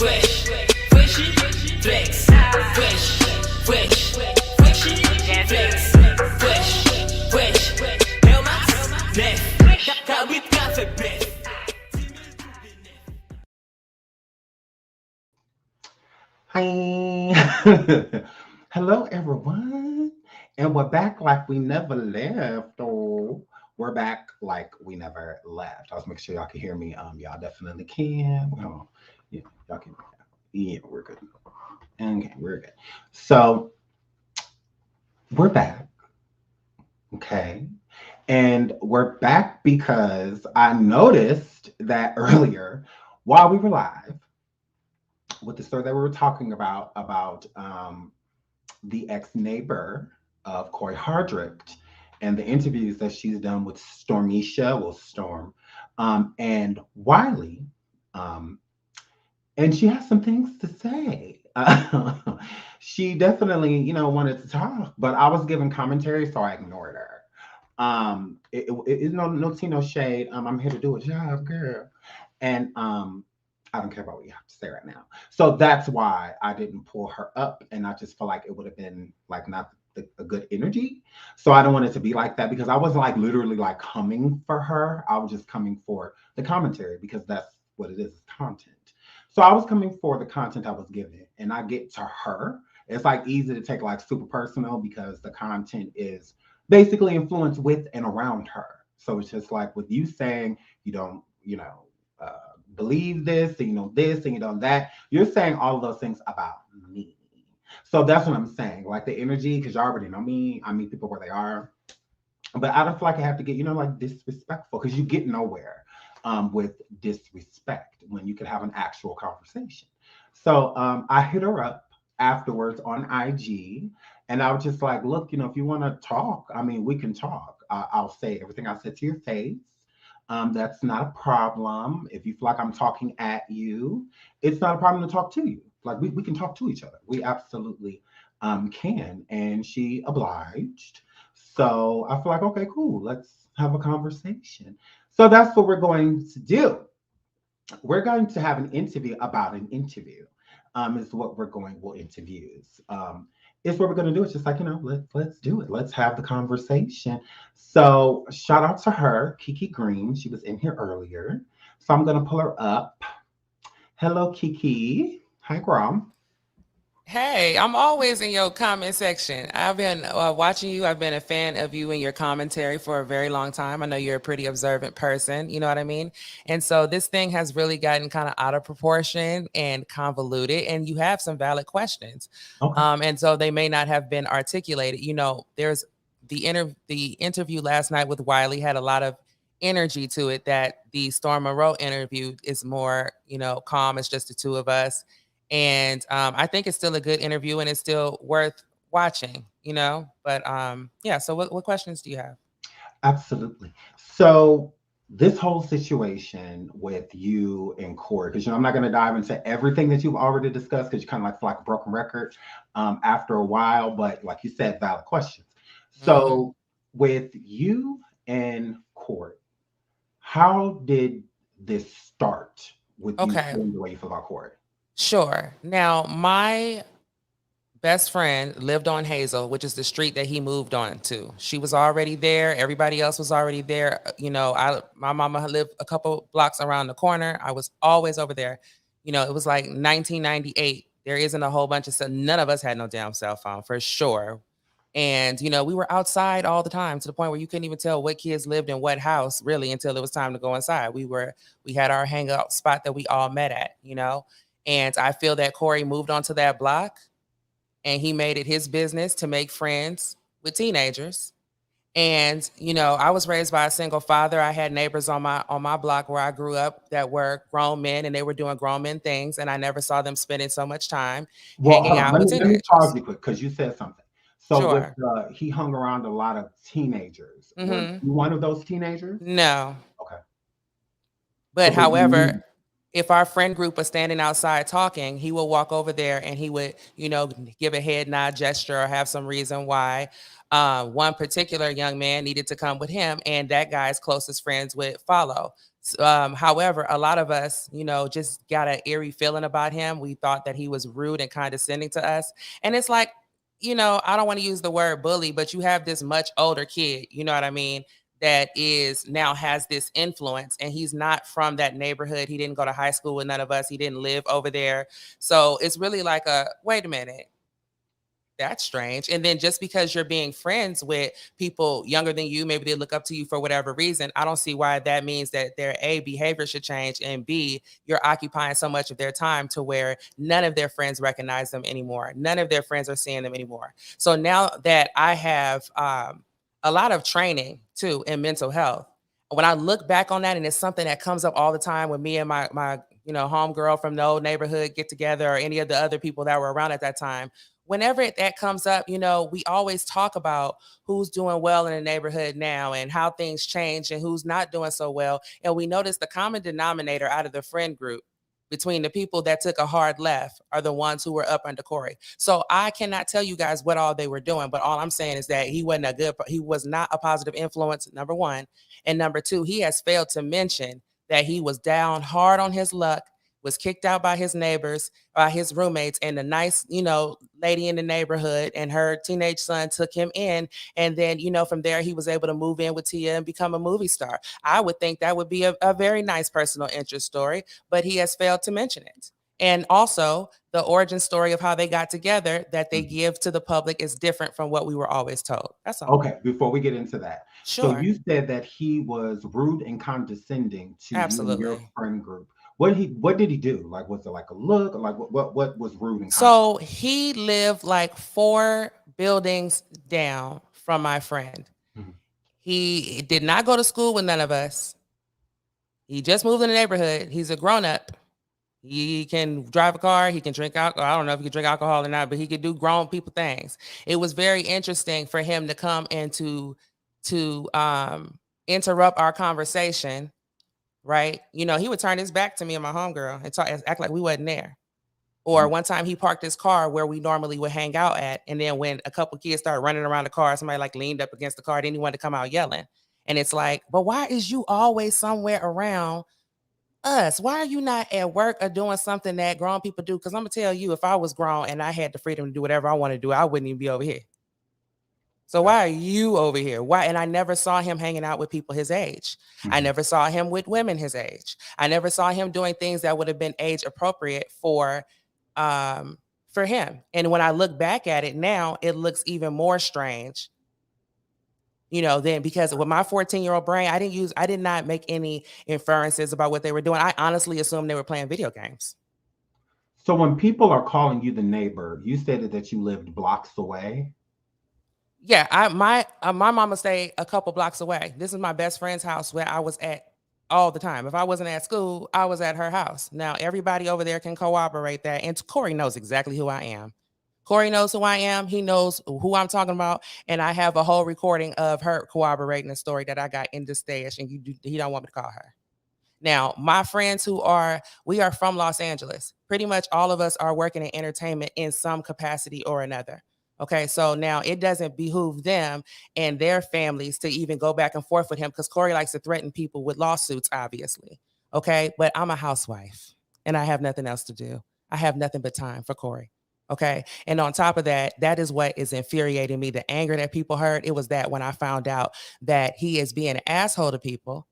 Fresh, freshy, flex, fresh, fresh, freshy, flex, fresh, fresh, Helmas, left, Kawit Cafe Breath. Hi. Hello, everyone. And we're back like we never left. Oh, we're back like we never left. I was making sure y'all can hear me. Y'all definitely can. Oh, yeah, y'all can. Yeah, we're good. Okay, we're good. So we're back. Okay. And we're back because I noticed that earlier while we were live with the story that we were talking about the ex neighbor of Cory Hardrict and the interviews that she's done with Stormisha, well, Storm, and Wiley. Um, and she has some things to say. She definitely, wanted to talk, but I was giving commentary, so I ignored her. It no tea, no shade. I'm here to do a job, girl. And I don't care about what you have to say right now. So that's why I didn't pull her up, and I just feel like it would have been like not a good energy. So I don't want it to be like that because I wasn't like literally like coming for her. I was just coming for the commentary because that's what it is, content. So I was coming for the content I was given, and I get to her. It's like easy to take like super personal because the content is basically influenced with and around her. So it's just like with you saying you don't, believe this and you know this and you know that, you're saying all of those things about me. So that's what I'm saying. Like the energy, because you already know me. I meet people where they are. But I don't feel like I have to get, like disrespectful because you get nowhere with disrespect when you could have an actual conversation. So I hit her up afterwards on IG and I was just like, look, if you want to talk, I mean, we can talk. I'll say everything I said to your face. That's not a problem. If you feel like I'm talking at you, it's not a problem to talk to you. Like we can talk to each other. We absolutely can. And she obliged. So I feel like, okay, cool. Let's have a conversation. So that's what we're going to do. We're going to have an interview about an interview. Is what we're going. Well, interviews. Is what we're going to do. It's just like let's do it. Let's have the conversation. So shout out to her, Kiki Green. She was in here earlier. So I'm going to pull her up. Hello, Kiki. Hi, Grom. Hey, I'm always in your comment section. I've been watching you. I've been a fan of you and your commentary for a very long time. I know you're a pretty observant person, you know what I mean? And so this thing has really gotten kind of out of proportion and convoluted, and you have some valid questions. Okay. And so they may not have been articulated. There's the interview last night with Wiley had a lot of energy to it that the Storm Monroe interview is more, calm. It's just the two of us, and I think it's still a good interview and it's still worth watching, But yeah, so what questions do you have? Absolutely. So this whole situation with you and Corey, because I'm not going to dive into everything that you've already discussed, because you kind of like feel like a broken record after a while. But like you said, valid questions. Hmm. So with you and Corey, how did this start with you Okay, feeling the way you feel about Corey? sure. Now, my best friend lived on Hazel, which is the street that he moved on to. She was already there. Everybody else was already there. My mama lived a couple blocks around the corner. I was always over there. It was like 1998. There isn't a whole bunch of stuff. None of us had no damn cell phone for sure. And we were outside all the time to the point where you couldn't even tell what kids lived in what house really until it was time to go inside. We had our hangout spot that we all met at. And I feel that Corey moved onto that block and he made it his business to make friends with teenagers. And I was raised by a single father. I had neighbors on my block where I grew up that were grown men, and they were doing grown men things, and I never saw them spending so much time Well, hanging hold on. out with Let me pause teenagers. you quick because you said something. So with Sure. he hung around a lot of teenagers. Were Hmm. you one of those teenagers? No. Okay. So, But but however, you, if our friend group was standing outside talking, he would walk over there and he would, give a head nod gesture or have some reason why. One particular young man needed to come with him, and that guy's closest friends would follow. However, a lot of us, just got an eerie feeling about him. We thought that he was rude and condescending to us. And it's like, I don't want to use the word bully, but you have this much older kid, you know what I mean, that is now has this influence, and he's not from that neighborhood. He didn't go to high school with none of us. He didn't live over there. So it's really like wait a minute, that's strange. And then just because you're being friends with people younger than you, maybe they look up to you for whatever reason, I don't see why that means that their A, behavior should change, and B, you're occupying so much of their time to where none of their friends recognize them anymore. None of their friends are seeing them anymore. So now that I have a lot of training too in mental health, when I look back on that, and it's something that comes up all the time when me and my homegirl from the old neighborhood get together, or any of the other people that were around at that time, whenever that comes up, we always talk about who's doing well in the neighborhood now and how things change and who's not doing so well. And we notice the common denominator out of the friend group between the people that took a hard left are the ones who were up under Cory. So I cannot tell you guys what all they were doing, but all I'm saying is that he was not a positive influence, number one. And number two, he has failed to mention that he was down hard on his luck, was kicked out by his neighbors, by his roommates, and the nice, lady in the neighborhood and her teenage son took him in. And then, from there, he was able to move in with Tia and become a movie star. I would think that would be a very nice personal interest story, but he has failed to mention it. And also, the origin story of how they got together that they give to the public is different from what we were always told. That's all. Okay, before we get into that, so Sure. you said that he was rude and condescending to you and your Absolutely. friend group. What did he do? Like, was it like a look? Or like, what was rude and condescending? So he lived like 4 buildings down from my friend. Mhm. He did not go to school with none of us. He just moved in the neighborhood. He's a grown up. He can drive a car. He can drink alcohol. I don't know if he can drink alcohol or not, but he could do grown people things. It was very interesting for him to come and to interrupt our conversation. Right? He would turn his back to me and my homegirl and act like we wasn't there. Or Mhm. one time he parked his car where we normally would hang out at. And then when a couple kids started running around the car, somebody like leaned up against the car, then he wanted to come out yelling. And it's like, but why is you always somewhere around us? Why are you not at work or doing something that grown people do? Because I'm gonna tell you, if I was grown and I had the freedom to do whatever I want to do, I wouldn't even be over here. So Got why are you over here? Why? And I never saw him hanging out with people his age. it. I Mhm. never saw him with women his age. I never saw him doing things that would have been age appropriate um for him. And when I look back at it now, it looks even more strange. Then because with my 14-year-old brain, I did not make any inferences about what they were doing. I honestly assumed they were playing video games. So when people are calling you the neighbor, you said that you lived blocks away. Yeah, my mama stayed a couple blocks away. This is my best friend's house where I was at all the time. If I wasn't at school, I was at her house. Now everybody over there can corroborate that, and Cory knows exactly who I am. Cory knows who I am. He knows who I'm talking about, and I have a whole recording of her corroborating the story that I got in the stash. And he don't want me to call her. Now, my friends we are from Los Angeles. Pretty much all of us are working in entertainment in some capacity or another. Okay, so now it doesn't behoove them and their families to even go back and forth with him because Cory likes to threaten people with lawsuits, obviously. Okay, but I'm a housewife and I have nothing else to do. I have nothing but time for Cory. Okay, and on top of that, that is what is infuriating me. The anger that people heard, it was that when I found out that he is being an asshole to people,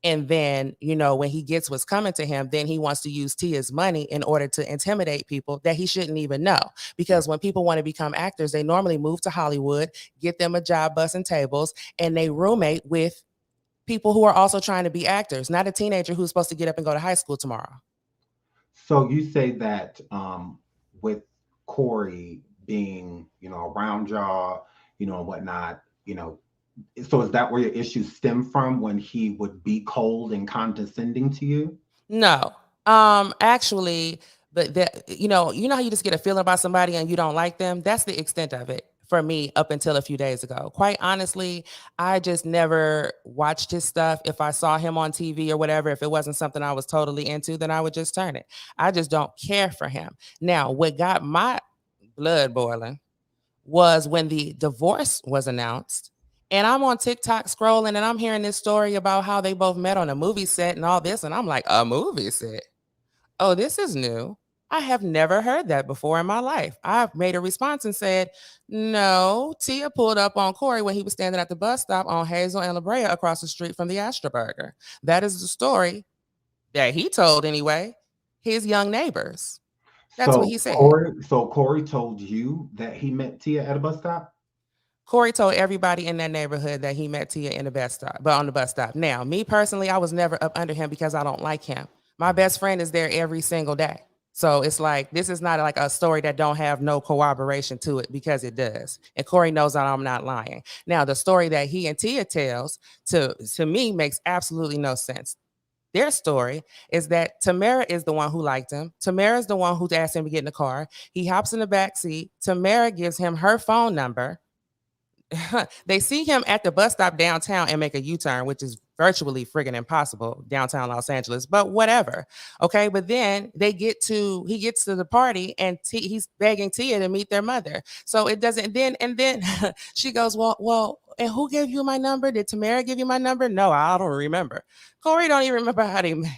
and then, when he gets what's coming to him, then he wants to use Tia's money in order to intimidate people that he shouldn't even know. Because when people want to become actors, they normally move to Hollywood, get them a job bussing tables, and they roommate with people who are also trying to be actors, not a teenager who's supposed to get up and go to high school tomorrow. So you say that with Corey being, around y'all, and whatnot, so is that where your issues stem from when he would be cold and condescending to you? No. Actually, but that how you just get a feeling about somebody and you don't like them? That's the extent of it for me up until a few days ago. Quite honestly, I just never watched his stuff. If I saw him on TV or whatever, if it wasn't something I was totally into, then I would just turn it. I just don't care for him. Now, what got my blood boiling was when the divorce was announced And I'm on TikTok scrolling and I'm hearing this story about how they both met on a movie set and all this. And I'm like, a movie set? Oh, this is new. I have never heard that before in my life. I've made a response and said, no, Tia pulled up on Cory when he was standing at the bus stop on Hazel and La Brea across the street from the Astra Burger. That is the story that he told anyway, his young neighbors. That's what he said. Corey told you that he met Tia at a bus stop? Cory told everybody in that neighborhood that he met Tia in the bus stop, but on the bus stop. Now, me personally, I was never up under him because I don't like him. My best friend is there every single day. So it's like this is not like a story that don't have no corroboration to it because it does. And Cory knows that I'm not lying. Now, the story that he and Tia tells to me makes absolutely no sense. Their story is that Tamara is the one who liked him. Tamara is the one who asked him to get in the car. He hops in the back seat. Tamara gives him her phone number. They see him at the bus stop downtown and make a U-turn, which is virtually friggin' impossible downtown Los Angeles, but whatever. Okay, but then he gets to the party and he's begging Tia to meet their mother. So it doesn't then she goes, well, and who gave you my number? Did Tamara give you my number? No, I don't remember. Cory don't even remember how they met.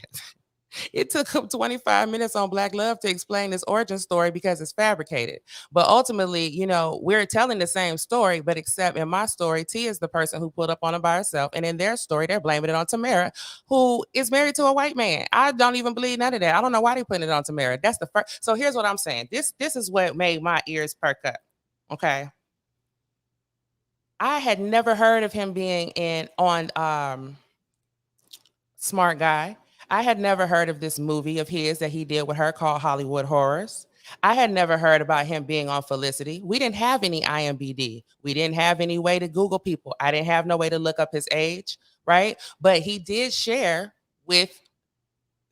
It took him 25 minutes on Black Love to explain this origin story because it's fabricated. But ultimately, we're telling the same story, but except in my story, T is the person who pulled up on him by herself. And in their story, they're blaming it on Tamara, who is married to a white man. I don't even believe none of that. I don't know why they're putting it on Tamara. That's the first. So here's what I'm saying. This is what made my ears perk up. Okay. I had never heard of him being on Smart Guy. I had never heard of this movie of his that he did with her called Hollywood Horrors. I had never heard about him being on Felicity. We didn't have any IMBD. We didn't have any way to Google people. I didn't have no way to look up his age, right? But he did share with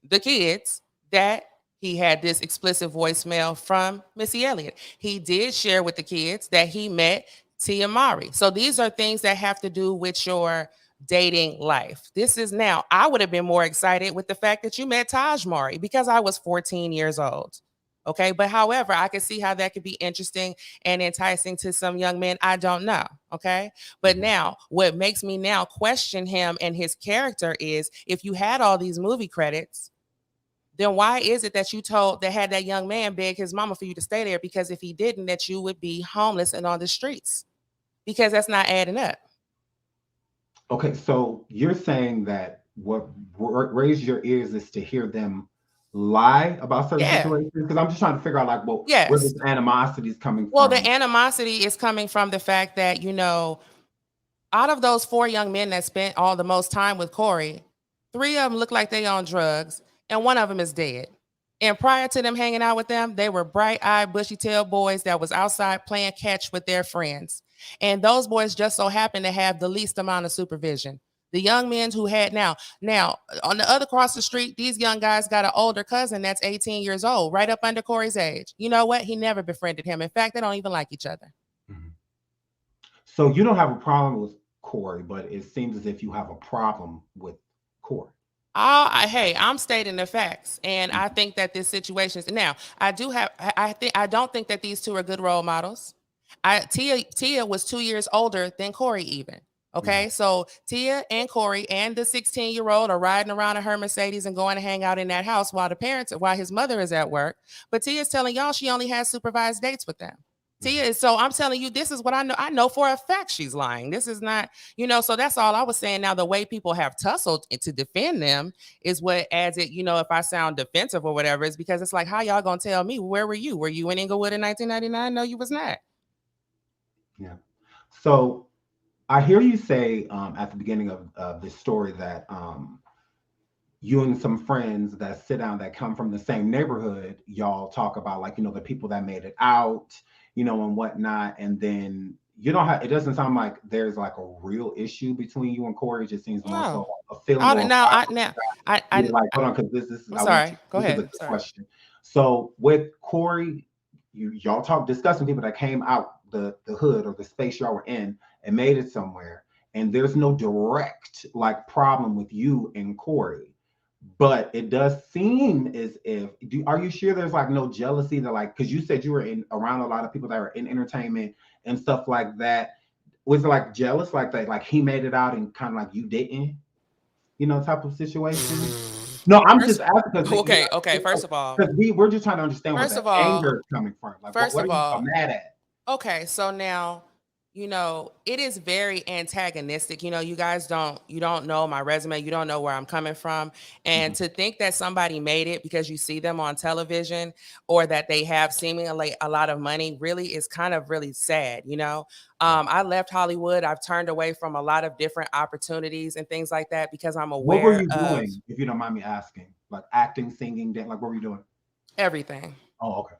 the kids that he had this explicit voicemail from Missy Elliott. He did share with the kids that he met Tia Mowry. So these are things that have to do with your dating life. This is now, I would have been more excited with the fact that you met Taj Mowry because I was 14 years old. Okay. But however, I can see how that could be interesting and enticing to some young men. I don't know. Okay. But now what makes me now question him and his character is if you had all these movie credits, then why is it that you had that young man beg his mama for you to stay there? Because if he didn't, that you would be homeless and on the streets because that's not adding up. Okay, so you're saying that what raised your ears is to hear them lie about certain situations? Because I'm just trying to figure out, like, well, where this animosity is coming from. Well, the animosity is coming from the fact that, out of those 4 young men that spent all the most time with Cory, 3 of them look like they on drugs, and 1 of them is dead. And prior to them hanging out with them, they were bright-eyed, bushy-tailed boys that was outside playing catch with their friends. And those boys just so happened to have the least amount of supervision. The young men who had now on the other across the street, these young guys got an older cousin that's 18 years old, right up under Cory's age. You know what? He never befriended him. In fact, they don't even like each other. Mm-hmm. So you don't have a problem with Cory, but it seems as if you have a problem with Cory. I'm stating the facts, and I think that this situation is now. I don't think that these 2 are good role models. Tia was 2 years older than Cory even. Okay, so Tia and Cory and the 16-year-old are riding around in her Mercedes and going to hang out in that house while his mother is at work. But Tia's telling y'all she only has supervised dates with them. Tia is, so I'm telling you, this is what I know. I know for a fact she's lying. This is not, so that's all I was saying. Now, the way people have tussled to defend them is what adds it, if I sound defensive or whatever, is because it's like, how y'all gonna tell me, where were you? Were you in Inglewood in 1999? No, you was not. Yeah. So I hear you say at the beginning of this story that you and some friends that sit down that come from the same neighborhood, y'all talk about, like, the people that made it out, and whatnot. And then it doesn't sound like there's like a real issue between you and Cory. It just seems more so a feeling. Hold on, because this is. I'm sorry. Go ahead. This is a question. So with Cory, y'all discussing people that came out the hood or the space y'all were in and made it somewhere, and there's no direct like problem with you and Cory. But it does seem as if, are you sure there's like no jealousy that, like, because you said you were around a lot of people that were in entertainment and stuff like that. Was it like jealous, like that, like he made it out and kind of like you didn't, type of situation? No, I'm just First, asking because okay, okay. First of all, because we're just trying to understand where first the of all, anger is coming from. Like, first what are of you so all, mad at? okay, so now, it is very antagonistic. You don't know my resume, you don't know where I'm coming from. And Mhm. to think that somebody made it because you see them on television or that they have seemingly a lot of money really is kind of really sad. Yeah. I left Hollywood. I've turned away from a lot of different opportunities and things like that because I'm What were aware you of doing, if you don't mind me asking? Like acting, singing, like what were you doing? everything. Oh, okay.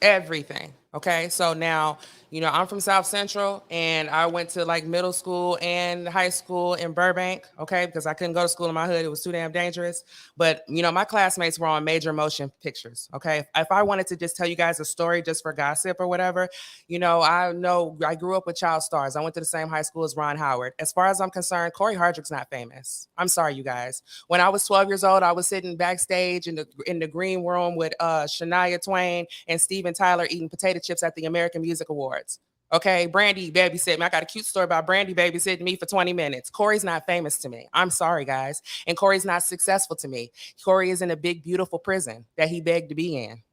Everything. Okay. So now, I'm from South Central and I went to like middle school and high school in Burbank. Okay. Because I couldn't go to school in my hood. It was too damn dangerous. But, my classmates were on major motion pictures. Okay. If I wanted to just tell you guys a story just for gossip or whatever, I know I grew up with child stars. I went to the same high school as Ron Howard. As far as I'm concerned, Cory Hardrick's not famous. I'm sorry, you guys. When I was 12 years old, I was sitting backstage in the green room with Shania Twain and Steven Tyler eating potato chips at the American Music Awards. Okay, Brandy babysitting me. I got a cute story about Brandy babysitting me for 20 minutes. Cory's not famous to me. I'm sorry, guys. And Cory's not successful to me. Cory is in a big, beautiful prison that he begged to be in.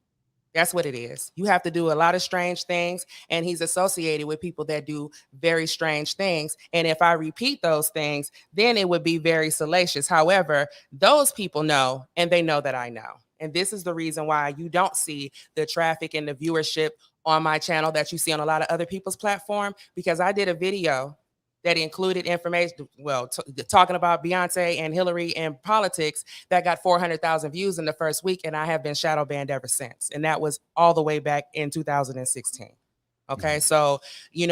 That's what it is. You have to do a lot of strange things, and he's associated with people that do very strange things. And if I repeat those things, then it would be very salacious. However, those people know, and they know that I know. And this is the reason why you don't see the traffic and the viewership on my channel that you see on a lot of other people's platform, because I did a video that included information, well, talking about Beyonce and Hillary and politics that got 400,000 views in the first week, and I have been shadow banned ever since. And that was all the way back in 2016. Okay, Mhm. so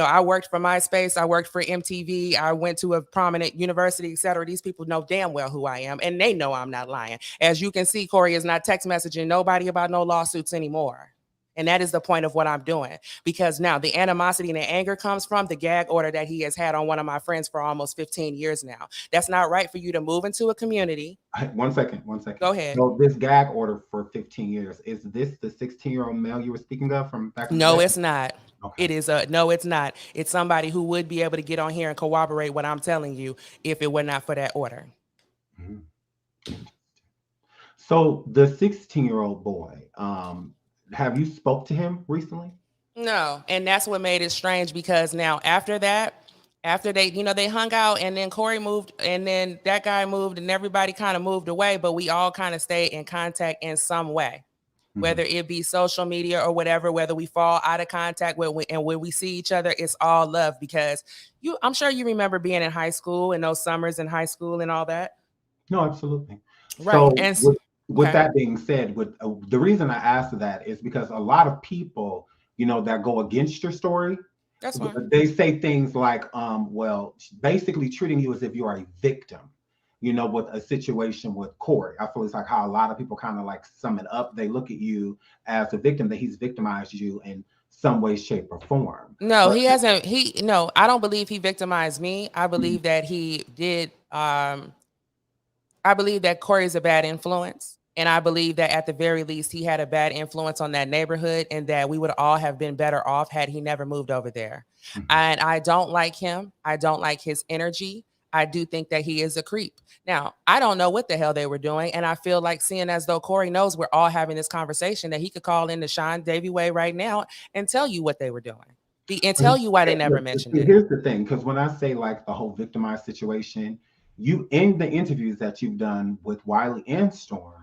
I worked for MySpace, I worked for MTV, I went to a prominent university, etc. These people know damn well who I am, and they know I'm not lying. As you can see, Cory is not text messaging nobody about no lawsuits anymore. And that is the point of what I'm doing. Because now the animosity and the anger comes from the gag order that he has had on one of my friends for almost 15 years now. That's not right for you to move into a community. One second, one second. Go ahead. So this gag order for 15 years, is this the 16-year-old male you were speaking of from back in the No, day? it's not. Okay. It is no, it's not. It's somebody who would be able to get on here and corroborate what I'm telling you if it were not for that order. Mhm. So the 16-year-old boy, have you spoke to him recently? No, and that's what made it strange because now after that, after they hung out and then Cory moved and then that guy moved and everybody kind of moved away, but we all kind of stayed in contact in some way, Mhm. whether it be social media or whatever, whether we fall out of contact and when we see each other, it's all love because I'm sure you remember being in high school and those summers in high school and all that. No, absolutely. Right. So And with okay, that being said, with the reason I asked that is because a lot of people, that go against your story, that's fine. they say things like, well, basically treating you as if you are a victim, with a situation with Cory. I feel it's like how a lot of people kind of like sum it up. They look at you as a victim, that he's victimized you in some way, shape, or form. No, But he hasn't. No, I don't believe he victimized me. I Mhm. believe that he did. I believe that Cory is a bad influence. And I believe that at the very least, he had a bad influence on that neighborhood and that we would all have been better off had he never moved over there. Mhm. And I don't like him. I don't like his energy. I do think that he is a creep. Now, I don't know what the hell they were doing. And I feel like seeing as though Cory knows we're all having this conversation, that he could call in to Sean Davy Way right now and tell you what they were doing. And tell you why they never But mentioned see, it. here's the thing, because when I say like the whole victimized situation, you in the interviews that you've done with Wiley and Storm,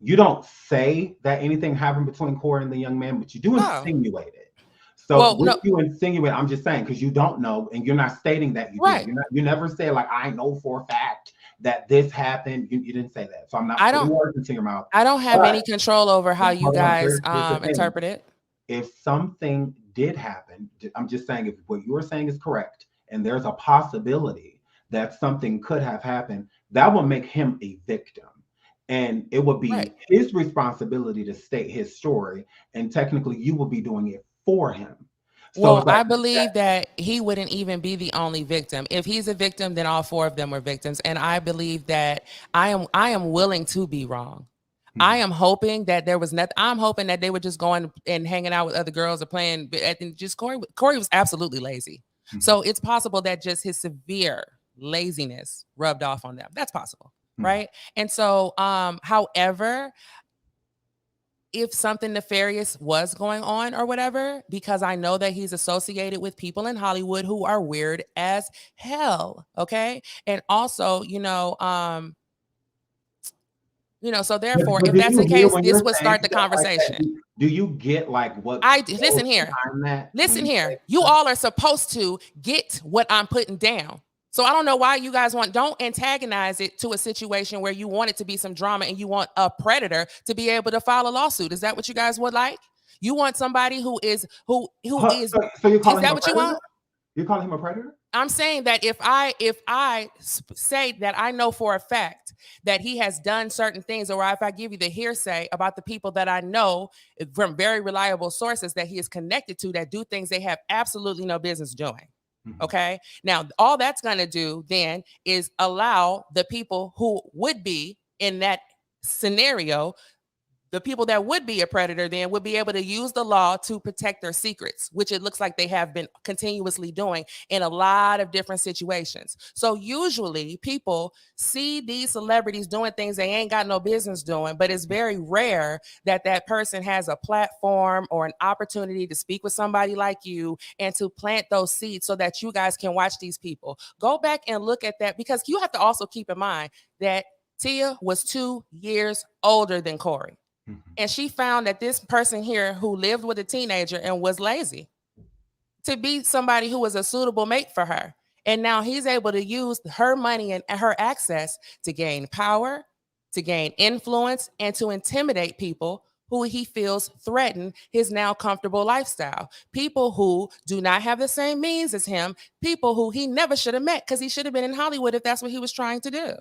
you don't say that anything happened between Corey and the young man, but you do No. insinuate it. So Well, with no. you insinuate, I'm just saying because you don't know and you're not stating that you do. Right. You never say like I know for a fact that this happened. You didn't say that. So I'm not I putting don't words into your mouth. I don't have But any control over how you hold on, guys here's the thing. interpret it. If something did happen, I'm just saying if what you're saying is correct and there's a possibility that something could have happened, that would make him a victim. And it would Right. be his responsibility to state his story. And technically, you will be doing it for him. So Well, it's like, I believe that he wouldn't even be the only victim. If he's a victim, then all four of them were victims. And I believe that I am willing to be wrong. I Mhm, am hoping that there was nothing. I'm hoping that they were just going and hanging out with other girls or playing. And just Cory was absolutely lazy. So it's possible that just his severe laziness rubbed off on them. That's possible, right? And so, however, if something nefarious was going on or whatever, because I know that he's associated with people in Hollywood who are weird as hell. Okay. And also, so therefore, But if do that's you the hear case, when this you're would saying start the stuff like that? conversation. Do you get like what goes Listen here. behind that? when Listen you here. say You stuff? all are supposed to get what I'm putting down. So I don't know why you guys don't antagonize it to a situation where you want it to be some drama and you want a predator to be able to file a lawsuit. Is that what you guys would like? You want somebody who is So you're is calling him that a what you predator? want? You're calling him a predator? I'm saying that if I say that I know for a fact that he has done certain things, or if I give you the hearsay about the people that I know from very reliable sources that he is connected to that do things they have absolutely no business doing. Okay. Now, all that's going to do then is allow the people who would be in that scenario, the people that would be a predator then would be able to use the law to protect their secrets, which it looks like they have been continuously doing in a lot of different situations. So usually people see these celebrities doing things they ain't got no business doing, but it's very rare that that person has a platform or an opportunity to speak with somebody like you and to plant those seeds so that you guys can watch these people. Go back and look at that, because you have to also keep in mind that Tia was 2 years older than Cory. And she found that this person here who lived with a teenager and was lazy to be somebody who was a suitable mate for her. And now he's able to use her money and her access to gain power, to gain influence, and to intimidate people who he feels threaten his now comfortable lifestyle. People who do not have the same means as him, people who he never should have met because he should have been in Hollywood if that's what he was trying to do.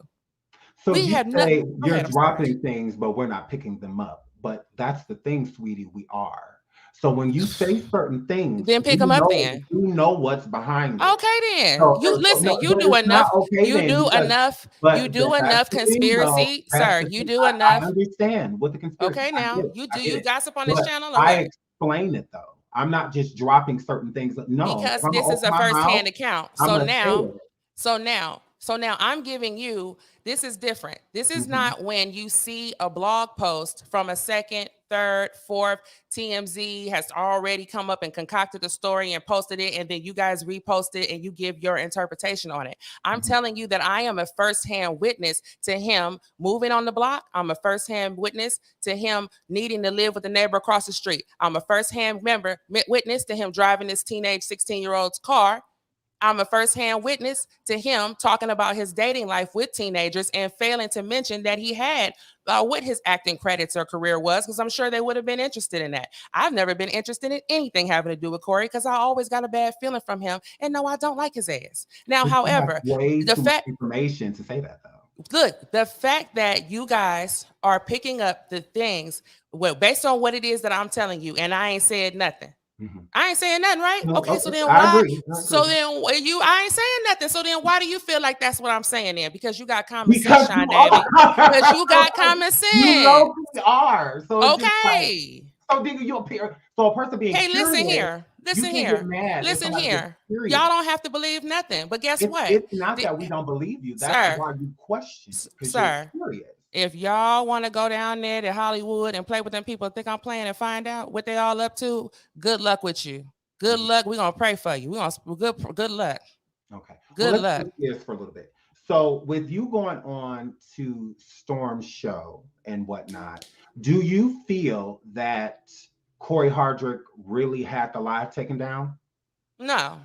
So We you have not. say Go you're ahead, I'm sorry. dropping things, but we're not picking them up. But that's the thing, sweetie, we are. So when you say certain things, Then pick them up then. we know what's behind it. Okay, then So, you so listen. no, but it's not okay You then do because, enough. You but do that's enough the thing though. conspiracy, That's sir. the You thing. do I enough. understand with the conspiracy. Okay, I now get it. you I do. get You it. gossip on this But channel or I what? explain it though. I'm not just dropping certain things. No, if Because I'm gonna this is open a my mouth, first-hand account. I'm So gonna say now, it. so now I'm giving you, this is different. This is not when you see a blog post from a second, third, fourth, TMZ has already come up and concocted a story and posted it, and then you guys repost it and you give your interpretation on it. I'm telling you that I am a first-hand witness to him moving on the block. I'm a first-hand witness to him needing to live with the neighbor across the street. I'm a first-hand witness to him driving this teenage 16-year-old's car. I'm a first-hand witness to him talking about his dating life with teenagers and failing to mention that he had what his acting credits or career was, because I'm sure they would have been interested in that. I've never been interested in anything having to do with Cory because I always got a bad feeling from him. And no, I don't like his ass. Now, But you have however, way the too much fact, information to say that though. look, the fact that you guys are picking up the things, well, based on what it is that I'm telling you, and I ain't said nothing. I ain't saying nothing, right? No, Okay, so then I why? agree. I So agree. then I ain't saying nothing. So then why do you feel like that's what I'm saying then? Because you got common sense, Because you Sean Davy. Because are. you got common You sense. know we are. So it's just like, Okay. so then you appear. So a person being Hey, curious, listen here. you Listen can get here. mad if Listen somebody gets here. curious. Y'all don't have to believe nothing. But guess what? It's not that we don't believe you. That's Sir, why you question because you're sir, curious. if y'all want to go down there to Hollywood and play with them people, think I'm playing and find out what they all up to, good luck with you. Good luck. We're gonna pray for you. We're gonna good luck. Okay. Good Well, luck. let's do this for a little bit. So, with you going on to Storm's show and whatnot, do you feel that Cory Hardrict really had the live taken down? No.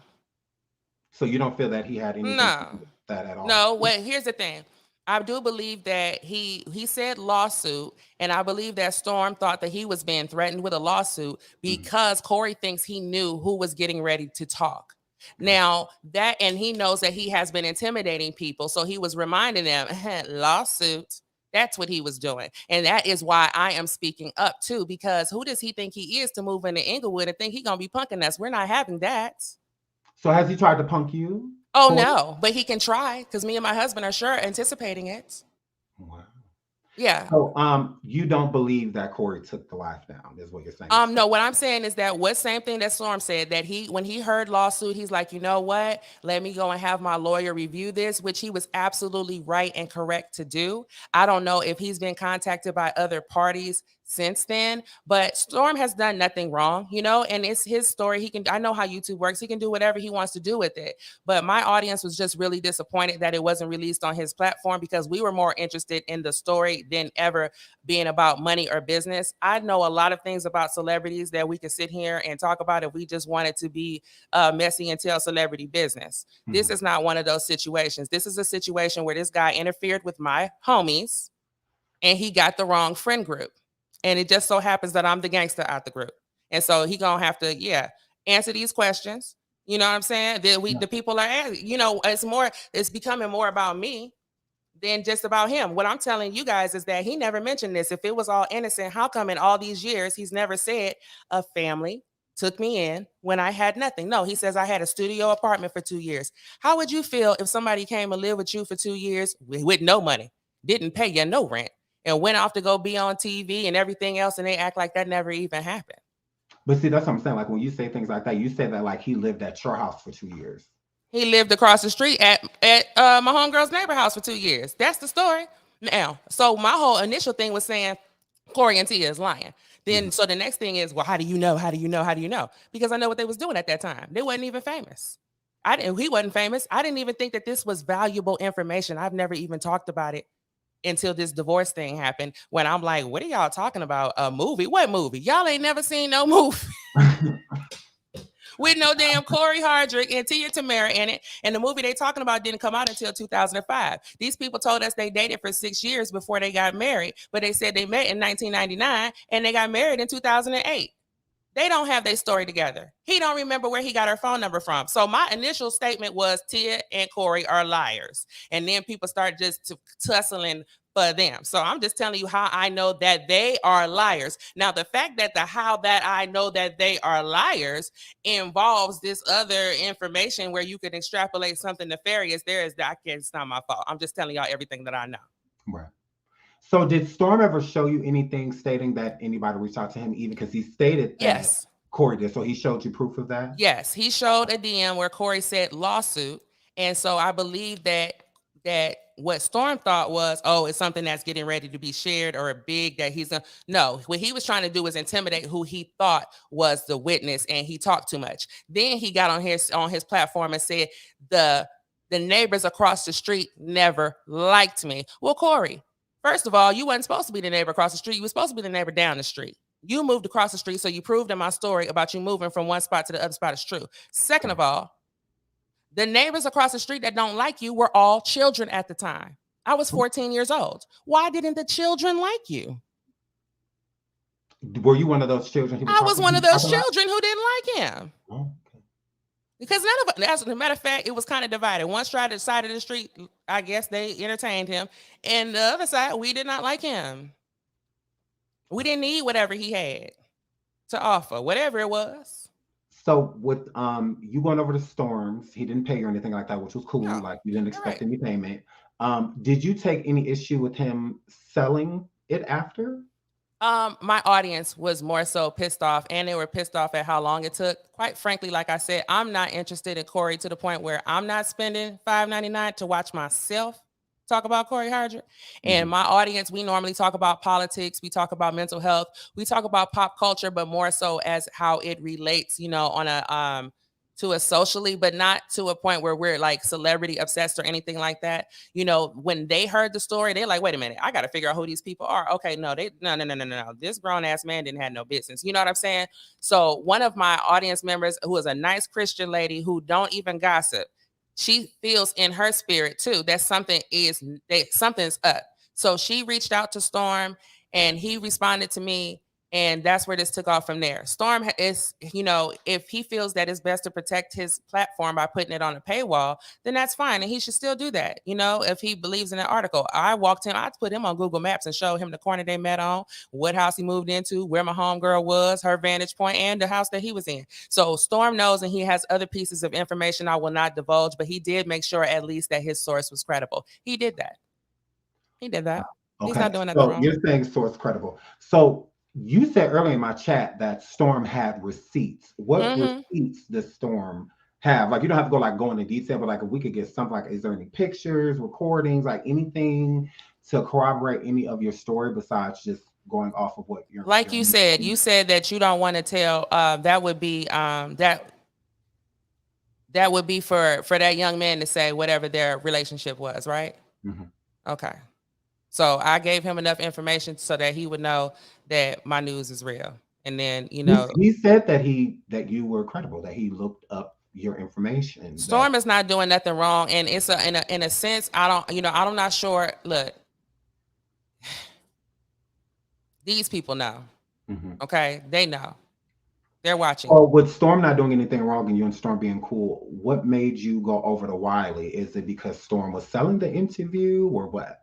So you don't feel that he had anything to do No. with that at all? No, well, here's the thing. I do believe that he said lawsuit, and I believe that Storm thought that he was being threatened with a lawsuit because Cory thinks he knew who was getting ready to talk. Now that, and he knows that he has been intimidating people, so he was reminding them, lawsuit. That's what he was doing, and that is why I am speaking up too. Because who does he think he is to move into Inglewood and think he's gonna be punking us? We're not having that. So has he tried to punk you? Oh Cory? no, but he can try because me and my husband are sure anticipating it. Wow. Yeah. So, you don't believe that Cory took the life down, is what you're saying? No, what I'm saying is that what same thing that Storm said, that when he heard lawsuit, he's like, you know what? Let me go and have my lawyer review this, which he was absolutely right and correct to do. I don't know if he's been contacted by other parties since then, but Storm has done nothing wrong, and it's his story. I know how YouTube works. He can do whatever he wants to do with it. But my audience was just really disappointed that it wasn't released on his platform, because we were more interested in the story than ever being about money or business. I know a lot of things about celebrities that we could sit here and talk about if we just wanted to be messy and tell celebrity business. This is not one of those situations. This is a situation where this guy interfered with my homies and he got the wrong friend group. And it just so happens that I'm the gangster out the group. And so he gonna have to, answer these questions. You know what I'm saying? The people are asking, it's becoming more about me than just about him. What I'm telling you guys is that he never mentioned this. If it was all innocent, how come in all these years he's never said a family took me in when I had nothing? No, he says I had a studio apartment for 2 years. How would you feel if somebody came and lived with you for 2 years with no money, didn't pay you no rent, and went off to go be on TV and everything else, and they act like that never even happened? But see, that's what I'm saying. Like when you say things like that, you say that like he lived at your house for 2 years. He lived across the street at my homegirl's neighbor house for 2 years. That's the story. Now, so my whole initial thing was saying Cory and Tia is lying. Then, so the next thing is, well, how do you know? How do you know? How do you know? Because I know what they was doing at that time. They wasn't even famous. He wasn't famous. I didn't even think that this was valuable information. I've never even talked about it until this divorce thing happened. When I'm like, what are y'all talking about? A movie? What movie? Y'all ain't never seen no movie. With no damn Cory Hardrict and Tia Tamera in it. And the movie they talking about didn't come out until 2005. These people told us they dated for 6 years before they got married, but they said they met in 1999 and they got married in 2008. They don't have their story together. He don't remember where he got her phone number from. So my initial statement was Tia and Cory are liars. And then people start just tussling for them. So I'm just telling you how I know that they are liars. Now, the fact that how that I know that they are liars involves this other information where you can extrapolate something nefarious. It's not my fault. I'm just telling y'all everything that I know. Right. So did Storm ever show you anything stating that anybody reached out to him, even because he stated that Yes. Cory did? So he showed you proof of that? Yes, he showed a DM where Cory said lawsuit. And so I believe that what Storm thought was, oh, it's something that's getting ready to be shared or big that he's no, what he was trying to do was intimidate who he thought was the witness, and he talked too much. Then he got on his platform and said the neighbors across the street never liked me. Well, Cory, first of all, you wasn't supposed to be the neighbor across the street. You were supposed to be the neighbor down the street. You moved across the street, so you proved in my story about you moving from one spot to the other spot is true. Second of all, the neighbors across the street that don't like you were all children at the time. I was 14 years old. Why didn't the children like you? Were you one of those children? I was one of those children who didn't like him. Okay. Because none of us, as a matter of fact, it was kind of divided. One side of the street, I guess they entertained him. And the other side, we did not like him. We didn't need whatever he had to offer, whatever it was. So with you going over to Storms, he didn't pay you or anything like that, which was cool. No. Like you didn't expect Correct. any payment. Did you take any issue with him selling it after? My audience was more so pissed off, and they were pissed off at how long it took. Quite frankly, like I said, I'm not interested in Cory to the point where I'm not spending $5.99 to watch myself talk about Cory Hardrict. And my audience, we normally talk about politics, we talk about mental health, we talk about pop culture, but more so as how it relates, on a to us socially, but not to a point where we're like celebrity obsessed or anything like that. When they heard the story, they're like, wait a minute, I got to figure out who these people are. Okay, no. This grown ass man didn't have no business. You know what I'm saying? So one of my audience members, who is a nice Christian lady who don't even gossip, she feels in her spirit too that something's up. So she reached out to Storm and he responded to me. And that's where this took off from there. Storm is, if he feels that it's best to protect his platform by putting it on a paywall, then that's fine. And he should still do that. If he believes in an article, I put him on Google Maps and showed him the corner they met on, what house he moved into, where my homegirl was, her vantage point, and the house that he was in. So Storm knows, and he has other pieces of information I will not divulge, but he did make sure at least that his source was credible. He did that. He's not Okay. doing nothing So wrong. you're saying source credible. So you said earlier in my chat that Storm had receipts. What Hmm. receipts does Storm have? Like you don't have to go into detail, but like if we could get something like is there any pictures, recordings, like anything to corroborate any of your story besides just going off of what Like you're you said that you don't want to tell. That would be that would be for that young man to say whatever their relationship was, right? Mhm. Okay. So I gave him enough information so that he would know that my news is real. And then, He said that that you were credible, that he looked up your information, that Storm is not doing nothing wrong. And it's in a sense, I don't, I'm not sure. Look, these people know. Mhm. Okay. They know. They're watching. So with Storm not doing anything wrong and you and Storm being cool, what made you go over to Wiley? Is it because Storm was selling the interview or what?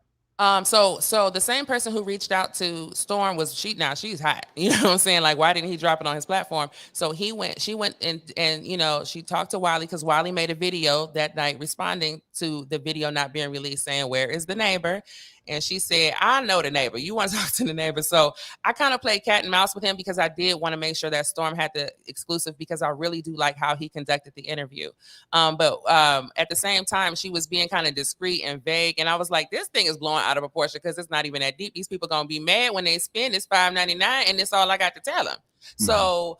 So the same person who reached out to Storm was she's hot. You know what I'm saying? Like, why didn't he drop it on his platform? So she went and she talked to Wiley because Wiley made a video that night responding to the video not being released, saying, "Where is the neighbor?" And she said, "I know the neighbor. You want to talk to the neighbor." So I kind of played cat and mouse with him because I did want to make sure that Storm had the exclusive because I really do like how he conducted the interview. But at the same time, she was being kind of discreet and vague. And I was like, this thing is blowing out of proportion because it's not even that deep. These people gonna be mad when they spend this $5.99, and it's all I got to tell them. Mhm. So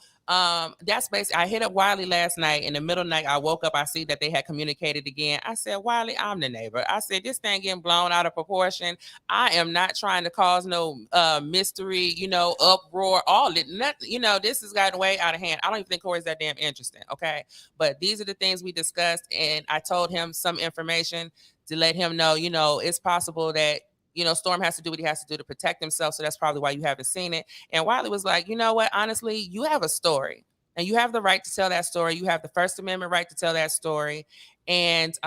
that's basically I hit up Wiley last night. In the middle of the night, I woke up, I see that they had communicated again. I said, Wiley, I'm the neighbor. I said, this thing getting blown out of proportion. I am not trying to cause no mystery, uproar, all it nothing, this has gotten way out of hand. I don't even think Cory's that damn interesting. Okay. But these are the things we discussed, and I told him some information to let him know, it's possible that Storm has to do what he has to do to protect himself. So that's probably why you haven't seen it. And Wiley was like, you know what? Honestly, you have a story, and you have the right to tell that story. You have the First Amendment right to tell that story. And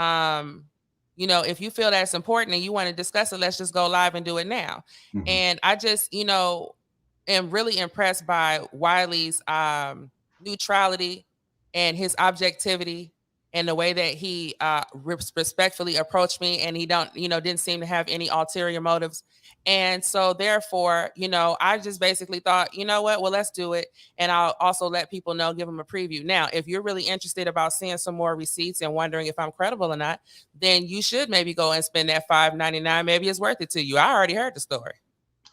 if you feel that's important and you want to discuss it, let's just go live and do it now. Mhm. And I just, am really impressed by Wiley's neutrality and his objectivity and the way that he respectfully approached me, and he didn't seem to have any ulterior motives. And so therefore, I just basically thought, you know what, well, let's do it. And I'll also let people know, give them a preview. Now, if you're really interested about seeing some more receipts and wondering if I'm credible or not, then you should maybe go and spend that $5.99. Maybe it's worth it to you. I already heard the story.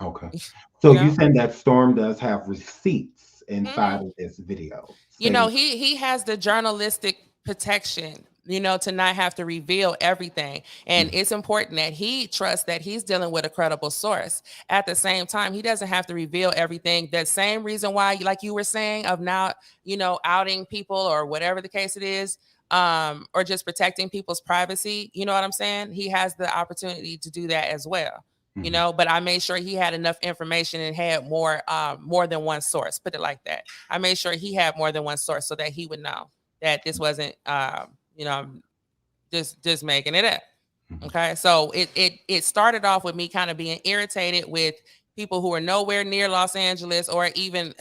Okay. you So you know saying that Storm does have receipts inside Mhm. of this video You know, stating he has the journalistic protection, to not have to reveal everything. And Mhm. it's important that he trusts that he's dealing with a credible source. At the same time, he doesn't have to reveal everything. The same reason why, like you were saying, of not, outing people or whatever the case it is, or just protecting people's privacy. You know what I'm saying? He has the opportunity to do that as well. Mhm. But I made sure he had enough information and had more than one source. Put it like that. I made sure he had more than one source so that he would know that this wasn't, just making it up. Mhm. Okay, so it started off with me kind of being irritated with people who are nowhere near Los Angeles or even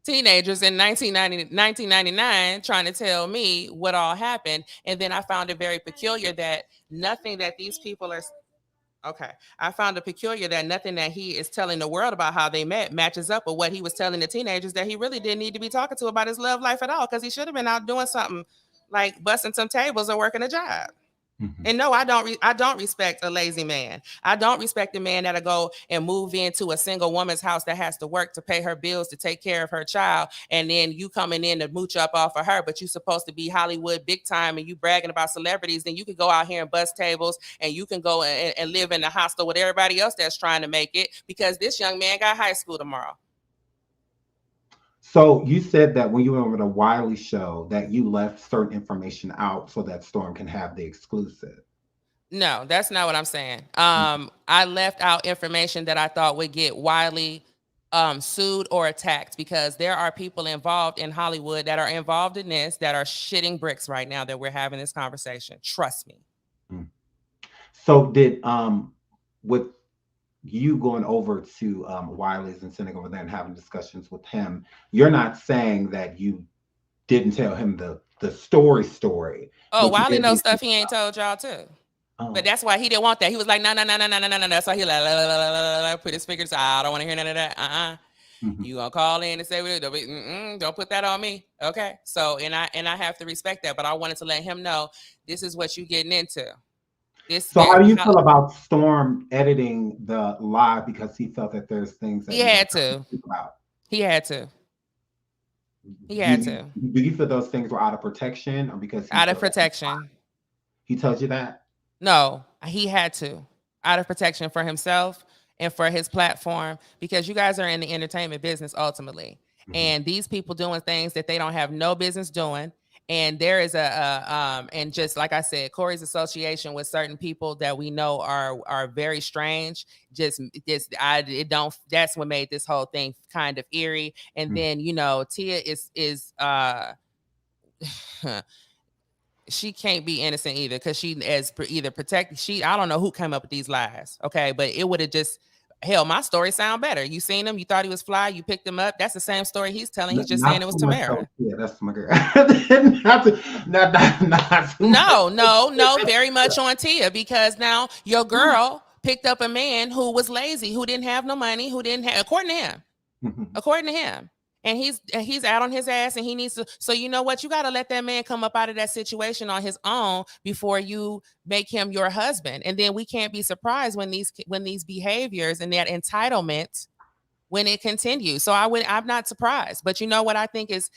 teenagers in 1999 trying to tell me what all happened, and then I found it very peculiar that nothing that these people are Okay. I found it peculiar that nothing that he is telling the world about how they met matches up with what he was telling the teenagers that he really didn't need to be talking to about his love life at all, because he should have been out doing something like busting some tables or working a job. Mhm. And no, I don't respect a lazy man. I don't respect a man that'll go and move into a single woman's house that has to work to pay her bills to take care of her child, and then you coming in to mooch up off of her, but you supposed to be Hollywood big time and you bragging about celebrities. Then you can go out here and bust tables, and you can go and live in the hostel with everybody else that's trying to make it, because this young man got high school tomorrow. So you said that when you went over the Wiley show that you left certain information out so that Storm can have the exclusive. No, that's not what I'm saying. Mhm. I left out information that I thought would get Wiley sued or attacked, because there are people involved in Hollywood that are involved in this that are shitting bricks right now that we're having this conversation. Trust me. Mm. So did with you going over to Wiley's and sitting over there and having discussions with him, you're not saying that you didn't tell him the story, Oh, but you Wiley did knows leave some stuff he ain't told y'all too. But Oh. that's why he didn't want that. He was like, no, no, no, no, no, no, no, no. That's why he like put his fingers. I don't want to hear none of that. Mhm. You gonna call in and say, don't put that on me. Okay. So and I have to respect that. But I wanted to let him know this is what you getting into. This So how very do you feel about Storm editing the live because he felt that there's things he that he had wanted to to. speak about? He had to. He Do had you, to. do you feel those things were out of protection or because he Out of felt that protection. he told you that? No, he had to. Out of protection for himself and for his platform, because you guys are in the entertainment business ultimately. Mhm. And these people doing things that they don't have no business doing. And there is and just like I said, Cory's association with certain people that we know are very strange. It don't. That's what made this whole thing kind of eerie. And Mhm. then Tia is she can't be innocent either, because she either protect she I don't know who came up with these lies. Okay, but it would have just hell, my story sound better. You seen him, you thought he was fly, you picked him up. That's the same story he's telling. He's just saying Not it was too much so. Tamara. Yeah, that's my girl. Not too much. No, very much on Tia, because now your girl picked up a man who was lazy, who didn't have no money, who didn't have, Mhm. according to him. And he's out on his ass, and he needs to. So you know what? You got to let that man come up out of that situation on his own before you make him your husband. And then we can't be surprised when these behaviors and that entitlement when it continues. So I'm not surprised. But you know what I think is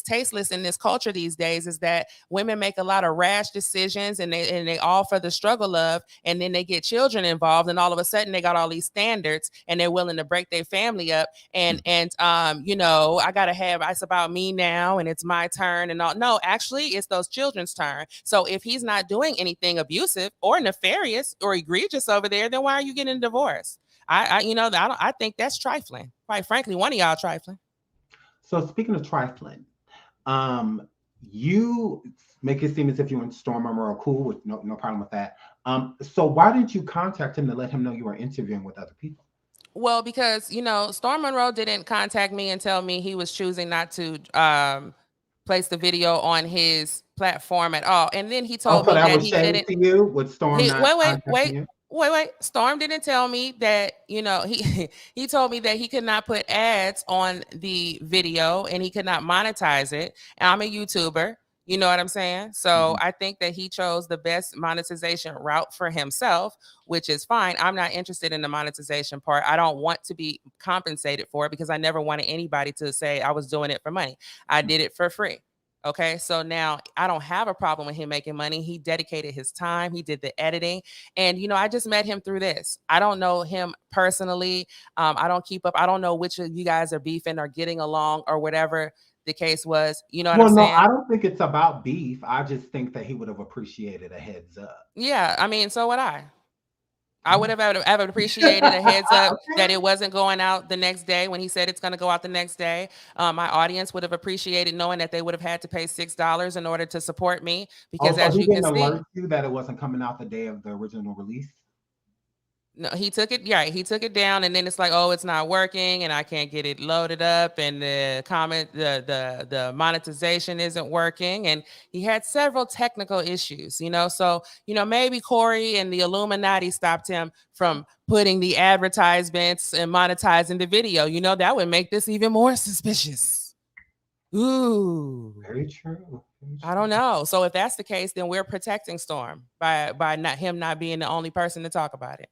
tasteless in this culture these days is that women make a lot of rash decisions, and they all for the struggle of, and then they get children involved, and all of a sudden they got all these standards, and they're willing to break their family up, and I gotta have, it's about me now and it's my turn and all. No, actually it's those children's turn. So if he's not doing anything abusive or nefarious or egregious over there, then why are you getting a divorce? I think that's trifling. Quite frankly, one of y'all trifling. So speaking of trifling, um, you make it seem as if you and Storm Monroe are cool with no problem with that. So why didn't you contact him to let him know you were interviewing with other people? Well, because Storm Monroe didn't contact me and tell me he was choosing not to place the video on his platform at all. And then he Oh, told so me that that was he shady couldn't. to you with Storm He not wait, wait, contacting wait, you? wait, wait. Storm didn't tell me that, he told me that he could not put ads on the video and he could not monetize it. And I'm a YouTuber. You know what I'm saying? So Mhm. I think that he chose the best monetization route for himself, which is fine. I'm not interested in the monetization part. I don't want to be compensated for it because I never wanted anybody to say I was doing it for money. I did it for free. Okay, so now I don't have a problem with him making money. He dedicated his time, he did the editing. And, I just met him through this. I don't know him personally. I don't keep up. I don't know which of you guys are beefing or getting along or whatever the case was. You know what I'm Well, no, I saying? don't think it's about beef. I just think that he would have appreciated a heads up. Yeah, I mean, so would I. I would Oh. have appreciated a heads up that Okay. it wasn't going out the next day when he said it's going to go out the next day. My audience would have appreciated knowing that they would have had to pay $6 in order to support me Oh, because, so as he you can didn't see, alert you that it wasn't coming out the day of the original release? no, he took it. Yeah, he took it down, and then it's like, oh, it's not working, and I can't get it loaded up, and the monetization isn't working, and he had several technical issues. So maybe Cory and the Illuminati stopped him from putting the advertisements and monetizing the video. That would make this even more suspicious. Ooh. Very true. Very I don't true. know. So if that's the case, then we're protecting Storm by not being the only person to talk about it.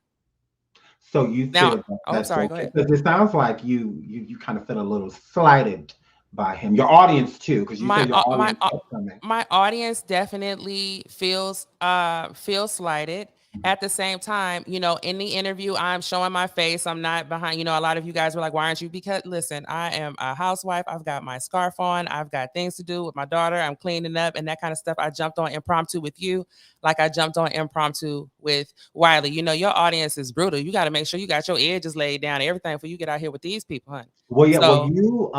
So you Now, feel that oh, I'm that's sorry. Go okay? ahead. Because it sounds like you kind of feel a little slighted by him. Your audience too, because you My said your uh, my audience uh, kept coming. my audience definitely feels slighted. Mhm. At the same time, in the interview, I'm showing my face. I'm not behind. A lot of you guys were like, "Why aren't you?" Because listen, I am a housewife. I've got my scarf on. I've got things to do with my daughter. I'm cleaning up and that kind of stuff. I jumped on impromptu with you, like I jumped on impromptu with Wiley. Your audience is brutal. You got to make sure you got your edges laid down, everything for you get out here with these people, honey. Well, yeah, well, So you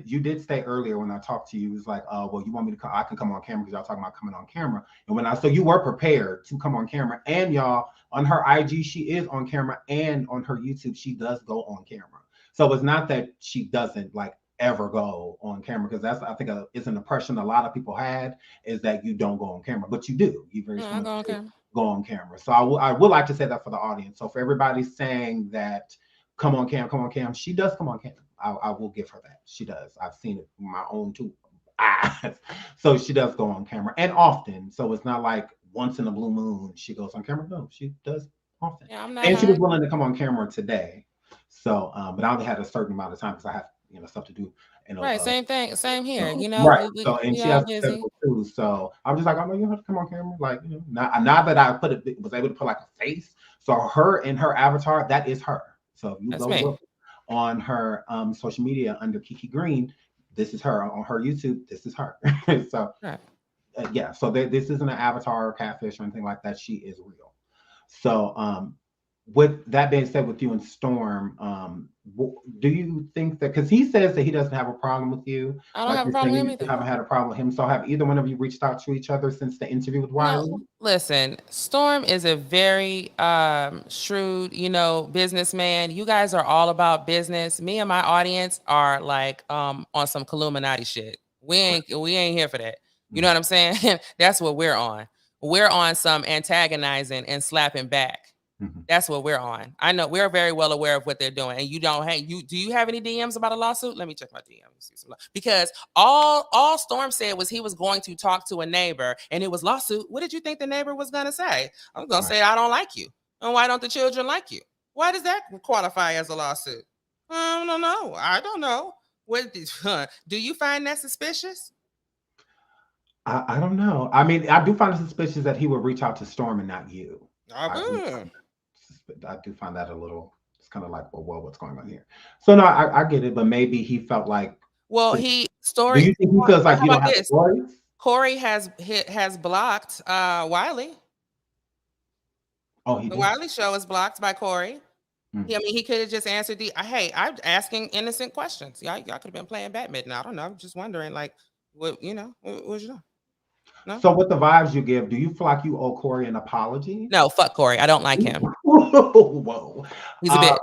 you did say earlier when I talked to you, it was like, well, you want me to come, I can come on camera because y'all talking about coming on camera. And so you were prepared to come on camera, and y'all on her IG, she is on camera, and on her YouTube, she does go on camera. So it's not that she doesn't like ever go on camera, because that's, I think, is an impression a lot of people had, is that you don't go on camera, but you do. You very I strongly go on say camera. go on camera. So I would like to say that for the audience. So for everybody saying that come on cam, she does come on cam. I will give her that. She does. I've seen it with my own two eyes. So she does go on camera, and often. So it's not like once in a blue moon she goes on camera. No, she does often. Yeah, I'm not And she was hiding. willing to come on camera today. So, but I only had a certain amount of time because I have, stuff to do. Right, same thing, same here. So, You know, right. we So, we, and we she all has a busy. schedule too. So I'm just like, oh, you don't have to come on camera. Like, now that I was able to put like a face. So her in her avatar, that is her. So if you That's go me. look on her social media under Kiki Green, this is her. On her YouTube, this is her. So Right. yeah. So this isn't an avatar or catfish or anything like that. She is real. So, with that being said, with you and Storm, do you think that, because he says that he doesn't have a problem with you, I don't like have a you're problem with him saying you either. haven't had a problem with him. So have either one of you reached out to each other since the interview with No, Wiley? listen, Storm is a very shrewd, businessman. You guys are all about business. Me and my audience are like on some Illuminati shit. We ain't here for that. You know Mhm. what I'm saying? That's what we're on. We're on some antagonizing and slapping back. Mhm. That's what we're on. I know we're very well aware of what they're doing. And you don't hey, you do you have any DMs about a lawsuit? Let me check my DMs. Because all Storm said was he was going to talk to a neighbor and it was lawsuit. What did you think the neighbor was gonna say? I was gonna Right. say, I don't like you. And why don't the children like you? Why does that qualify as a lawsuit? I don't know. I don't know. Do you find that suspicious? I don't know. I mean, I do find it suspicious that he would reach out to Storm and not you. I do Mm. I do find that a little. It's kind of like, well, what's going on here? So no, I get it, but maybe he felt like. Well, Do you think he feels like how you about don't have a this? voice? Corey has blocked Wiley. Oh, he The did. Wiley show is blocked by Corey. Mm. I mean, he could have just answered hey, I'm asking innocent questions. Y'all could have been playing Batman. I don't know. I'm just wondering, like, what you know? No, So with the vibes you give, do you feel like you owe Corey an apology? no, fuck Corey. I don't like him. Whoa. He's a Uh, bitch.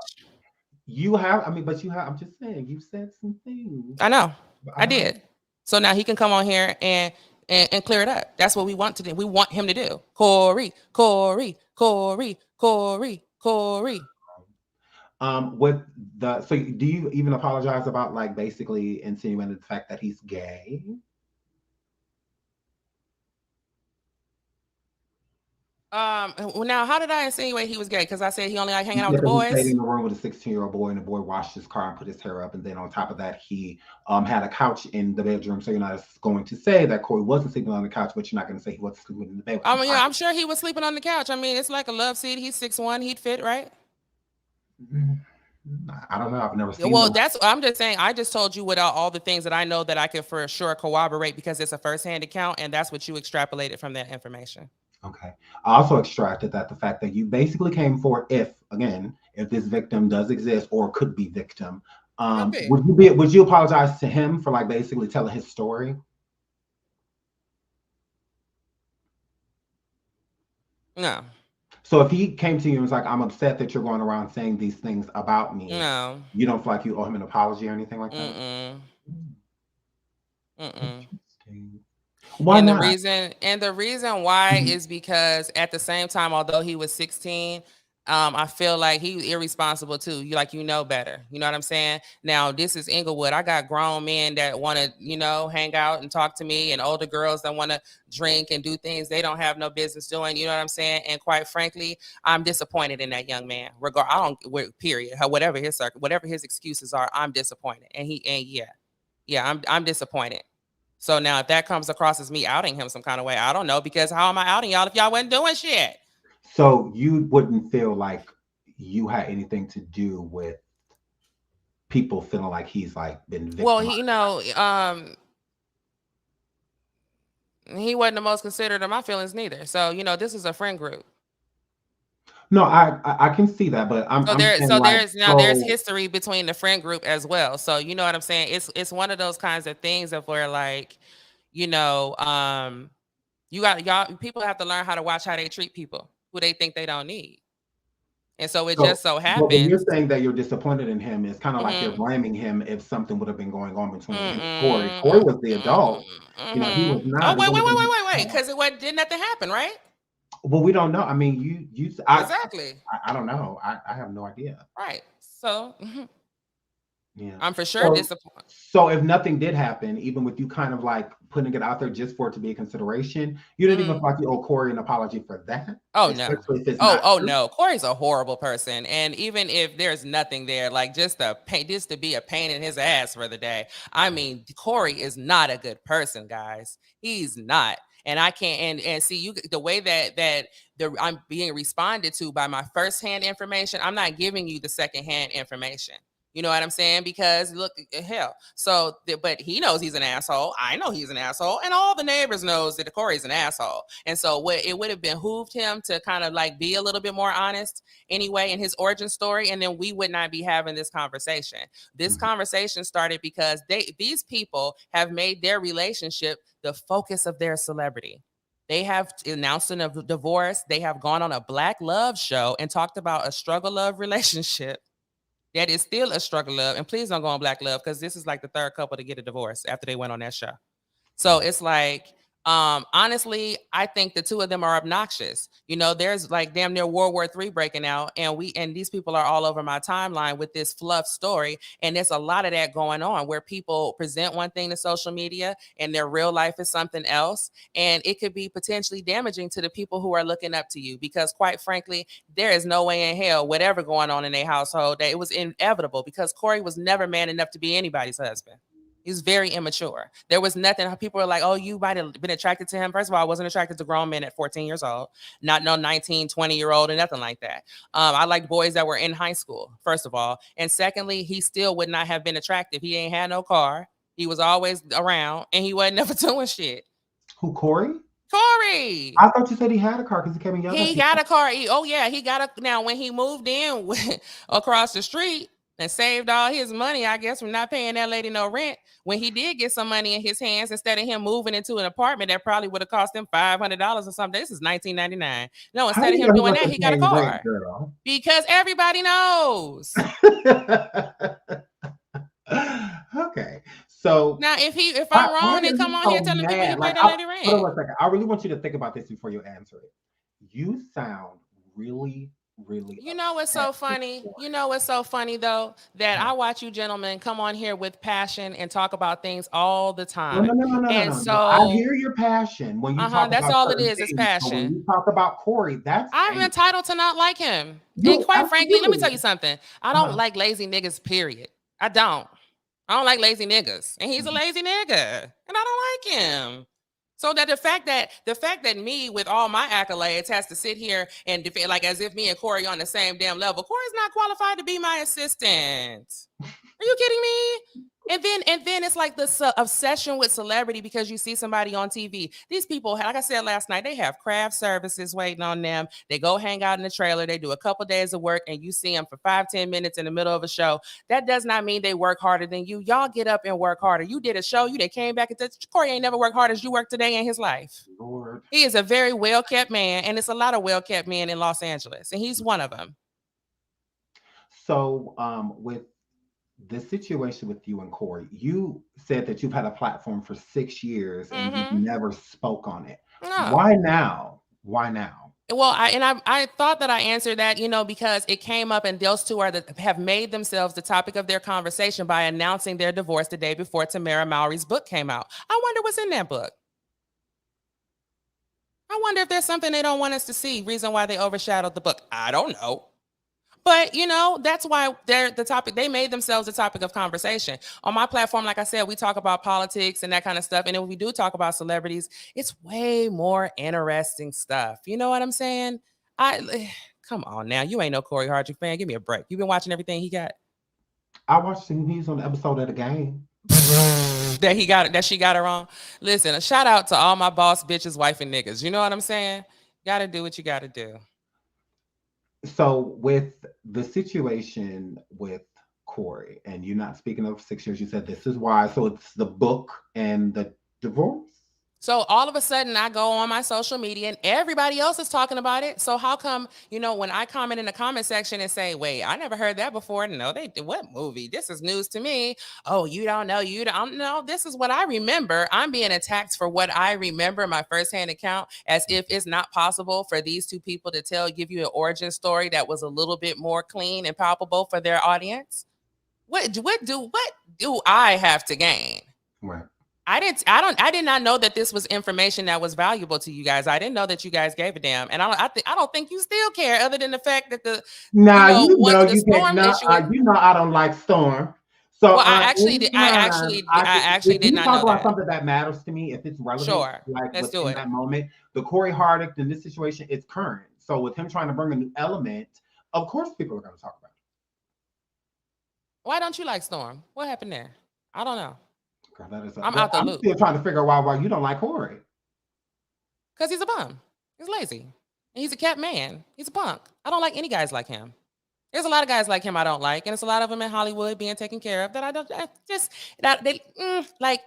you have, I mean, but you have, I'm just saying, you said some things. I know. But I I don't know. did. So now he can come on here and clear it up. That's what we want to do. We want him to do. Corey, Corey, Corey, Corey, Corey. With so do you even apologize about like basically insinuating the fact that he's gay? Well, now how did I insinuate he was gay? Because I said he only like hanging You out with said the that he stayed boys. in the room with a 16-year-old boy, and the boy washed his car and put his hair up, and then on top of that, he had a couch in the bedroom. So you're not going to say that Corey wasn't sleeping on the couch, but you're not going to say he wasn't sleeping in the bed with I him. mean, yeah, I'm sure he was sleeping on the couch. I mean, it's like a love seat. He's 6'1", he'd fit, right? Mm, I don't know. I've never Yeah, seen well, them. I'm just saying. I just told you what all the things that I know that I can for sure corroborate because it's a firsthand account, and that's what you extrapolated from that information. Okay. I also extracted that the fact that you basically came forward, if again, if this victim does exist or could be victim, Could be. would you apologize to him for like basically telling his story? No, So if he came to you and was like, I'm upset that you're going around saying these things about me, no. you don't feel like you owe him an apology or anything like that? Mm-mm. Mm, Mm-mm. interesting. Why And the not? reason why Mhm. is because at the same time, although he was 16, I feel like he was irresponsible too. You know better. You know what I'm saying? Now, this is Inglewood. I got grown men that want to, hang out and talk to me, and older girls that want to drink and do things they don't have no business doing. You know what I'm saying? And quite frankly, I'm disappointed in that young man. I don't. Period. Whatever his excuses are, I'm disappointed. Yeah, I'm disappointed. So now if that comes across as me outing him some kind of way, I don't know, because how am I outing y'all if y'all wasn't doing shit? So you wouldn't feel like you had anything to do with people feeling like he's like been Well, victimized? he wasn't the most considerate of my feelings neither. So, this is a friend group. No, I can see that, but I'm saying like There's so. history between the friend group as well. So you know what I'm saying? It's one of those kinds of things of where like, you know, you got y'all people have to learn how to watch how they treat people who they think they don't need. And so it So, just so but when you're happens. saying that you're disappointed in him, it's kind of like you're Mm-hmm. blaming him if something would have been going on between him and Corey. Corey Mm-mm. was the adult. He was Oh, not. It wait, would have wait, wait, been his wait, wait, wait. child. Because it did nothing happen, right? Well, we don't know. I mean, Exactly. I don't know. I have no idea. Right. So Yeah. I'm for sure So, disappointed. so if nothing did happen, even with you kind of like putting it out there just for it to be a consideration, you didn't even feel like you owe Corey an apology for that, Oh no. especially if it's Oh, not oh true. no. Corey's a horrible person. And even if there's nothing there, like just to be a pain in his ass for the day. I mean, Corey is not a good person, guys. He's not. And I can't and see you the way that I'm being responded to by my firsthand information. I'm not giving you the secondhand information. You know what I'm saying? Because look, hell. So, but he knows he's an asshole. I know he's an asshole, and all the neighbors knows that Corey's an asshole. And so, what it would have behooved him to kind of like be a little bit more honest anyway in his origin story, and then we would not be having this conversation. This Mhm. conversation started because these people have made their relationship the focus of their celebrity. They have announced a divorce. They have gone on a Black love show and talked about a struggle love relationship that is still a struggle love. And please don't go on Black Love because this is like the third couple to get a divorce after they went on that show. So Yeah. it's like, honestly, I think the two of them are obnoxious. There's like damn near World War III breaking out, and these people are all over my timeline with this fluff story. And there's a lot of that going on where people present one thing to social media and their real life is something else. And it could be potentially damaging to the people who are looking up to you because quite frankly, there is no way in hell, whatever going on in their household, that it was inevitable because Corey was never man enough to be anybody's husband. He's very immature. There was nothing. People are like, oh, you might have been attracted to him. First of all, I wasn't attracted to grown men at 14 years old, not no 19, 20-year-old and nothing like that. I liked boys that were in high school, first of all. And secondly, he still would not have been attractive. He ain't had no car. He was always around and he wasn't never doing shit. Who, Corey? Corey. I thought you said he had a car because he came and yelled at He got people. a car. Oh yeah, he got a. Now when he moved in across the street and saved all his money, I guess from not paying that lady no rent. When he did get some money in his hands, instead of him moving into an apartment that probably would have cost him $500 or something. This is 1999. No, How instead do of you him know he doing that, wasn't he got a paying rent, car girl? because everybody knows. Okay, so Now, if why, I'm why wrong, are then come you on here so telling people you mad? paid Like, that lady hold on rent. one second. I really want you to think about this before you answer it. You sound really, really You know what's upset so with funny? You Corey. know what's so funny though? That Huh. I watch you gentlemen come on here with passion and talk about things all the No, no, time. no, no, no, no, And no, no. I so, hear your passion when you talk that's about all it certain is things, but when passion. you talk about Corey, that's I'm hate. entitled to not like him. And You quite frankly, let me tell absolutely. you something. I don't Uh-huh. like lazy niggas, period. I don't. I don't like lazy niggas. And he's a Mhm. lazy nigga. And I don't like him. So that the fact that me with all my accolades has to sit here and defend like as if me and Corey on the same damn level. Corey's not qualified to be my assistant. Are you kidding me? And then it's like this obsession with celebrity because you see somebody on TV. These people, like I said last night, they have craft services waiting on them. They go hang out in the trailer. They do a couple days of work, and you see them for 5-10 minutes in the middle of a show. That does not mean they work harder than you. Y'all get up and work harder. You did a show. You did came back and said Corey ain't never worked hard as you work today in his life. Lord. He is a very well kept man, and it's a lot of well kept men in Los Angeles, and he's one of them. So, with the situation with you and Corey, you said that you've had a platform for 6 years and you've Mm-hmm. never spoke on it. No. Why now? Why now? Well, I thought that I answered that, because it came up, and those two have made themselves the topic of their conversation by announcing their divorce the day before Tamara Mowry's book came out. I wonder what's in that book. I wonder if there's something they don't want us to see. Reason why they overshadowed the book. I don't know. But that's why they're the topic. They made themselves the topic of conversation. On my platform, like I said, we talk about politics and that kind of stuff. And if we do talk about celebrities, it's way more interesting stuff. You know what I'm saying? I come on now. You ain't no Corey Hardrict fan. Give me a break. You've been watching everything he got. I watched him. He's on the episode of the game. That she got it wrong. Listen, a shout out to all my boss bitches, wife, and niggas. You know what I'm saying? Gotta do what you gotta do. So, with the situation with Corey, and you're not speaking of 6 years, you said this is why. So, it's the book and the divorce. So all of a sudden, I go on my social media and everybody else is talking about it. So how come, when I comment in the comment section and say, "Wait, I never heard that before." No, they did. What movie? This is news to me. Oh, you don't know. You don't know. This is what I remember. I'm being attacked for what I remember, my firsthand account, as if it's not possible for these two people to give you an origin story that was a little bit more clean and palpable for their audience. What do I have to gain? Right. I did not know that this was information that was valuable to you guys. I didn't know that you guys gave a damn. And I don't think you still care, other than the fact that Now you once know the you can't. storm No, issue is. you know I don't like Storm. So Well, anytime I actually if did we not talk know about that. something that matters to me, if it's relevant, Sure. like Let's do within it. that moment, the Cory Hardrict in this situation is current. So with him trying to bring a new element, of course people are going to talk about Why don't you like Storm? What happened there? I don't know. it. God, that is I'm well, out the I'm loop. still trying to figure out why you don't like Cory. Because he's a bum. He's lazy. And he's a cat man. He's a punk. I don't like any guys like him. There's a lot of guys like him I don't like, and it's a lot of them in Hollywood being taken care of that I don't just that they like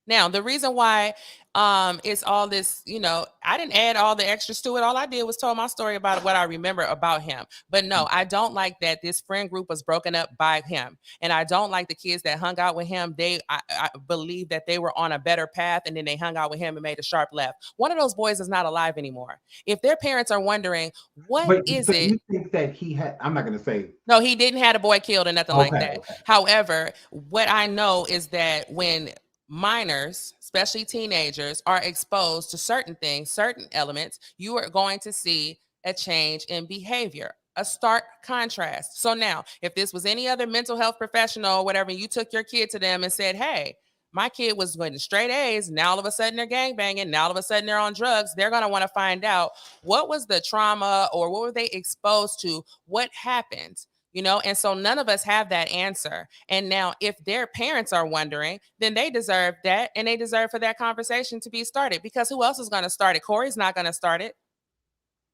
Now the reason why it's all this, I didn't add all the extras to it. All I did was tell my story about what I remember about him. But no, I don't like that this friend group was broken up by him, and I don't like the kids that hung out with him. I believe that they were on a better path, and then they hung out with him and made a sharp left. One of those boys is not alive anymore. If their parents are wondering what Wait, is so it. you think that he had? I'm not going to say. No, he didn't have a boy killed or nothing like Okay, that. okay. However, what I know is that when minors, especially teenagers, are exposed to certain things, certain elements, you are going to see a change in behavior, a stark contrast. So now, if this was any other mental health professional or whatever, you took your kid to them and said, "Hey, my kid was going to straight A's. Now all of a sudden they're gang banging. Now all of a sudden they're on drugs." They're going to want to find out what was the trauma or what were they exposed to? What happened? And so none of us have that answer. And now, if their parents are wondering, then they deserve that, and they deserve for that conversation to be started, because who else is going to start it? Cory's not going to start it.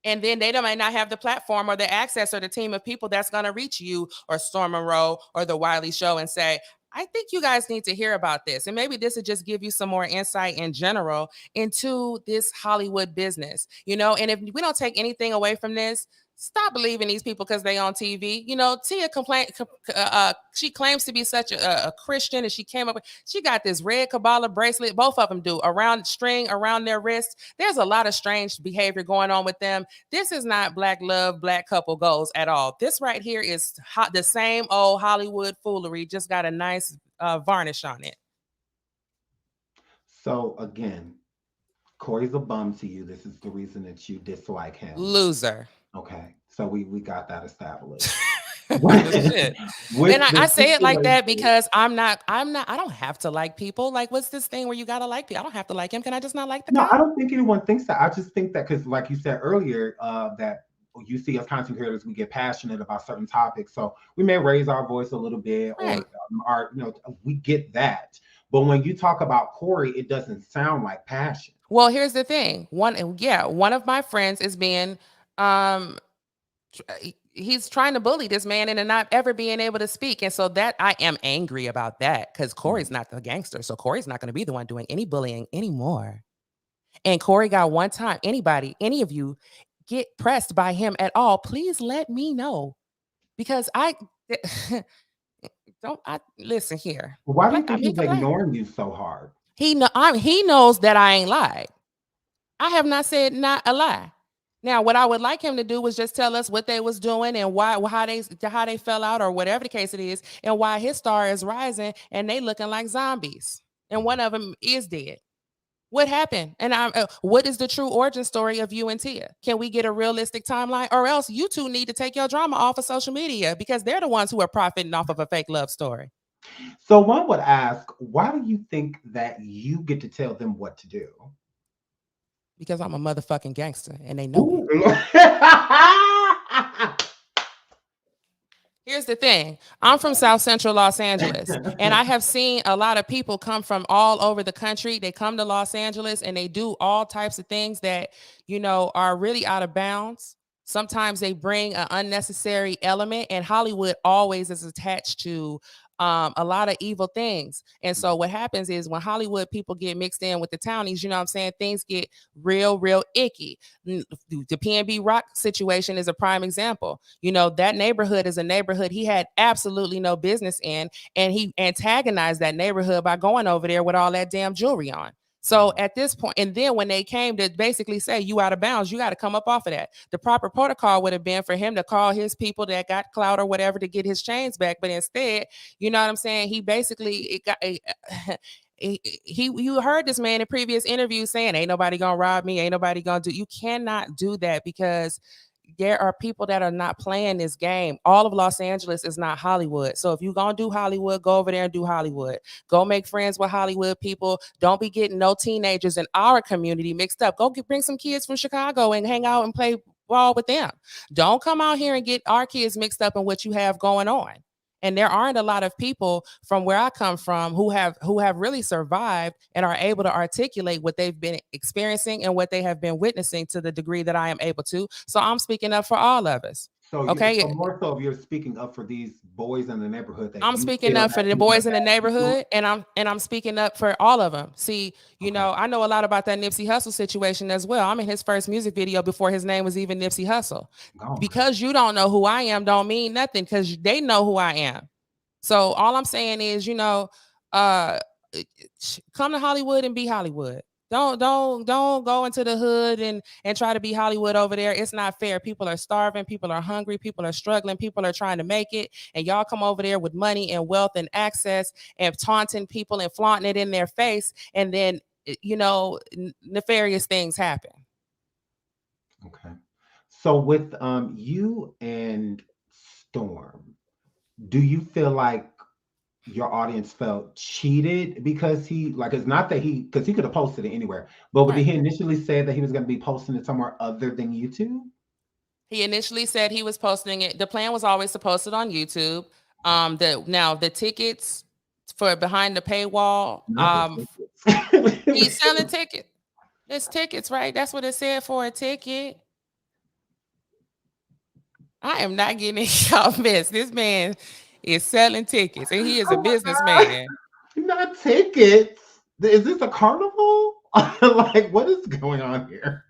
And then they might not have the platform or the access or the team of people that's going to reach you or Storm Monroe or the Wiley Show and say, "I think you guys need to hear about this." And maybe this would just give you some more insight in general into this Hollywood business, And if we don't take anything away from this, stop believing these people because they on TV. Tia she claims to be such a Christian, and she got this red Kabbalah bracelet. Both of them do, around string around their wrists. There's a lot of strange behavior going on with them. This is not black love, black couple goals at all. This right here is the same old Hollywood foolery, just got a nice varnish on it. So again, Cory's a bum to you. This is the reason that you dislike him. Loser. Okay, so we got that established. Shit. And I say it like that because I don't have to like people. Like, what's this thing where you gotta like people? I don't have to like him. Can I just not like the No, guy? I don't think anyone thinks that. I just think that because, like you said earlier, that you see us content creators, we get passionate about certain topics, so we may raise our voice a little bit, Right. or we get that. But when you talk about Cory, it doesn't sound like passion. Well, here's the thing. One of my friends is being he's trying to bully this man into not ever being able to speak. And so that I am angry about that, because Cory's not the gangster. So Cory's not going to be the one doing any bullying anymore. And Cory got one time. Any of you get pressed by him at all, please let me know. Because listen here. Why do you think he's ignoring you so hard? He knows that I ain't lied. I have not said not a lie. Now, what I would like him to do was just tell us what they was doing and how they fell out, or whatever the case it is, and why his star is rising and they looking like zombies, and one of them is dead. What happened? And what is the true origin story of you and Tia? Can we get a realistic timeline, or else you two need to take your drama off of social media, because they're the ones who are profiting off of a fake love story. So one would ask, why do you think that you get to tell them what to do? Because I'm a motherfucking gangster and they know it. Here's the thing. I'm from South Central Los Angeles, and I have seen a lot of people come from all over the country. They come to Los Angeles and they do all types of things that, are really out of bounds. Sometimes they bring an unnecessary element, and Hollywood always is attached to a lot of evil things. And so what happens is when Hollywood people get mixed in with the townies, you know what I'm saying, things get real icky. The PNB Rock situation is a prime example. You know, that neighborhood is a neighborhood he had absolutely no business in, and he antagonized that neighborhood by going over there with all that damn jewelry on. So at this point, and then when they came to basically say you out of bounds, you got to come up off of that. The proper protocol would have been for him to call his people that got clout or whatever to get his chains back. But instead, you know what I'm saying? He basically it got he you heard this man in previous interviews saying ain't nobody gonna rob me, ain't nobody gonna do. You cannot do that because there are people that are not playing this game. All of Los Angeles is not Hollywood. So if you're going to do Hollywood, go over there and do Hollywood. Go make friends with Hollywood people. Don't be getting no teenagers in our community mixed up. Bring some kids from Chicago and hang out and play ball with them. Don't come out here and get our kids mixed up in what you have going on. And there aren't a lot of people from where I come from who have really survived and are able to articulate what they've been experiencing and what they have been witnessing to the degree that I am able to. So I'm speaking up for all of us. So, okay. So more so, if you're speaking up for these boys in the neighborhood, that I'm speaking up for the boys in the neighborhood, and I'm speaking up for all of them. See, you know, I know a lot about that Nipsey Hussle situation as well. I'm in his first music video before his name was even Nipsey Hussle. Because you don't know who I am, don't mean nothing. Because they know who I am. So all I'm saying is, you know, come to Hollywood and be Hollywood. Don't go into the hood and try to be Hollywood over there. It's not fair. People are starving, people are hungry, people are struggling, people are trying to make it, and y'all come over there with money and wealth and access and taunting people and flaunting it in their face, and then you know nefarious things happen. Okay. So with you and Storm, do you feel like your audience felt cheated because he, like, it's not that because he could have posted it anywhere, but did he initially say that he was going to be posting it somewhere other than YouTube? He initially said he was posting it. The plan was always to post it on YouTube. The tickets for behind the paywall, he's selling tickets. It's tickets, right? That's what it said for a ticket. I am not getting y'all mess. This man is selling tickets, and he is a businessman. Not tickets. Is this a carnival? Like, what is going on here?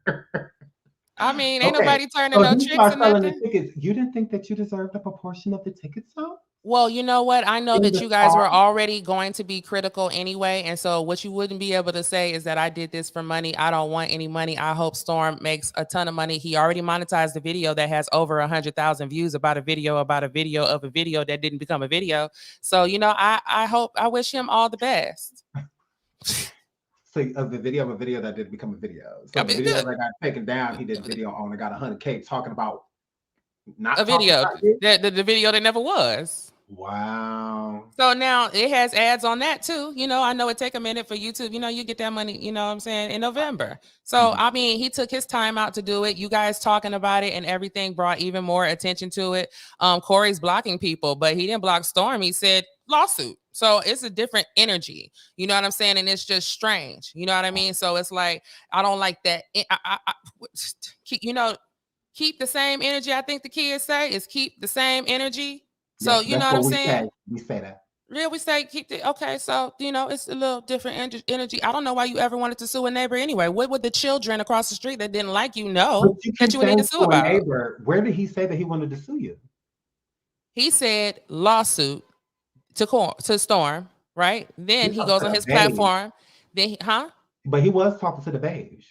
I mean, ain't nobody turning no tricks or nothing. Tickets. You didn't think that you deserved a proportion of the tickets, though? Well, you know what? I know that you guys were already going to be critical anyway. And so what you wouldn't be able to say is that I did this for money. I don't want any money. I hope Storm makes a ton of money. He already monetized the video that has over 100,000 views about a video of a video that didn't become a video. So, you know, I wish him all the best. So of the video that did become a video. So the video that got taken down, he did a video on and got 100K talking about not a video. The video that never was. Wow. So now it has ads on that too. You know, I know it take a minute for YouTube. You know, you get that money, you know what I'm saying, in November. So, I mean, he took his time out to do it. You guys talking about it and everything brought even more attention to it. Cory's blocking people, but he didn't block Storm. He said lawsuit. So it's a different energy. You know what I'm saying? And it's just strange. You know what I mean? So it's like, I don't like that. You know, keep the same energy. I think the kids say is keep the same energy. So you know what I'm saying? We say that. Yeah, we say keep the okay. So you know it's a little different energy. I don't know why you ever wanted to sue a neighbor anyway. What would the children across the street that didn't like you know that you would need to sue about? Neighbor, where did he say that he wanted to sue you? He said lawsuit to Storm, right? Then he goes on his platform. Then But he was talking to the beige.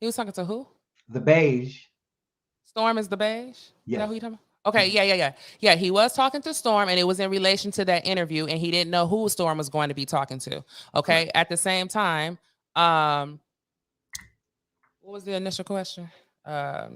He was talking to who? The beige. Storm is the beige. Yeah. Is that who you talking about? Okay, yeah. He was talking to Storm, and it was in relation to that interview, and he didn't know who Storm was going to be talking to. Okay, at the same time, what was the initial question? About.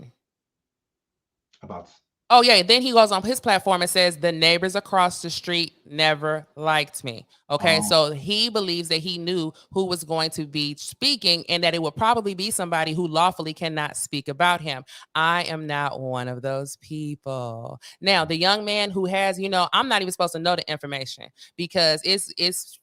Oh yeah, then he goes on his platform and says the neighbors across the street never liked me. Okay, so he believes that he knew who was going to be speaking and that it would probably be somebody who lawfully cannot speak about him. I am not one of those people. Now, the young man who has, you know, I'm not even supposed to know the information because it's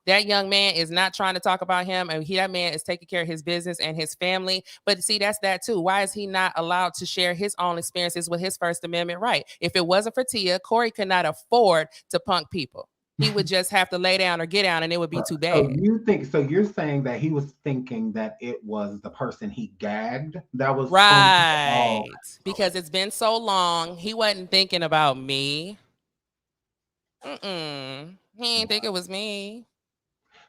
that young man is not trying to talk about him, and that man is taking care of his business and his family. But see, that's that too. Why is he not allowed to share his own experiences with his First Amendment right? If it wasn't for Tia, Cory could not afford to punk people. He would just have to lay down or get down, and it would be too bad. So you're saying that he was thinking that it was the person he gagged that was right, because it's been so long. He wasn't thinking about me. He didn't think it was me.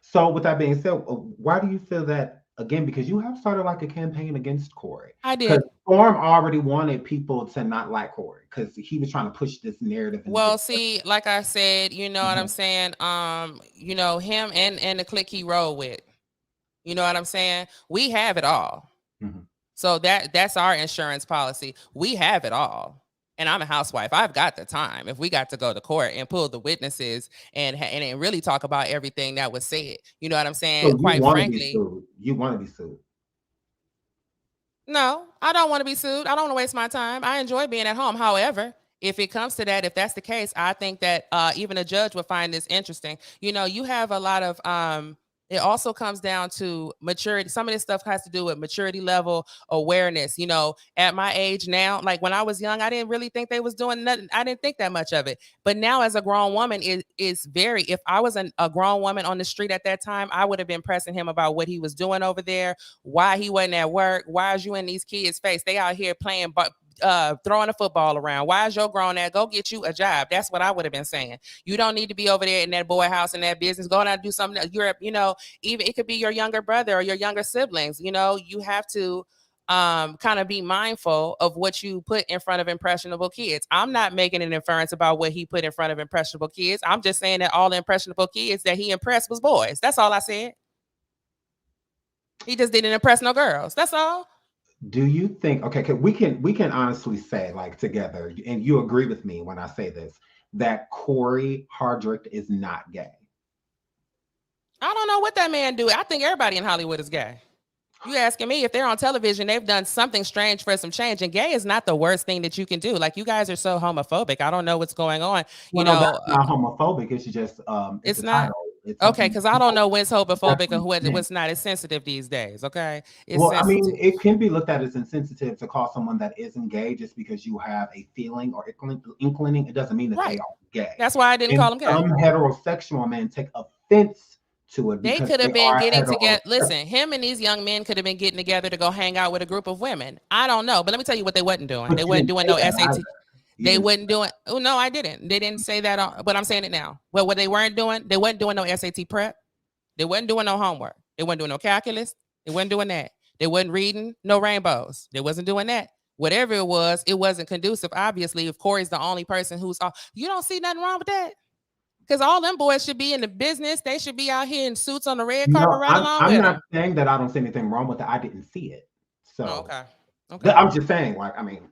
So with that being said, why do you feel that again? Because you have started like a campaign against Cory. I did. Because Storm already wanted people to not like Cory because he was trying to push this narrative. Well, see, like I said, you know what I'm saying. You know him and the clique he rolled with. You know what I'm saying. We have it all. So that's our insurance policy. We have it all. And I'm a housewife. I've got the time. If we got to go to court and pull the witnesses and really talk about everything that was said, you know what I'm saying? So quite frankly, you want to be sued. No, I don't want to be sued. I don't want to waste my time. I enjoy being at home. However, if it comes to that, if that's the case, I think that even a judge would find this interesting. You know, you have a lot of it also comes down to maturity. Some of this stuff has to do with maturity level, awareness. You know, at my age now, like when I was young, I didn't really think they was doing nothing. I didn't think that much of it. But now as a grown woman, it is very, if I was a grown woman on the street at that time, I would have been pressing him about what he was doing over there, why he wasn't at work, why is you in these kids' face? They out here playing throwing a football around. Why is your grown ass? Go get you a job. That's what I would have been saying. You don't need to be over there in that boy house in that business. Go out and do something. You're, you know, even it could be your younger brother or your younger siblings. You know, you have to kind of be mindful of what you put in front of impressionable kids. I'm not making an inference about what he put in front of impressionable kids. I'm just saying that all the impressionable kids that he impressed was boys. That's all I said. He just didn't impress no girls. That's all. Do you think, okay, we can honestly say, like, together, and you agree with me when I say this, that Cory Hardrict is not gay? I don't know what that man do. I think everybody in Hollywood is gay. You asking me if they're on television, they've done something strange for some change. And gay is not the worst thing that you can do. Like, you guys are so homophobic. I don't know what's going on. Well, no, that's not homophobic. It's just it's not. Okay, because I don't know when's homophobic and what's not. It's sensitive these days. Okay. Well, I mean, it can be looked at as insensitive to call someone that isn't gay just because you have a feeling or inclining. It doesn't mean that they are gay. That's why I didn't call them gay. Some heterosexual men take offense to it. They could have been getting together. Listen, him and these young men could have been getting together to go hang out with a group of women. I don't know, but let me tell you what they wasn't doing. They wasn't doing no SAT. They wouldn't do it. Oh no, I didn't. They didn't say that, but I'm saying it now. Well, what they weren't doing, they wasn't doing no SAT prep. They wasn't doing no homework. They wasn't doing no calculus. They wasn't doing that. They wasn't reading no rainbows. They wasn't doing that. Whatever it wasn't conducive. Obviously, if Cory's the only person who's, you don't see nothing wrong with that. Because all them boys should be in the business. They should be out here in suits on the red carpet right along with them. I'm not saying that I don't see anything wrong with it. I didn't see it. So okay. I'm just saying, like, I mean,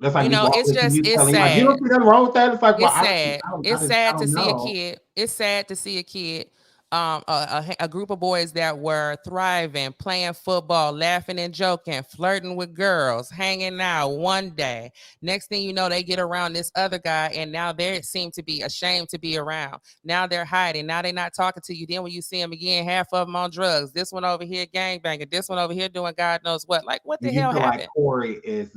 that's like, you know, it's sad. Like, you don't see nothing wrong with that. It's like, well, it's sad to see a kid. It's sad to see a kid. A group of boys that were thriving, playing football, laughing and joking, flirting with girls, hanging out one day. Next thing you know, they get around this other guy, and now they seem to be ashamed to be around. Now they're hiding. Now they're not talking to you. Then when you see them again, half of them on drugs. This one over here gangbanging. This one over here doing God knows what. Like, what the hell happened? Like Cory is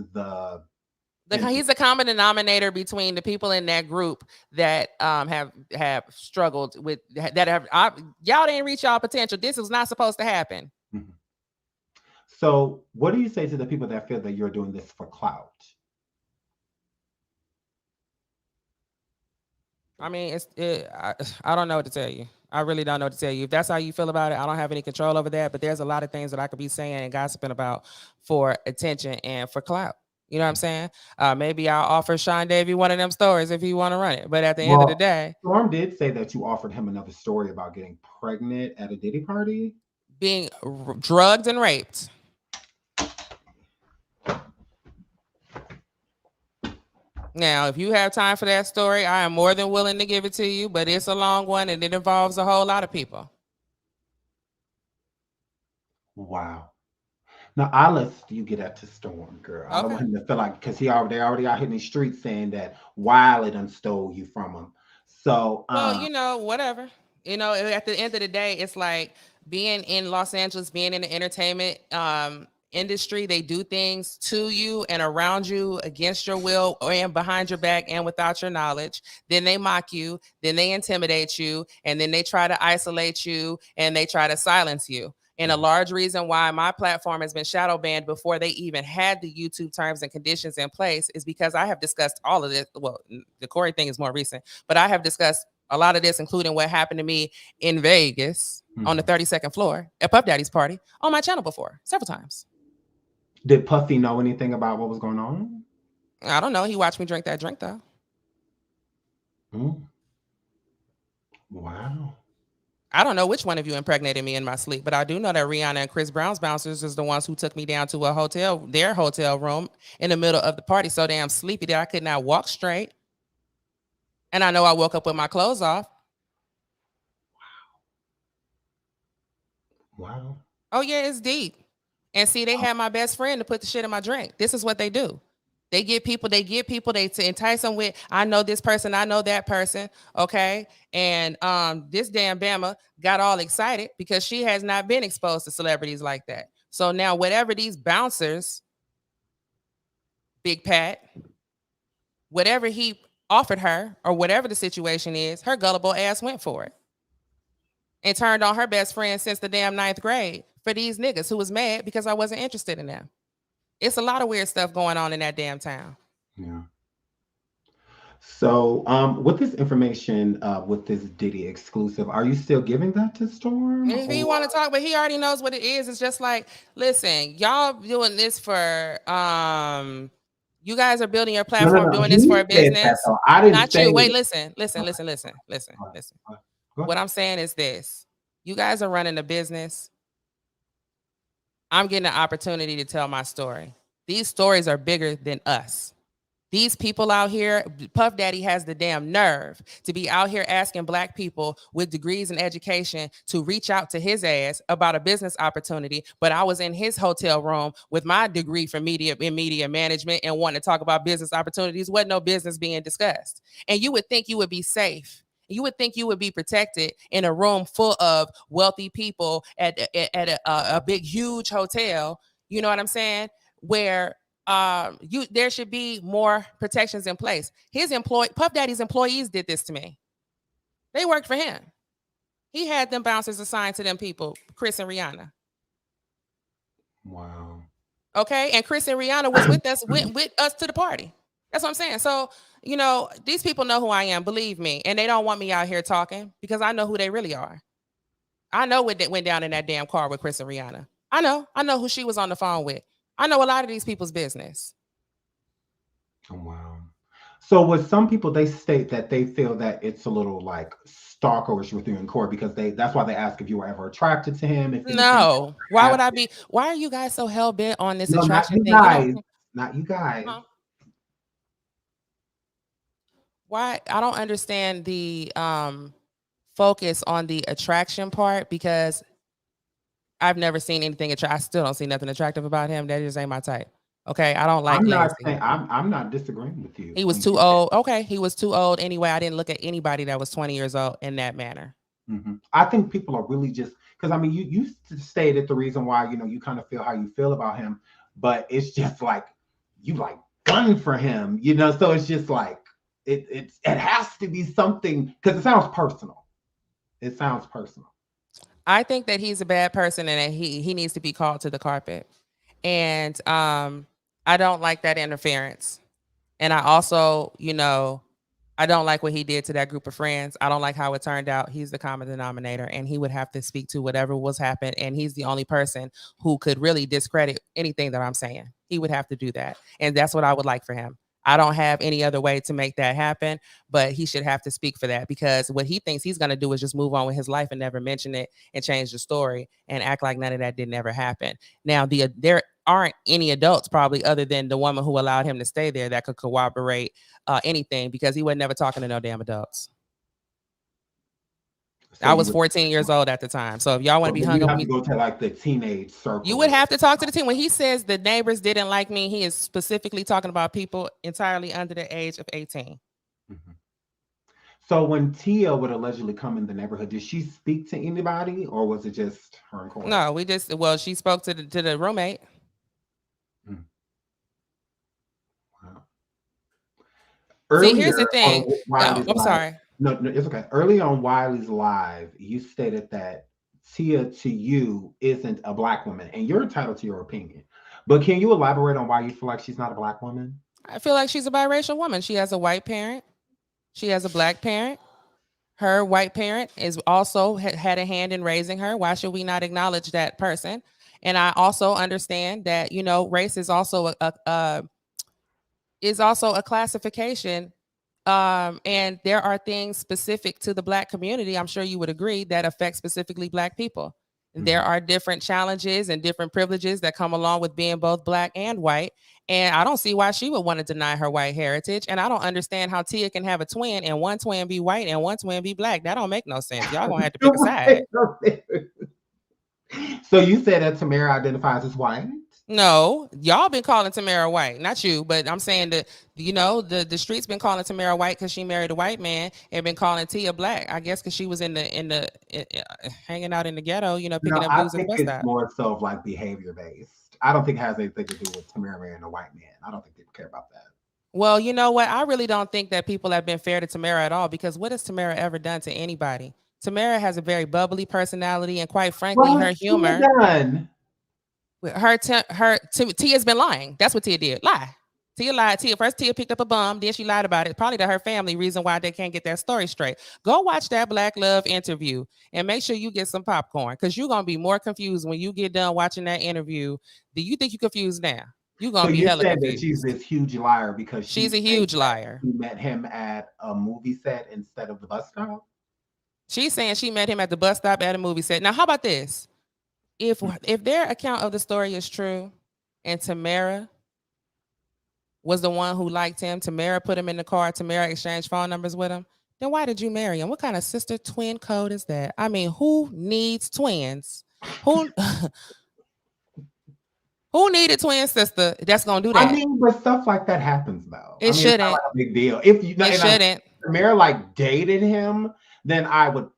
he's the common denominator between the people in that group that have struggled with y'all didn't reach y'all potential. This is not supposed to happen. Mm-hmm. So what do you say to the people that feel that you're doing this for clout? I mean, I don't know what to tell you. I really don't know what to tell you. If that's how you feel about it, I don't have any control over that. But there's a lot of things that I could be saying and gossiping about for attention and for clout. You know what I'm saying? Maybe I'll offer Sean Davey one of them stories if he want to run it. But at the end of the day, Storm did say that you offered him another story about getting pregnant at a Diddy party, being drugged and raped. Now, if you have time for that story, I am more than willing to give it to you. But it's a long one, and it involves a whole lot of people. Wow. Now, I'll let you get that to Storm, girl. Okay. I don't want him to feel like, because they already out here in the streets saying that Wiley done stole you from him. So, well, you know, whatever. at the end of the day, it's like being in Los Angeles, being in the entertainment industry, they do things to you and around you against your will and behind your back and without your knowledge. Then they mock you, then they intimidate you, and then they try to isolate you and they try to silence you. And a large reason why my platform has been shadow banned before they even had the YouTube terms and conditions in place is because I have discussed all of this. Well, the Cory thing is more recent, but I have discussed a lot of this, including what happened to me in Vegas on the 32nd floor at Puff Daddy's party on my channel before, several times. Did Puffy know anything about what was going on? I don't know. He watched me drink that drink, though. Wow. I don't know which one of you impregnated me in my sleep, but I do know that Rihanna and Chris Brown's bouncers is the ones who took me down to their hotel room in the middle of the party so damn sleepy that I could not walk straight. And I know I woke up with my clothes off. Wow. Oh, yeah, it's deep. And see, they had my best friend to put the shit in my drink. This is what they do. They get people, they to entice them with, I know this person, I know that person, okay? And this damn Bama got all excited because she has not been exposed to celebrities like that. So now whatever these bouncers, Big Pat, whatever he offered her or whatever the situation is, her gullible ass went for it. And turned on her best friend since the damn 9th grade for these niggas who was mad because I wasn't interested in them. It's a lot of weird stuff going on in that damn town. Yeah. So, with this information, with this Diddy exclusive, are you still giving that to Storm? If he want to talk, but he already knows what it is. It's just like, listen, y'all doing this for you guys are building your platform, doing this for a business. I didn't Not say you. Wait, listen. What? What I'm saying is this: you guys are running a business. I'm getting an opportunity to tell my story. These stories are bigger than us. These people out here, Puff Daddy has the damn nerve to be out here asking Black people with degrees in education to reach out to his ass about a business opportunity. But I was in his hotel room with my degree from media management and wanting to talk about business opportunities. Wasn't no business being discussed. And you would think you would be safe. You would think you would be protected in a room full of wealthy people at a big, huge hotel. You know what I'm saying? Where there should be more protections in place. Puff Daddy's employees did this to me. They worked for him. He had them bouncers assigned to them people, Chris and Rihanna. Wow. Okay, and Chris and Rihanna was with us, went with us to the party. That's what I'm saying. So, these people know who I am, believe me, and they don't want me out here talking because I know who they really are. I know what went down in that damn car with Chris and Rihanna. I know who she was on the phone with. I know a lot of these people's business. Oh, wow. So with some people, they state that they feel that it's a little like stalkerish with you and Cory because that's why they ask if you were ever attracted to him. No. Why would I be? Why are you guys so hell bent on this attraction thing? Not you guys. Huh? Why? I don't understand the focus on the attraction part because I've never seen anything I still don't see nothing attractive about him. That just ain't my type. Okay, I don't like. I'm not disagreeing with you. He was too old. Okay, he was too old anyway. I didn't look at anybody that was 20 years old in that manner. Mm-hmm. I think people are really just because you stated the reason why you kind of feel how you feel about him, but it's just like you like gun for him, So it's just like it has to be something because it sounds personal. It sounds personal. I think that he's a bad person and that he needs to be called to the carpet. And I don't like that interference. And I also, I don't like what he did to that group of friends. I don't like how it turned out. He's the common denominator and he would have to speak to whatever was happened. And he's the only person who could really discredit anything that I'm saying. He would have to do that. And that's what I would like for him. I don't have any other way to make that happen, but he should have to speak for that because what he thinks he's going to do is just move on with his life and never mention it and change the story and act like none of that didn't ever happen. Now, there aren't any adults probably other than the woman who allowed him to stay there that could corroborate anything because he was never talking to no damn adults. So I was 14 years old at the time. So if y'all want to be hung up, you have to go to like the teenage circle. You would have to talk to the teen. When he says the neighbors didn't like me, he is specifically talking about people entirely under the age of 18. Mm-hmm. So when Tia would allegedly come in the neighborhood, did she speak to anybody, or was it just her and Cory? No, we just well, she spoke to the roommate. Mm, wow. See, here's the Earlier on thing. No, Wiley's I'm live, sorry. no, it's okay. Early on Wiley's live, you stated that Tia to you isn't a black woman, and you're entitled to your opinion. But can you elaborate on why you feel like she's not a black woman? I feel like she's a biracial woman. She has a white parent. She has a black parent. Her white parent is also had a hand in raising her. Why should we not acknowledge that person? And I also understand that race is also a classification. And there are things specific to the black community, I'm sure you would agree, that affect specifically black people. There Mhm. are different challenges and different privileges that come along with being both black and white. And I don't see why she would want to deny her white heritage. And I don't understand how Tia can have a twin and one twin be white and one twin be black. That don't make no sense. Y'all gonna have to pick a side. So you said that Tamara identifies as white? No, y'all been calling Tamara white, not you, but I'm saying that the streets been calling Tamara white because she married a white man, and been calling Tia black. I guess because she was hanging out in the ghetto, No, picking up I dudes at the think bus it's stop. more so of like behavior based. I don't think it has anything to do with Tamara marrying a white man. I don't think people care about that. Well, you know what? I really don't think that people have been fair to Tamara at all, because what has Tamara ever done to anybody? Tamara has a very bubbly personality, and quite frankly, What her has Tia humor. done? Tia's been lying. That's what Tia did. Lie. Tia lied. Tia picked up a bum, then she lied about it, probably to her family, reason why they can't get that story straight. Go watch that Black Love interview and make sure you get some popcorn, because you're gonna be more confused when you get done watching that interview. Do you think you're confused now? You're So gonna be you're hella saying that she's confused. this huge liar because she She's a thinks huge that liar. she met him at a movie set instead of the bus stop? She's saying she met him at the bus stop at a movie set. Now, how about this? If their account of the story is true, and Tamara was the one who liked him, Tamara put him in the car, Tamara exchanged phone numbers with him, then why did you marry him? What kind of sister twin code is that? I mean, who needs twins? Who who needed twin sister that's gonna do I that? mean, but stuff like that happens though. I It mean, it's not shouldn't. like a big deal. If you It and I, shouldn't. Tamara like dated him, then I would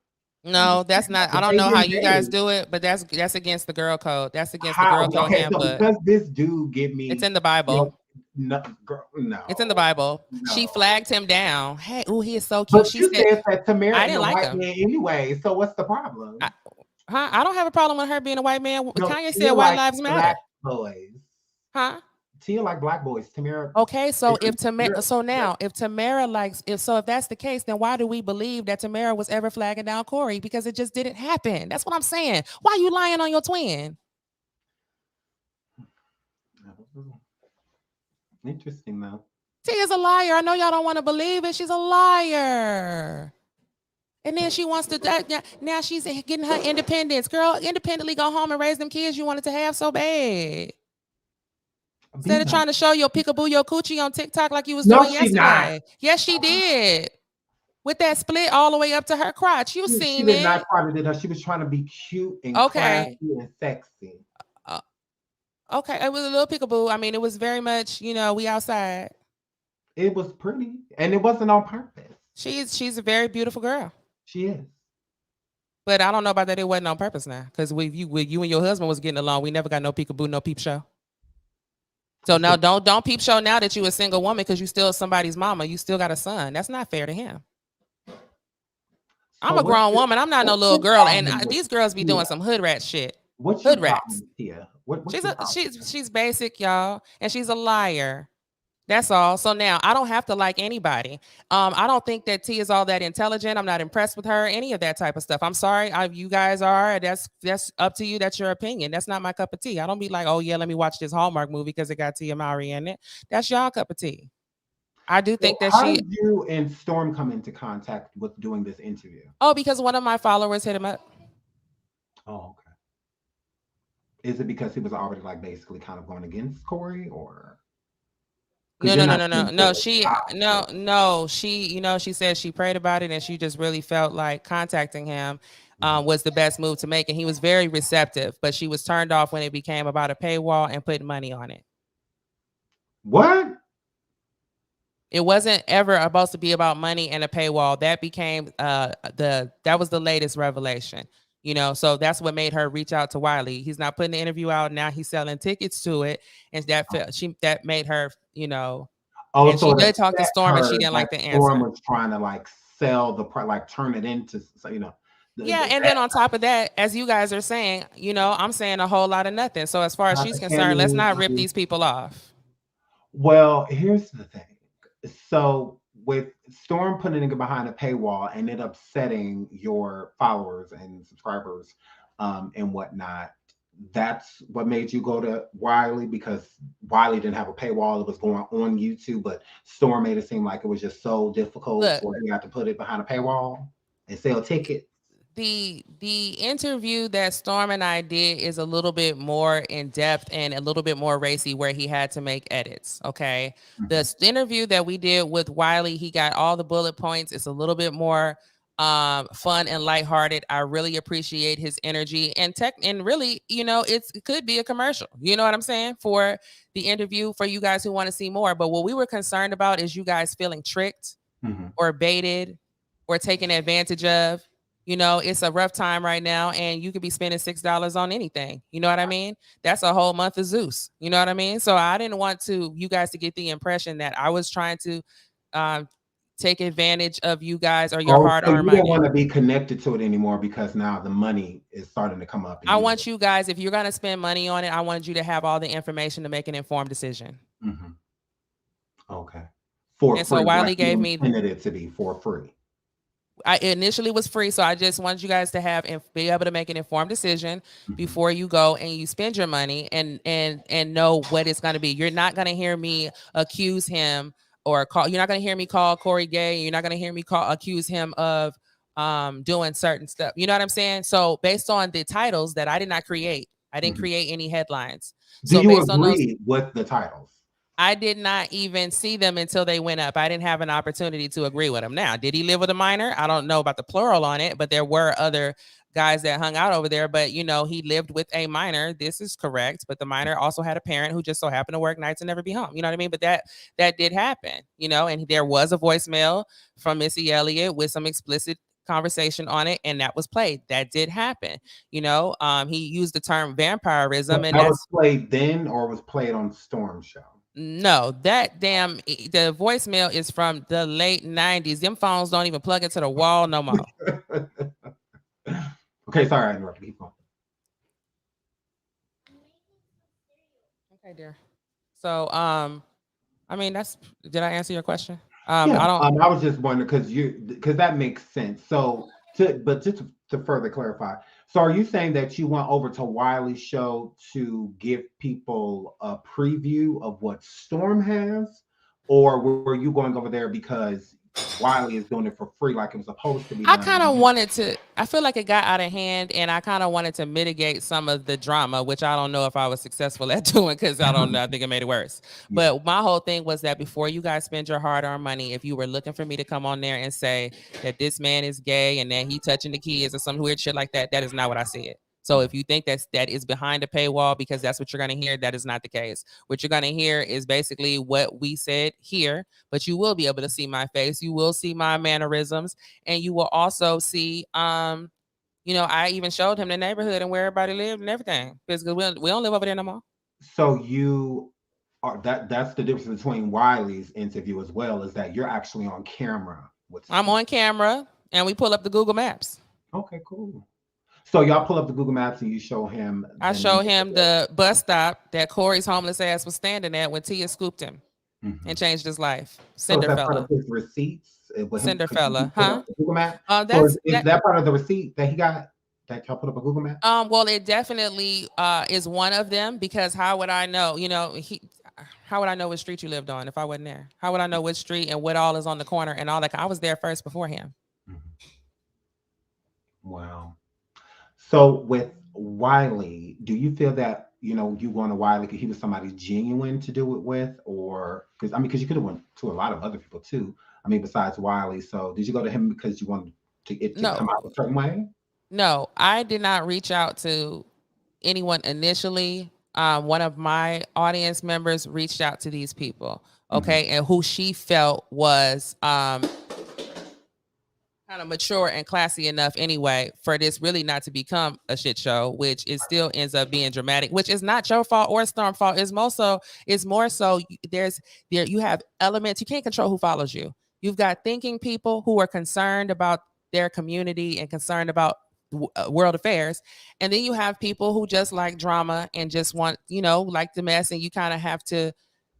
No, understand that's that. not. I But don't they know how didn't you guys date. do it, but that's against the girl code. That's against the How? girl code Okay, so handbook. because this dude give It's me, in the you know, Bible. no, girl, It's in the no, Bible. She no. flagged him down. Hey, oh, he is so cute. But She you said, said that Tamara I ain't didn't a like white him. man anyway. So what's the I, problem? I don't have a problem with her being a white man. No, Kanye said Tia white like lives matter. black boys. Huh? Tia like black boys. Tamara, Okay, so if you're, if Tamara likes if that's the case, then why do we believe that Tamara was ever flagging down Cory? Because it just didn't happen. That's what I'm saying. Why are you lying on your twin? interesting though. Tia's a liar. I know y'all don't want to believe it. She's a liar. And then she wants to now she's getting her independence. Girl, independently go home and raise them kids you wanted to have so bad. Be Instead of nice. trying to show your peekaboo, your coochie on TikTok like you was No, doing she not. yesterday. Yes, she did. With that split all the way up to her crotch. You She seen did not it. try to do that. She was trying to be cute and classy Okay. and sexy. Uh, okay. It was a little peekaboo. I mean, it was very much, we outside. It was pretty, and it wasn't on purpose. She's a very beautiful girl. She is. But I don't know about that. It wasn't on purpose now. Because with you and your husband was getting along, we never got no peekaboo, no peep show. So now don't peep show now that you a single woman because you still somebody's mama. You still got a son. That's not fair to him. I'm a grown woman. I'm not no little girl. And these girls be doing some hood rat shit. What's your Hood rats. problem here? What's She's basic, y'all, and she's a liar. That's all. So now I don't have to like anybody. I don't think that T is all that intelligent. I'm not impressed with her, any of that type of stuff. I'm sorry. You guys are. That's up to you. That's your opinion. That's not my cup of tea. I don't be like, oh yeah, let me watch this Hallmark movie because it got Tia Mowry in it. That's y'all cup of tea. I do think that how did you and Storm come into contact with doing this interview? Oh, because one of my followers hit him up. Oh, okay. Is it because he was already like basically kind of going against Cory, or? No. She said she prayed about it and she just really felt like contacting him was the best move to make. And he was very receptive, but she was turned off when it became about a paywall and putting money on it. What? It wasn't ever supposed to be about money and a paywall. That became that was the latest revelation. You know, so that's what made her reach out to Wiley. He's not putting the interview out now. He's selling tickets to it, and that made her, you know. Oh, And so she it did talk to upset Storm, and she her didn't that like the Storm answer. was trying to like sell like turn it into, you know, Yeah, and that then on top of that, as you guys are saying, you know, I'm saying a whole lot of nothing. So as far as she's concerned, let's not rip these people off. Well, here's the thing. So with Storm putting it behind a paywall and it upsetting your followers and subscribers and whatnot, that's what made you go to Wiley, because Wiley didn't have a paywall. It was going on YouTube, but Storm made it seem like it was just so difficult Look, to where he had to put it behind a paywall and sell tickets. the interview that Storm and I did is a little bit more in depth and a little bit more racy, where he had to make edits. Okay, Mhm. the interview that we did with Wiley, he got all the bullet points. It's a little bit more fun and lighthearted. I really appreciate his energy and really, you know, it could be a commercial. You know what I'm saying, for the interview for you guys who want to see more. But what we were concerned about is you guys feeling tricked Mhm. or baited or taken advantage of. You know, it's a rough time right now, and you could be spending $6 on anything. You know what I mean? That's a whole month of Zeus. You know what I mean? So I didn't want you guys to get the impression that I was trying to um, take advantage of you guys or your Oh, hard so earned you didn't money. want to be connected to it anymore because now the money is starting to come up and I you. want you guys, if you're going to spend money on it, I wanted you to have all the information to make an informed decision. Mhm. Okay. For And so free, like Wiley you gave me intended it to be for free. I initially was free, so I just wanted you guys to have and be able to make an informed decision Mhm. before you go and you spend your money and know what it's going to be. You're not going to hear me accuse him or call. You're not going to hear me call Cory gay. You're not going to hear me accuse him of doing certain stuff. You know what I'm saying? So based on the titles that I did not create, I didn't Mhm. create any headlines. Do So you based on those, agree with the titles? I did not even see them until they went up. I didn't have an opportunity to agree with him. Now, did he live with a minor? I don't know about the plural on it, but there were other guys that hung out over there. But you know, he lived with a minor. This is correct. But the minor also had a parent who just so happened to work nights and never be home. You know what I mean? But that did happen. You know, and there was a voicemail from Missy Elliott with some explicit conversation on it, and that was played. That did happen. You know, he used the term vampirism, But and that was that's played then or was played on Storm Show? no, that damn the voicemail is from the late 90s. Them phones don't even plug into the wall no more. Okay, sorry I interrupted. Keep going. Okay, dear. So I mean that's did I answer your question? Yeah, I don't I was just wondering because that makes sense. So but just to further clarify, so are you saying that you went over to Wiley's show to give people a preview of what Storm has, or were you going over there because Wiley is doing it for free, like it was supposed to be I done? kind of wanted to. I feel like it got out of hand, and I kind of wanted to mitigate some of the drama, which I don't know if I was successful at doing because I don't know. I think it made it worse. Yeah. But my whole thing was that before you guys spend your hard-earned money, if you were looking for me to come on there and say that this man is gay and that he touching the kids or some weird shit like that, that is not what I said. So if you think that is behind a paywall because that's what you're going to hear, that is not the case. What you're going to hear is basically what we said here, but you will be able to see my face. You will see my mannerisms, and you will also see you know, I even showed him the neighborhood and where everybody lived and everything because we don't live over there no more. So you are that's the difference between Wiley's interview as well, is that you're actually on camera with I'm Storm. on camera and we pull up the Google Maps. Okay, cool. So y'all pull up the Google Maps and you show him I the show him neighborhood. the bus stop that Cory's homeless ass was standing at when Tia scooped him Mhm. and changed his life. So is that part of Cinderfella. his receipts with him? Because you Cinderfella, put huh? up the Google Map. So That's is that. that part of the receipt that he got that y'all put up a Google Map? Well, it definitely is one of them because how would I know? You know, how would I know which street you lived on if I wasn't there? How would I know which street and what all is on the corner and all that? I was there first before him. Mhm. Wow. So with Wiley, do you feel that you going to Wiley because he was somebody genuine to do it with, or because because you could have went to a lot of other people too. I mean, besides Wiley. So did you go to him because you wanted it to come No, out a certain way? no, I did not reach out to anyone initially. One of my audience members reached out to these people. okay, and who she felt was kind of mature and classy enough anyway for this really not to become a shit show, which it still ends up being dramatic, which is not your fault or Storm's fault. It's more so there you have elements you can't control who follows you. You've got thinking people who are concerned about their community and concerned about world affairs, and then you have people who just like drama and just want like the mess, and you kind of have to,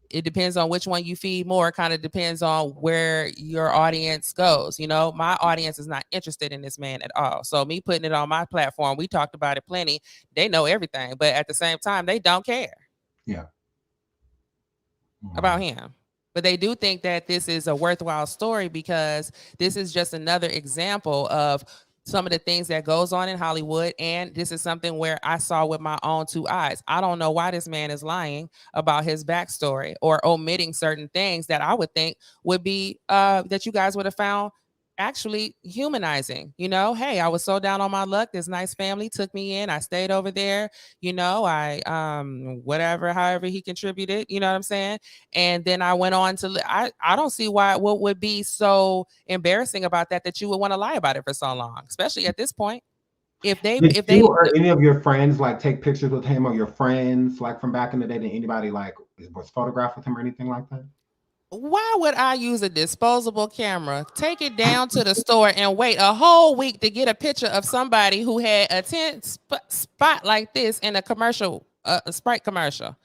it depends on which one you feed more. Kind of depends on where your audience goes. My audience is not interested in this man at all. So me putting it on my platform, we talked about it plenty. They know everything, but at the same time, they don't care. Yeah. About him. But they do think that this is a worthwhile story because this is just another example of some of the things that goes on in Hollywood. And this is something where I saw with my own two eyes. I don't know why this man is lying about his backstory or omitting certain things that I would think would be that you guys would have found actually humanizing. Hey, I was so down on my luck. This nice family took me in. I stayed over there. I whatever, however he contributed, you know what I'm saying? And then I went on to I don't see what would be so embarrassing about that you would want to lie about it for so long, especially at this point. Did you or any of your friends like take pictures with him, or your friends like from back in the day? Did anybody like was photographed with him or anything like that? Why would I use a disposable camera, take it down to the store, and wait a whole week to get a picture of somebody who had a tent spot like this in a commercial, a Sprite commercial?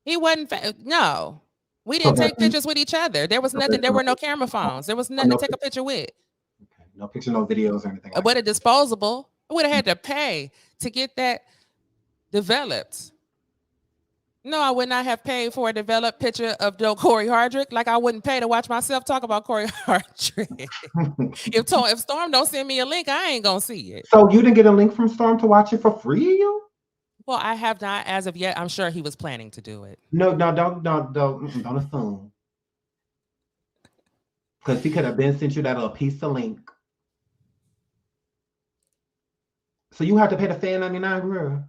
He wasn't. No, we didn't take pictures with each other. There was nothing. There were no camera phones. There was nothing to take a picture with. Okay. No picture, no videos, or anything. Like but a disposable, I would have had to pay to get that developed. No, I would not have paid for a developed picture of Cory Hardrict, like I wouldn't pay to watch myself talk about Cory Hardrict. if Storm don't send me a link, I ain't gonna see it. So you didn't get a link from Storm to watch it for free, you? Well, I have not as of yet. I'm sure he was planning to do it. No, don't assume. Because he could have been sent you that little piece of link. So you had to pay the $1.99, girl.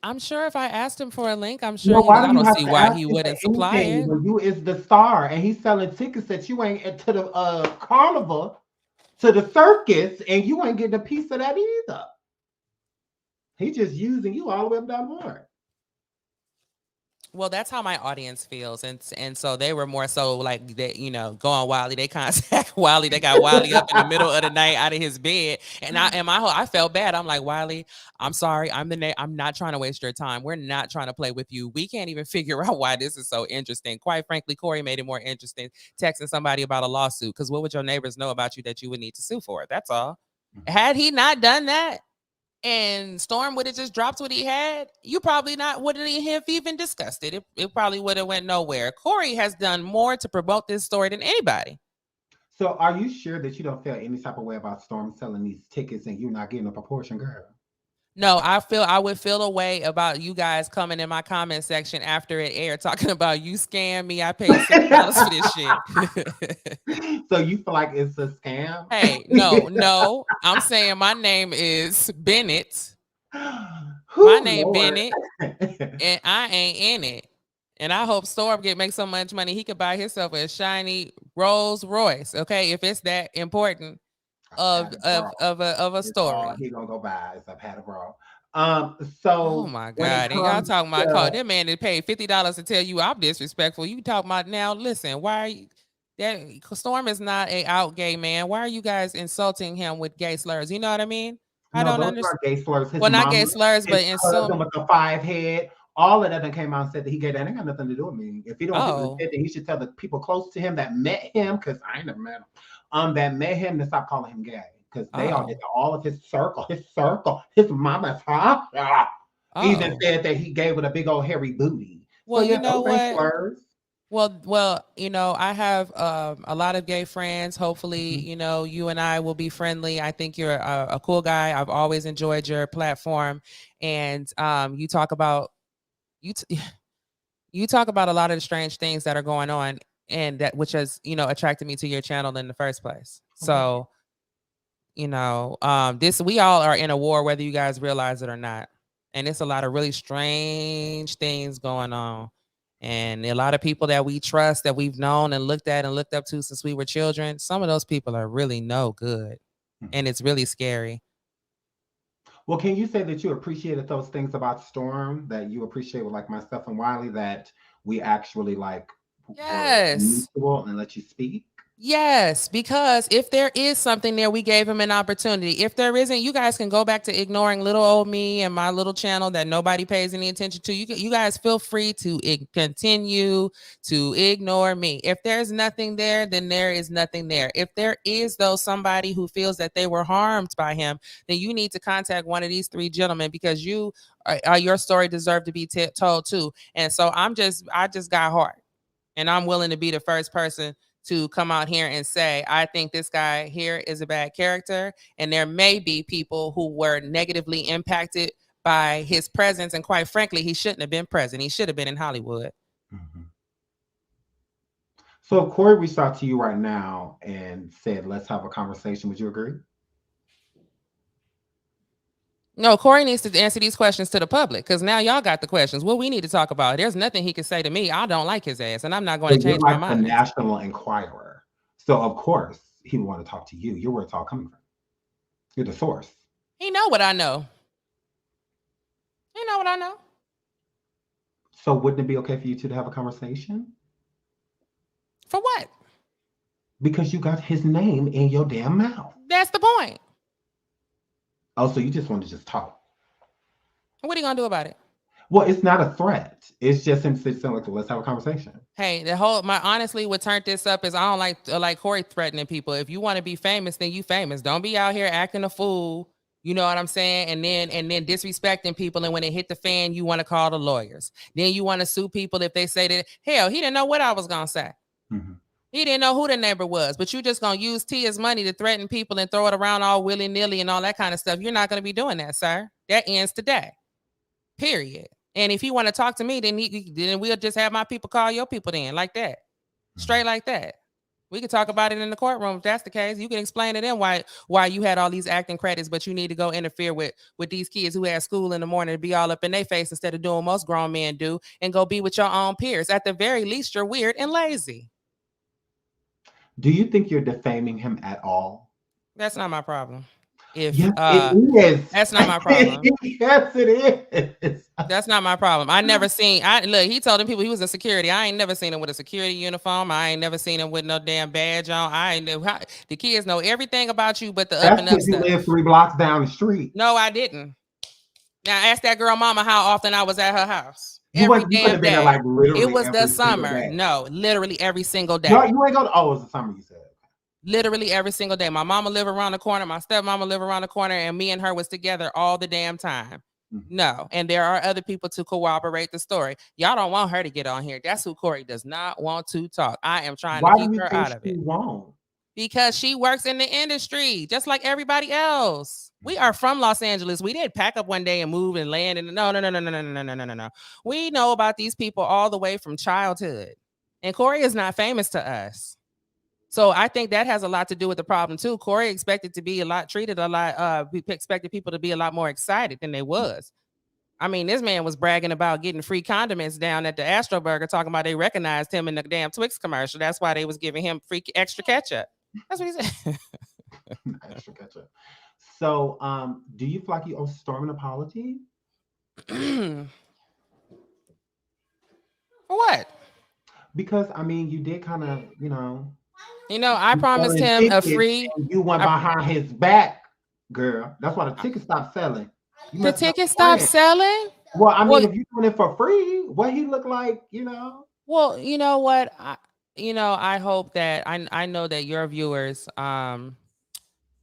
I'm sure if I asked him for a link, I'm sure I don't see why he wouldn't supply it. When you is the star and he's selling tickets that you ain't to the carnival, to the circus, and you ain't getting a piece of that either. He's just using you all the way up down the board. Well, that's how my audience feels, and so they were more so like they, going Wiley. They contact Wiley. They got Wiley up in the middle of the night out of his bed, and I felt bad. I'm like, Wiley, I'm sorry. I'm not trying to waste your time. We're not trying to play with you. We can't even figure out why this is so interesting. Quite frankly, Cory made it more interesting texting somebody about a lawsuit. Because what would your neighbors know about you that you would need to sue for? That's all. Had he not done that, and Storm would have just dropped what he had, you probably wouldn't have even discussed it. It probably would have went nowhere. Cory has done more to promote this story than anybody. So are you sure that you don't feel any type of way about Storm selling these tickets and you not getting a proportion, girl? No, I would feel a way about you guys coming in my comment section after it aired talking about you scammed me. I paid $6 for this shit. So you feel like it's a scam? Hey, no. I'm saying my name is Bennett. My name Bennett, and I ain't in it. And I hope Storm make so much money he could buy himself a shiny Rolls Royce. Okay, if it's that important. Of a story. He gonna go buy is a pad of bra. Oh my God! And y'all talking about that man that paid $50 to tell you I'm disrespectful. You talking about now? Listen, why are you? That Storm is not a out gay man. Why are you guys insulting him with gay slurs? You know what I mean? I don't understand. Gay slurs. Well, not gay slurs, but in some with the 5 head. All of that came out and said that he gay. That ain't got nothing to do with me. If he don't get it, he should tell the people close to him that met him, because I ain't never met him. That met him to stop calling him gay, because they all did all of his circle, his mama's even said that he gave it a big old hairy booty. Well, so, you know what? Slurs. Well, I have a lot of gay friends. Hopefully, you and I will be friendly. I think you're a cool guy. I've always enjoyed your platform, and you talk about you talk about a lot of the strange things that are going on, and that which has attracted me to your channel in the first place. So, this we all are in a war, whether you guys realize it or not, and it's a lot of really strange things going on. And a lot of people that we trust, that we've known and looked at and looked up to since we were children, some of those people are really no good. And it's really scary. Well, can you say that you appreciated those things about Storm that you appreciate with like myself and Wiley that we actually like were Yes. mutual and let you speak? Yes, because if there is something there, we gave him an opportunity. If there isn't, you guys can go back to ignoring little old me and my little channel that nobody pays any attention to. You guys feel free to continue to ignore me. If there's nothing there, then there is nothing there. If there is, though, somebody who feels that they were harmed by him, then you need to contact one of these three gentlemen, because your story deserved to be told too. And so I just got heart, and I'm willing to be the first person to come out here and say, I think this guy here is a bad character. And there may be people who were negatively impacted by his presence. And quite frankly, he shouldn't have been present. He should have been in Hollywood. Mm-hmm. So if Cory reached out to you right now and said, let's have a conversation, would you agree? No, Cory needs to answer these questions to the public, because now y'all got the questions. What we need to talk about. There's nothing he can say to me. I don't like his ass, and I'm not going to change my mind. The National Enquirer. So of course he would want to talk to you. You're where it's all coming from. You're the source. He know what I know. He know what I know. So wouldn't it be okay for you two to have a conversation? For what? Because you got his name in your damn mouth. That's the point. Oh, so you just want to just talk. What are you going to do about it? Well, it's not a threat. It's just him saying, like, let's have a conversation. Hey, honestly, what turned this up is I don't like Cory threatening people. If you want to be famous, then you famous. Don't be out here acting a fool. You know what I'm saying? And then disrespecting people. And when it hit the fan, you want to call the lawyers. Then you want to sue people if they say that, hell, he didn't know what I was going to say. Mm-hmm. He didn't know who the neighbor was, but you just going to use Tia's money to threaten people and throw it around all willy-nilly and all that kind of stuff. You're not going to be doing that, sir. That ends today. Period. And if you want to talk to me, then we'll just have my people call your people then, like that. Straight like that. We can talk about it in the courtroom if that's the case. You can explain to them why you had all these acting credits, but you need to go interfere with these kids who had school in the morning to be all up in their face instead of doing what most grown men do and go be with your own peers. At the very least, you're weird and lazy. Do you think you're defaming him at all? That's not my problem. Yes, it is. That's not my problem. Yes, it is. That's not my problem. I never seen. Look. He told them people he was in security. I ain't never seen him with a security uniform. I ain't never seen him with no damn badge on. I ain't know the kids know everything about you, but the up and up stuff. You live 3 blocks down the street. No, I didn't. Now ask that girl mama how often I was at her house. Every damn day. Like it was the summer. No, literally every single day. No, you ain't go. Oh, it was the summer. You said. Literally every single day. My mama live around the corner. My stepmama live around the corner, and me and her was together all the damn time. Mm-hmm. No, and there are other people to corroborate the story. Y'all don't want her to get on here. That's who Cory does not want to talk. I am trying to keep her out of it. Won't? Because she works in the industry, just like everybody else. We are from Los Angeles. We didn't pack up one day and move and land. And no. We know about these people all the way from childhood. And Cory is not famous to us. So I think that has a lot to do with the problem too. Cory expected to be treated a lot. We expected people to be a lot more excited than they was. I mean, this man was bragging about getting free condiments down at the Astro Burger, talking about they recognized him in the damn Twix commercial. That's why they was giving him free extra ketchup. That's what he said. Extra ketchup. So, do you feel like you owe Storm an apology? For what? Because I mean, you did kind of, I promised him a free. You went behind his back, girl. That's why the ticket stopped selling. The ticket stopped selling? Well, I mean, if you're doing it for free, what he look like, Well, you know what? I hope that I know that your viewers,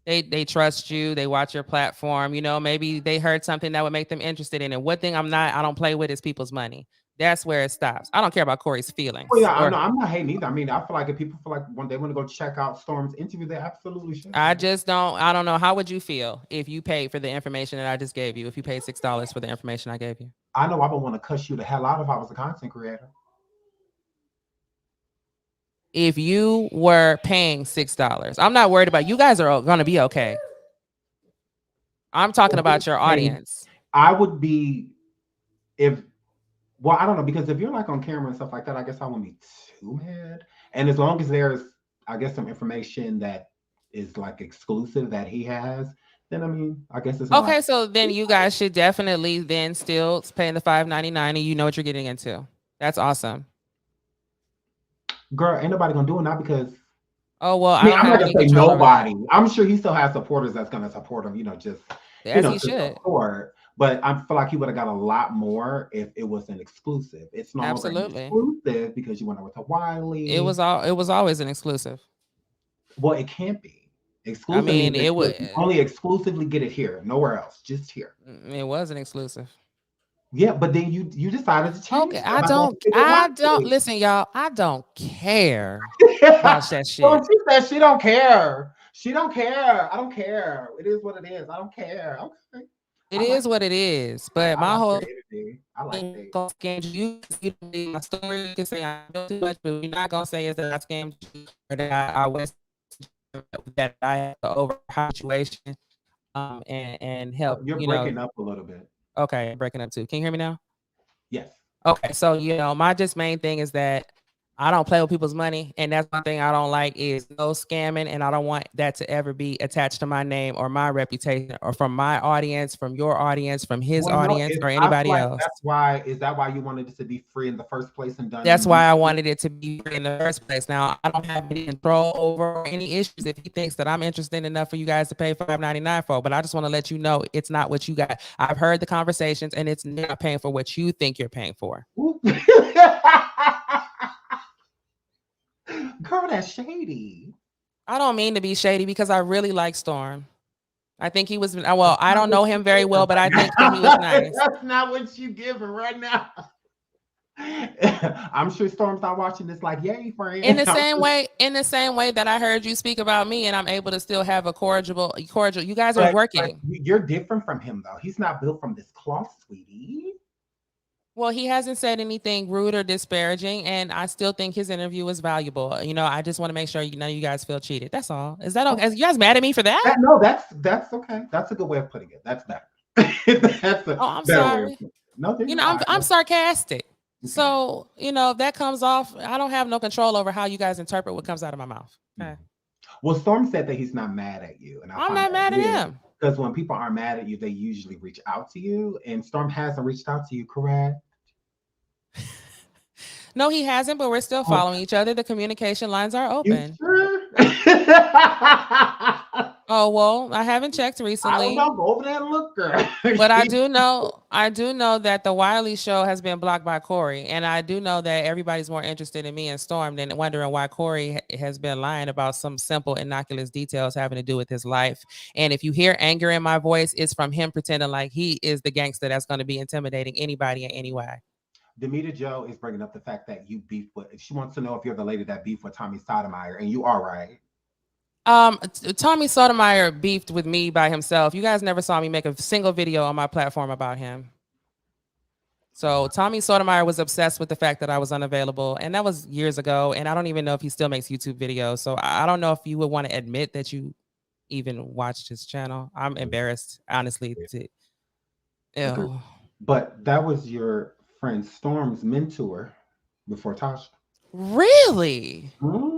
they trust you. They watch your platform. Maybe they heard something that would make them interested in it. One thing I don't play with is people's money. That's where it stops. I don't care about Cory's feelings. Well, yeah, I'm not hating either. I mean, I feel like if people feel like when they want to go check out Storm's interview, they absolutely should. I don't know. How would you feel if you paid for the information that I just gave you? If you paid $6 for the information I gave you? I know I would want to cuss you the hell out if I was a content creator. If you were paying $6, I'm not worried about you guys are going to be okay. I'm talking about your audience. I would be if Well, I don't know because if you're like on camera and stuff like that, I guess I won't be too mad. And as long as there's, I guess, some information that is like exclusive that he has, then I mean, I guess it's not. Okay, so then you guys should definitely then still paying the $5.99, and you know what you're getting into. That's awesome. Girl, ain't nobody gonna do it now because Oh well, I I mean, don't I'm have not gonna any say control over that. nobody. I'm sure he still has supporters that's gonna support him, just As he to should. support. But I feel like he would have got a lot more if it was an exclusive. It's no longer an Absolutely. exclusive because you went over to Wiley. It was always an exclusive. Well, it can't be. I Exclusive mean, means it was exclusive. You only exclusively get it here, nowhere else, just here. it was an exclusive. Yeah, but then you decided to change Okay, it. Like I said with I don't Wiley. listen, y'all. I don't care about that Well, shit. she said she don't care. She don't care. I don't care. It is what it is. I don't care. Okay. It I like is what it is. But I my like whole your energy. I like thing that. gonna scam you can believe my story. You can say I know too much, but you're not gonna say is that I scammed you or that I was that I had to over situation and help, You're breaking up a little bit. okay, breaking up too. Can you hear me now? Yes. Okay, so my just main thing is that I don't play with people's money, and that's one thing I don't like is no scamming, and I don't want that to ever be attached to my name or my reputation or from my audience, from your audience, from his Well, no, audience, or I feel anybody like else. that's why. Is that why you wanted it to be free in the first place and done That's in? why I wanted it to be free in the first place. Now I don't have any control over any issues if he thinks that I'm interested enough for you guys to pay $5.99 for. But I just want to let you know it's not what you got. I've heard the conversations, and it's not paying for what you think you're paying for. Girl, that's shady. I don't mean to be shady because I really like Storm. I think he was well. I don't know him very well, but I think that he was nice. That's not what you giving right now. I'm sure Storm's not watching this like, yay, friend. In the same way that I heard you speak about me, and I'm able to still have a cordial. You guys are working. You're different from him, though. He's not built from this cloth, sweetie. Well, he hasn't said anything rude or disparaging, and I still think his interview was valuable. I just want to make sure you guys feel cheated. That's all. Is that okay? Are you guys mad at me for that? No, that's okay. That's a good way of putting it. That's better. That's a I'm better sorry. way of putting it. No, I'm sarcastic. Okay. So, if that comes off, I don't have no control over how you guys interpret what comes out of my mouth. Okay. Well, Storm said that he's not mad at you, and I'm not mad at him. because when people are mad at you, they usually reach out to you, and Storm hasn't reached out to you, correct? No, he hasn't, but we're still following each other. The communication lines are open. You sure? Oh, well, I haven't checked recently. I don't know. Go over there and look, girl. But I do know that the Wiley show has been blocked by Cory. And I do know that everybody's more interested in me and Storm than wondering why Cory has been lying about some simple, innocuous details having to do with his life. And if you hear anger in my voice, it's from him pretending like he is the gangster that's going to be intimidating anybody in any way. Demeter Joe is bringing up the fact that you beef with. She wants to know if you're the lady that beef with Tommy Sotomayor, and you are, right? Tommy Sotomayor beefed with me by himself. You guys never saw me make a single video on my platform about him. So Tommy Sotomayor was obsessed with the fact that I was unavailable, and that was years ago. And I don't even know if he still makes YouTube videos. So I don't know if you would want to admit that you even watched his channel. I'm embarrassed, honestly. Okay. But that was your friend Storm's mentor before Tasha. Really? Mm-hmm.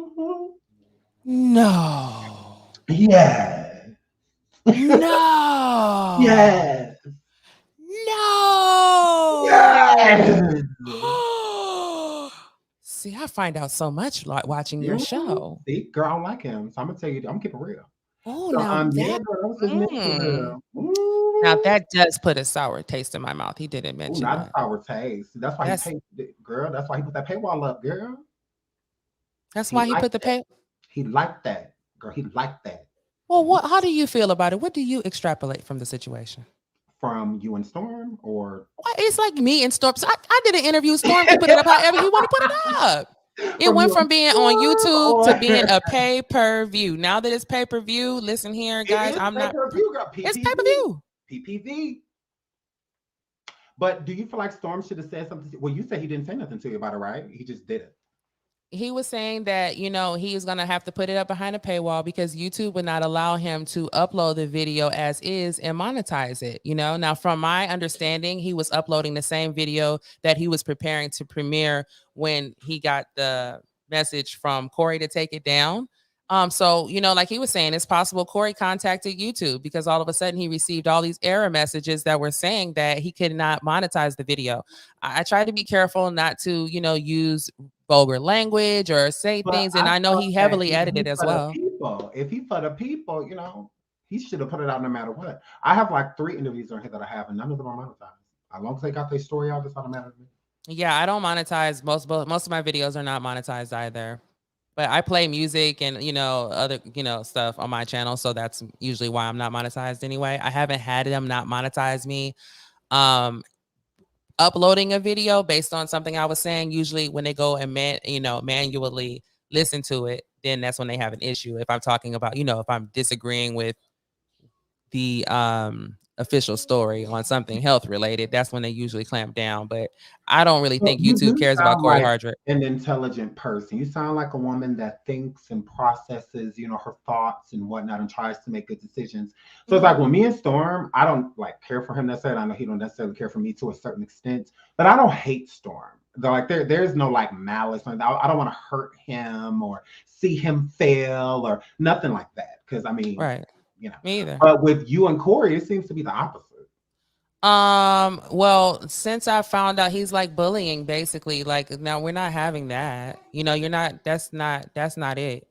No. Yeah. No. Yes. No. Yes. See, I find out so much like watching your show. See, girl, I don't like him, so I'm gonna tell you, I'm gonna keep it real. Oh, So, now that, now that does put a sour taste in my mouth. He didn't mention not that. a sour taste. That's why he paid, girl. That's why he put that paywall up, girl. That's why he put the pay. He liked that, girl. He liked that. Well, how do you feel about it? What do you extrapolate from the situation? From you and Storm, or it's like me and Storm. So I did an interview. Storm can put it up however he want to put it up. It went from being on YouTube to being a pay-per-view. Now that it's pay-per-view, listen here, guys. It's pay-per-view. PPV. But do you feel like Storm should have said something? Well, you said he didn't say nothing to you about it, right? He just did it. he was saying that, he is going to have to put it up behind a paywall because YouTube would not allow him to upload the video as is and monetize it. Now, from my understanding, he was uploading the same video that he was preparing to premiere when he got the message from Cory to take it down. So, like he was saying, it's possible Cory contacted YouTube because all of a sudden he received all these error messages that were saying that he could not monetize the video. I tried to be careful not to, use vulgar language or say But things. And I I know thought he that heavily edited as for the well. people, if he for the people, he should have put it out no matter what. I have like 3 interviews on here that I have, and none of them are monetized. As long as they got their story out, it's automatically. Yeah, I don't monetize most of my videos are not monetized either. But I play music and other stuff on my channel, so that's usually why I'm not monetized anyway. I haven't had them not monetize me. Uploading a video based on something I was saying, usually when they go and manually listen to it, then that's when they have an issue. If I'm talking about, if I'm disagreeing with the official story on something health related, that's when they usually clamp down. But I don't really Well, think you YouTube do cares about sound Cory like Hardrict. an intelligent person. You sound like a woman that thinks and processes, her thoughts and whatnot, and tries to make good decisions. So it's like when me and Storm, I don't like care for him necessarily. I know he don't necessarily care for me to a certain extent, but I don't hate Storm. Though, like there's no like malice. I don't want to hurt him or see him fail or nothing like that. Because I mean, Right. Me either. But with you and Cory, it seems to be the opposite. Well, since I found out he's like bullying, basically, like now we're not having that. You're not. That's not it.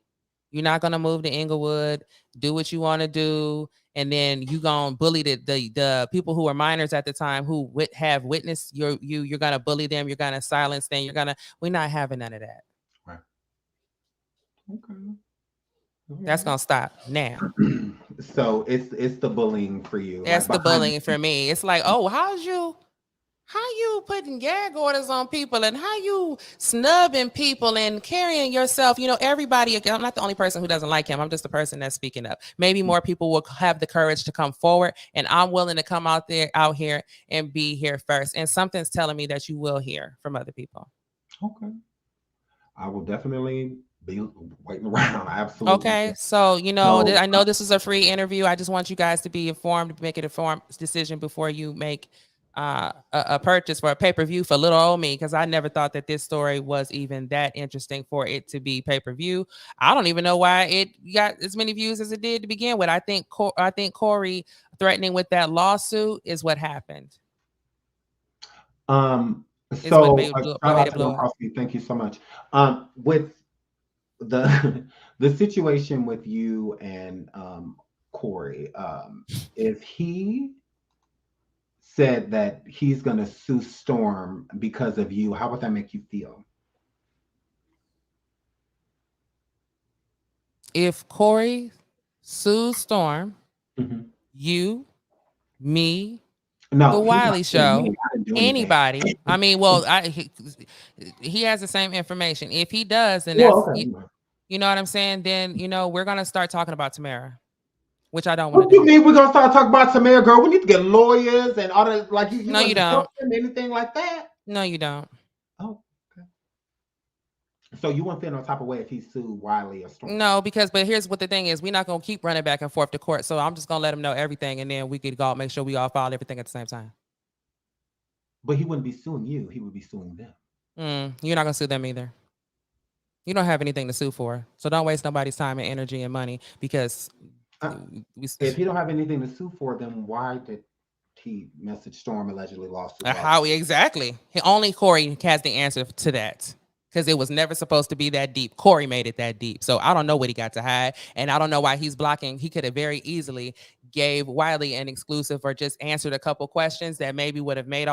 You're not gonna move to Inglewood, do what you want to do, and then you gonna bully the people who were minors at the time who have witnessed you're gonna bully them. You're gonna silence them. We're not having none of that. Right. Okay. That's gonna stop now. So it's the bullying for you, That's like the behind the bullying for scenes. me. It's like, oh, how you putting gag orders on people and how you snubbing people and carrying yourself, everybody. I'm not the only person who doesn't like him. I'm just the person that's speaking up. Maybe more people will have the courage to come forward, and I'm willing to come out here and be here first. And something's telling me that you will hear from other people. Okay. I will definitely be waiting around. I absolutely Okay, will. so So I know this is a free interview. I just want you guys to be informed, make an informed decision before you make a purchase for a pay-per-view for little old me, because I never thought that this story was even that interesting for it to be pay-per-view. I don't even know why it got as many views as it did to begin with. I think Cory threatening with that lawsuit is what happened. um Is what so shout made out it to them blow up. across me. Thank you so much. With the the situation with you and Cory, if he said that he's gonna sue Storm because of you, how would that make you feel? If Cory sues Storm, Mhm. you, me, the No, he's not Wiley suing me. Show, I didn't do anything. anybody. I mean, well, he has the same information. If he does, then Well, that's okay. you know what I'm saying. Then we're gonna start talking about Tamara, which I don't want What to do you do. mean we're gonna start talking about Tamara, girl? We need to get lawyers and all that. Like you No, you wasn't don't. helping anything like that. No, you don't. Oh, okay. So you wouldn't feel no type of way if he sued Wiley or Storm. No, but here's what the thing is: we're not gonna keep running back and forth to court. So I'm just gonna let him know everything, and then we could go make sure we all file everything at the same time. But he wouldn't be suing you, he would be suing them. You're not gonna sue them either. You don't have anything to sue for, so don't waste nobody's time and energy and money because If he don't have anything to sue for, then why did he message Storm allegedly lost his life? how exactly? Only Cory has the answer to that because it was never supposed to be that deep. Cory made it that deep, so I don't know what he got to hide, and I don't know why he's blocking. He could have very easily gave Wiley an exclusive or just answered a couple questions that maybe would have made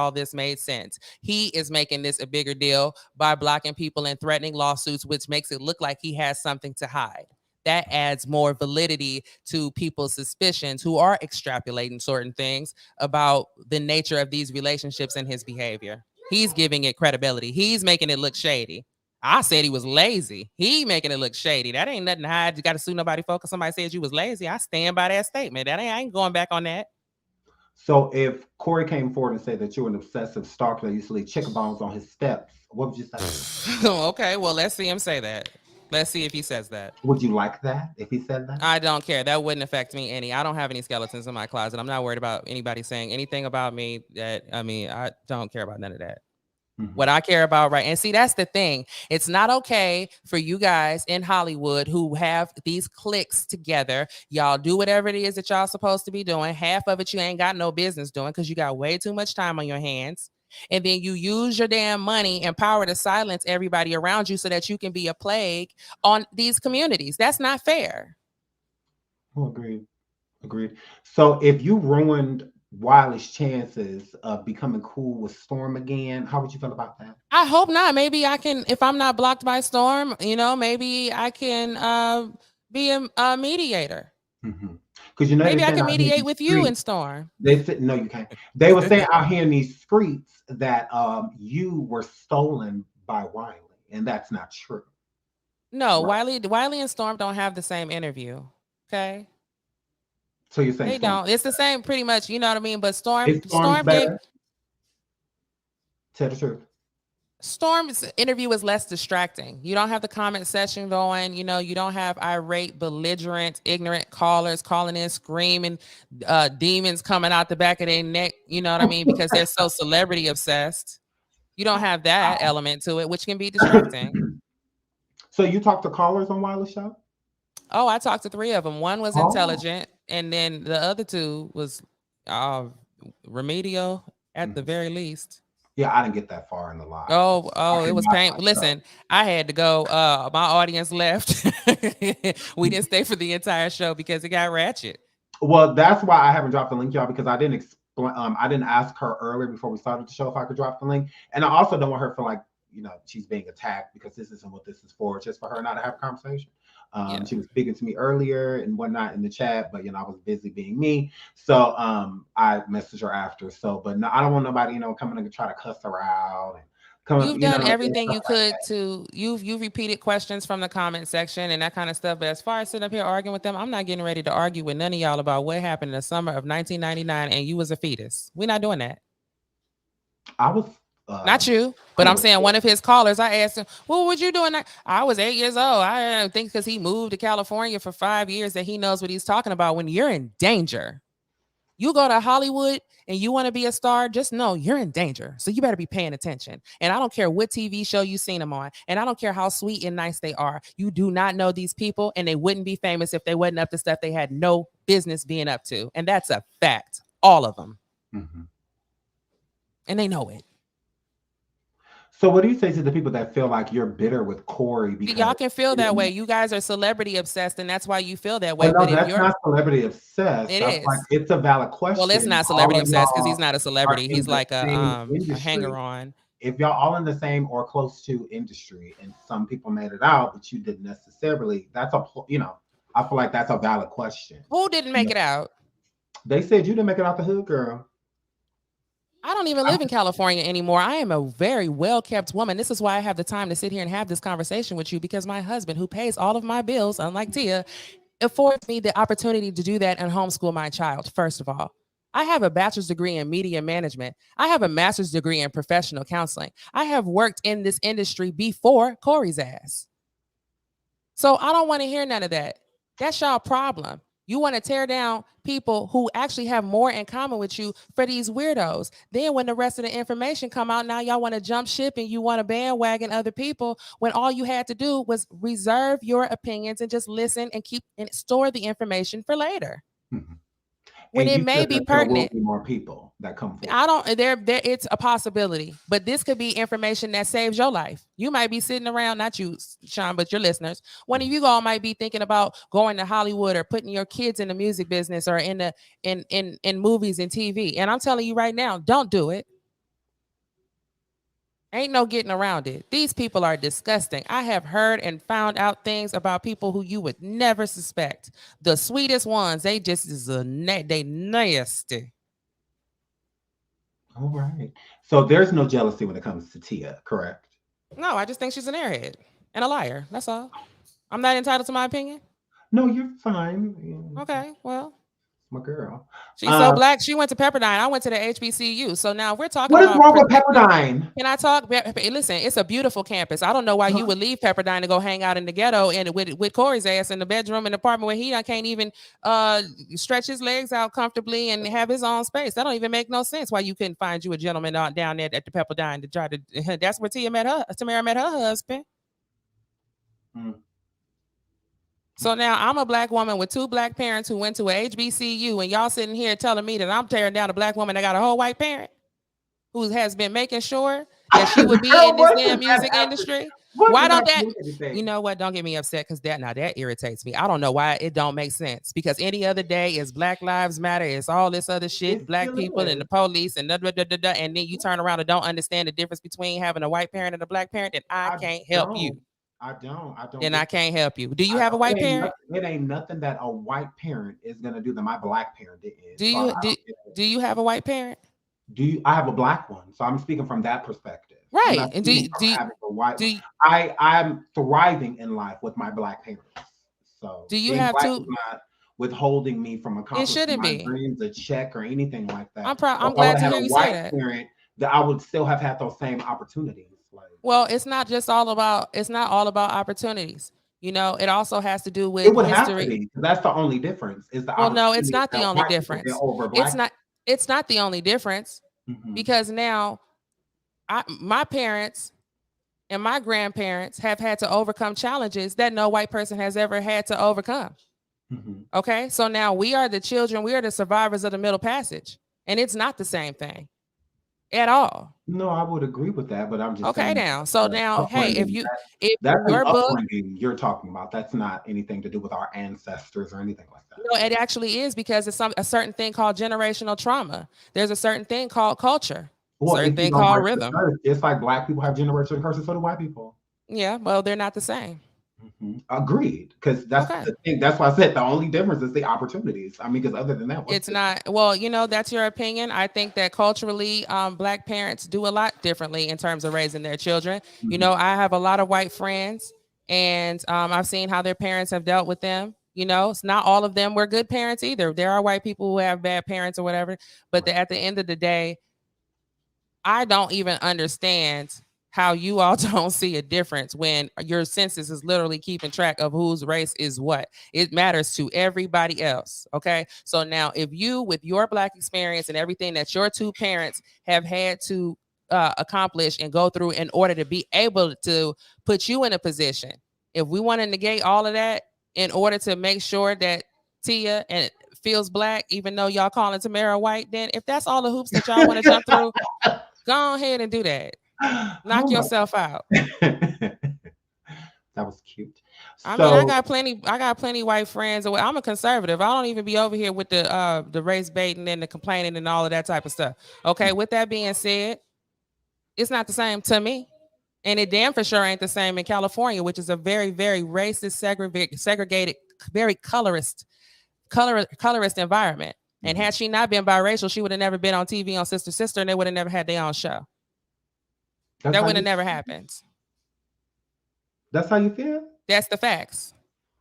sense. He is making this a bigger deal by blocking people and threatening lawsuits, which makes it look like he has something to hide. That adds more validity to people's suspicions who are extrapolating certain things about the nature of these relationships and his behavior. He's giving it credibility. He's making it look shady. I said he was lazy. He making it look shady. That ain't nothing to hide. You got to sue nobody for because somebody says you was lazy. I stand by that statement. I ain't going back on that. So if Corey came forward and said that you're an obsessive stalker that used to leave chicken bones on his steps, what would you say? Okay, well, let's see him say that. Let's see if he says that. Would you like that if he said that? I don't care. That wouldn't affect me any. I don't have any skeletons in my closet. I'm not worried about anybody saying anything about me that, I mean, I don't care about none of that. Mhm. What I care about, right? And see, that's the thing. It's not okay for you guys in Hollywood who have these cliques together. Y'all do whatever it is that y'all supposed to be doing. Half of it you ain't got no business doing because you got way too much time on your hands. And then you use your damn money and power to silence everybody around you so that you can be a plague on these communities. That's not fair. Oh, agreed. Agreed. So if you ruined Wiley's chances of becoming cool with Storm again, how would you feel about that? I hope not. Maybe I can, if I'm not blocked by Storm, maybe I can be a mediator. Because you know they're Maybe I saying can out here in mediate these with you and streets, Storm. they said no, you can't. They were saying out here in these streets that you were stolen by Wiley, and that's not true. No, Right. Wiley and Storm don't have the same interview. Okay. So you're saying They Storm don't. It's the same pretty much, you know what I mean? But is Storm's Storm gave better? Tell the truth. Storm's interview was less distracting. You don't have the comment section going, you don't have irate, belligerent, ignorant callers calling in, screaming, demons coming out the back of their neck, you know what I mean? Because they're so celebrity obsessed. You don't have that element to it, which can be distracting. So you talk to callers on Wiley's show? Oh, I talked to 3 of them. One was Oh. intelligent, and then the other 2 was uh, remedial at the Mhm. very least. Yeah, I didn't get that far in the live. I Oh, it could was not painful. myself. Listen, I had to go. My audience left. We didn't stay for the entire show because it got ratchet. Well, that's why I haven't dropped the link, y'all, because I didn't explain. I didn't ask her earlier before we started the show if I could drop the link, and I also don't want her to feel like she's being attacked because this isn't what this is for. It's just for her not to have a conversation. Yeah. She was speaking to me earlier and whatnot in the chat, but I was busy being me, so I messaged her after. So, but no, I don't want nobody coming and try to cuss her out and come up, You've done and everything stuff you like could that. to you've repeated questions from the comment section and that kind of stuff. But as far as sitting up here arguing with them, I'm not getting ready to argue with none of y'all about what happened in the summer of 1999 and you was a fetus. We're not doing that. I was Not you, but I'm cool. saying one of his callers, I asked him, what would you doing? I was 8 years old. I think because he moved to California for 5 years that he knows what he's talking about. When you're in danger, you go to Hollywood and you want to be a star, just know you're in danger. So you better be paying attention. And I don't care what TV show you've seen them on. And I don't care how sweet and nice they are. You do not know these people and they wouldn't be famous if they wasn't up to stuff they had no business being up to. And that's a fact. All of them. Mm-hmm. And they know it. So what do you say to the people that feel like you're bitter with Cory because Y'all can feel that way. You guys are celebrity obsessed, and that's why you feel that way. well, no, But if that's you're, not celebrity obsessed. it That's like is. it's a valid question. Well, it's not All celebrity of obsessed because he's y'all not a are celebrity. in He's the like same a industry. hanger on. If y'all all in the same or close to industry, and some people made it out, but you didn't necessarily. That's I feel like that's a valid question. Who didn't make it out? They said you didn't make it out the hood, girl. I don't even live in California anymore. I am a very well-kept woman. This is why I have the time to sit here and have this conversation with you because my husband, who pays all of my bills, unlike Tia, affords me the opportunity to do that and homeschool my child, first of all. I have a bachelor's degree in media management. I have a master's degree in professional counseling. I have worked in this industry before Cory's ass. So I don't want to hear none of that. That's y'all problem. You want to tear down people who actually have more in common with you for these weirdos. Then when the rest of the information come out, now y'all want to jump ship and you want to bandwagon other people when all you had to do was reserve your opinions and just listen and keep and store the information for later. Mm-hmm. When and it may be there will pertinent. be more people that come forward. I don't there it's a possibility, but this could be information that saves your life. You might be sitting around, not you, Sean, but your listeners. One of you all might be thinking about going to Hollywood or putting your kids in the music business or in the in movies and TV. And I'm telling you right now, don't do it. Ain't no getting around it. These people are disgusting. I have heard and found out things about people who you would never suspect. The sweetest ones, they just is they nasty. All right. So there's no jealousy when it comes to Tia, correct? No, I just think she's an airhead and a liar. That's all. I'm not entitled to my opinion. No, you're fine. Okay, well, My girl. She's so black. She went to Pepperdine. I went to the HBCU. So now we're talking What is about wrong with perspective. Pepperdine? Can I talk? Listen, it's a beautiful campus. I don't know why you would leave Pepperdine to go hang out in the ghetto and with Cory's ass in the bedroom in the apartment where he can't even stretch his legs out comfortably and have his own space. That don't even make no sense. Why you couldn't find you a gentleman down there at the Pepperdine to try to? That's where Tamara met her husband. Mm. So now I'm a black woman with two black parents who went to a HBCU, and y'all sitting here telling me that I'm tearing down a black woman that got a whole white parent who has been making sure that she would be Girl, in this what damn does that music have to- industry. what Why does don't that? mean anything? You know what? Don't get me upset because that irritates me. I don't know why it don't make sense. Because any other day is Black Lives Matter, it's all this other shit, It black still people is. and the police and and then you turn around and don't understand the difference between having a white parent and a black parent. Then I can't help you. I don't. Then I can't help you. Do you have a white parent? It ain't nothing that a white parent is gonna do that my black parent didn't. Do you have a white parent? I have a black one, so I'm speaking from that perspective. I'm Right. not And speaking from having a white one. I'm thriving in life with my black parents. So do you being have black two? is not withholding me from accomplishing my be. dreams, a check, or anything like that. I'm If glad I would to have hear a you say white that. parent, that I would still have had those same opportunities. Like, well, it's not all about opportunities. You know, it also has to do with it would have to history. be. That's the only difference. Is the Well, no, it's opportunity not the that only white people get difference. over black. It's not the only difference Mhm. because now my parents and my grandparents have had to overcome challenges that no white person has ever had to overcome. Mhm. Okay, so now we are the children, we are the survivors of the Middle Passage, and it's not the same thing at all. No, I would agree with that, but I'm just Okay, saying now, so now, hey, upbringing, if that's an your book, upbringing you're talking about. That's not anything to do with our ancestors or anything like that. no, it actually is because it's a certain thing called generational trauma. There's a certain thing called culture, Well, certain if you thing don't called break the rhythm. curse, it's like black people have generational curses, so do white people. Yeah, well, they're not the same. Agreed, because that's Okay. the thing. That's why I said the only difference is the opportunities. I mean, because other than that, It's not, well, you know, that's your opinion. I think that culturally, black parents do a lot differently in terms of raising their children. You know, I have a lot of white friends, and I've seen how their parents have dealt with them. You know, it's not all of them were good parents either. There are white people who have bad parents or whatever. But at the end of the day, I don't even understand how you all don't see a difference when your census is literally keeping track of whose race is what. It matters to everybody else. Okay. So now, if you, with your black experience and everything that your two parents have had to accomplish and go through in order to be able to put you in a position, if we want to negate all of that in order to make sure that Tia and feels black, even though y'all calling Tamara white, then if that's all the hoops that y'all want to jump through, go ahead and do that. Knock yourself out. That was cute. I mean, I got plenty white friends. I'm a conservative. I don't even be over here with the race baiting and the complaining and all of that type of stuff. Okay, with that being said, it's not the same to me. And it damn for sure ain't the same in California, which is a very, very racist, segregated, very colorist environment. And had she not been biracial, she would have never been on TV on Sister Sister, and they would have never had their own show. That would have never happened. That's how you feel? That's the facts.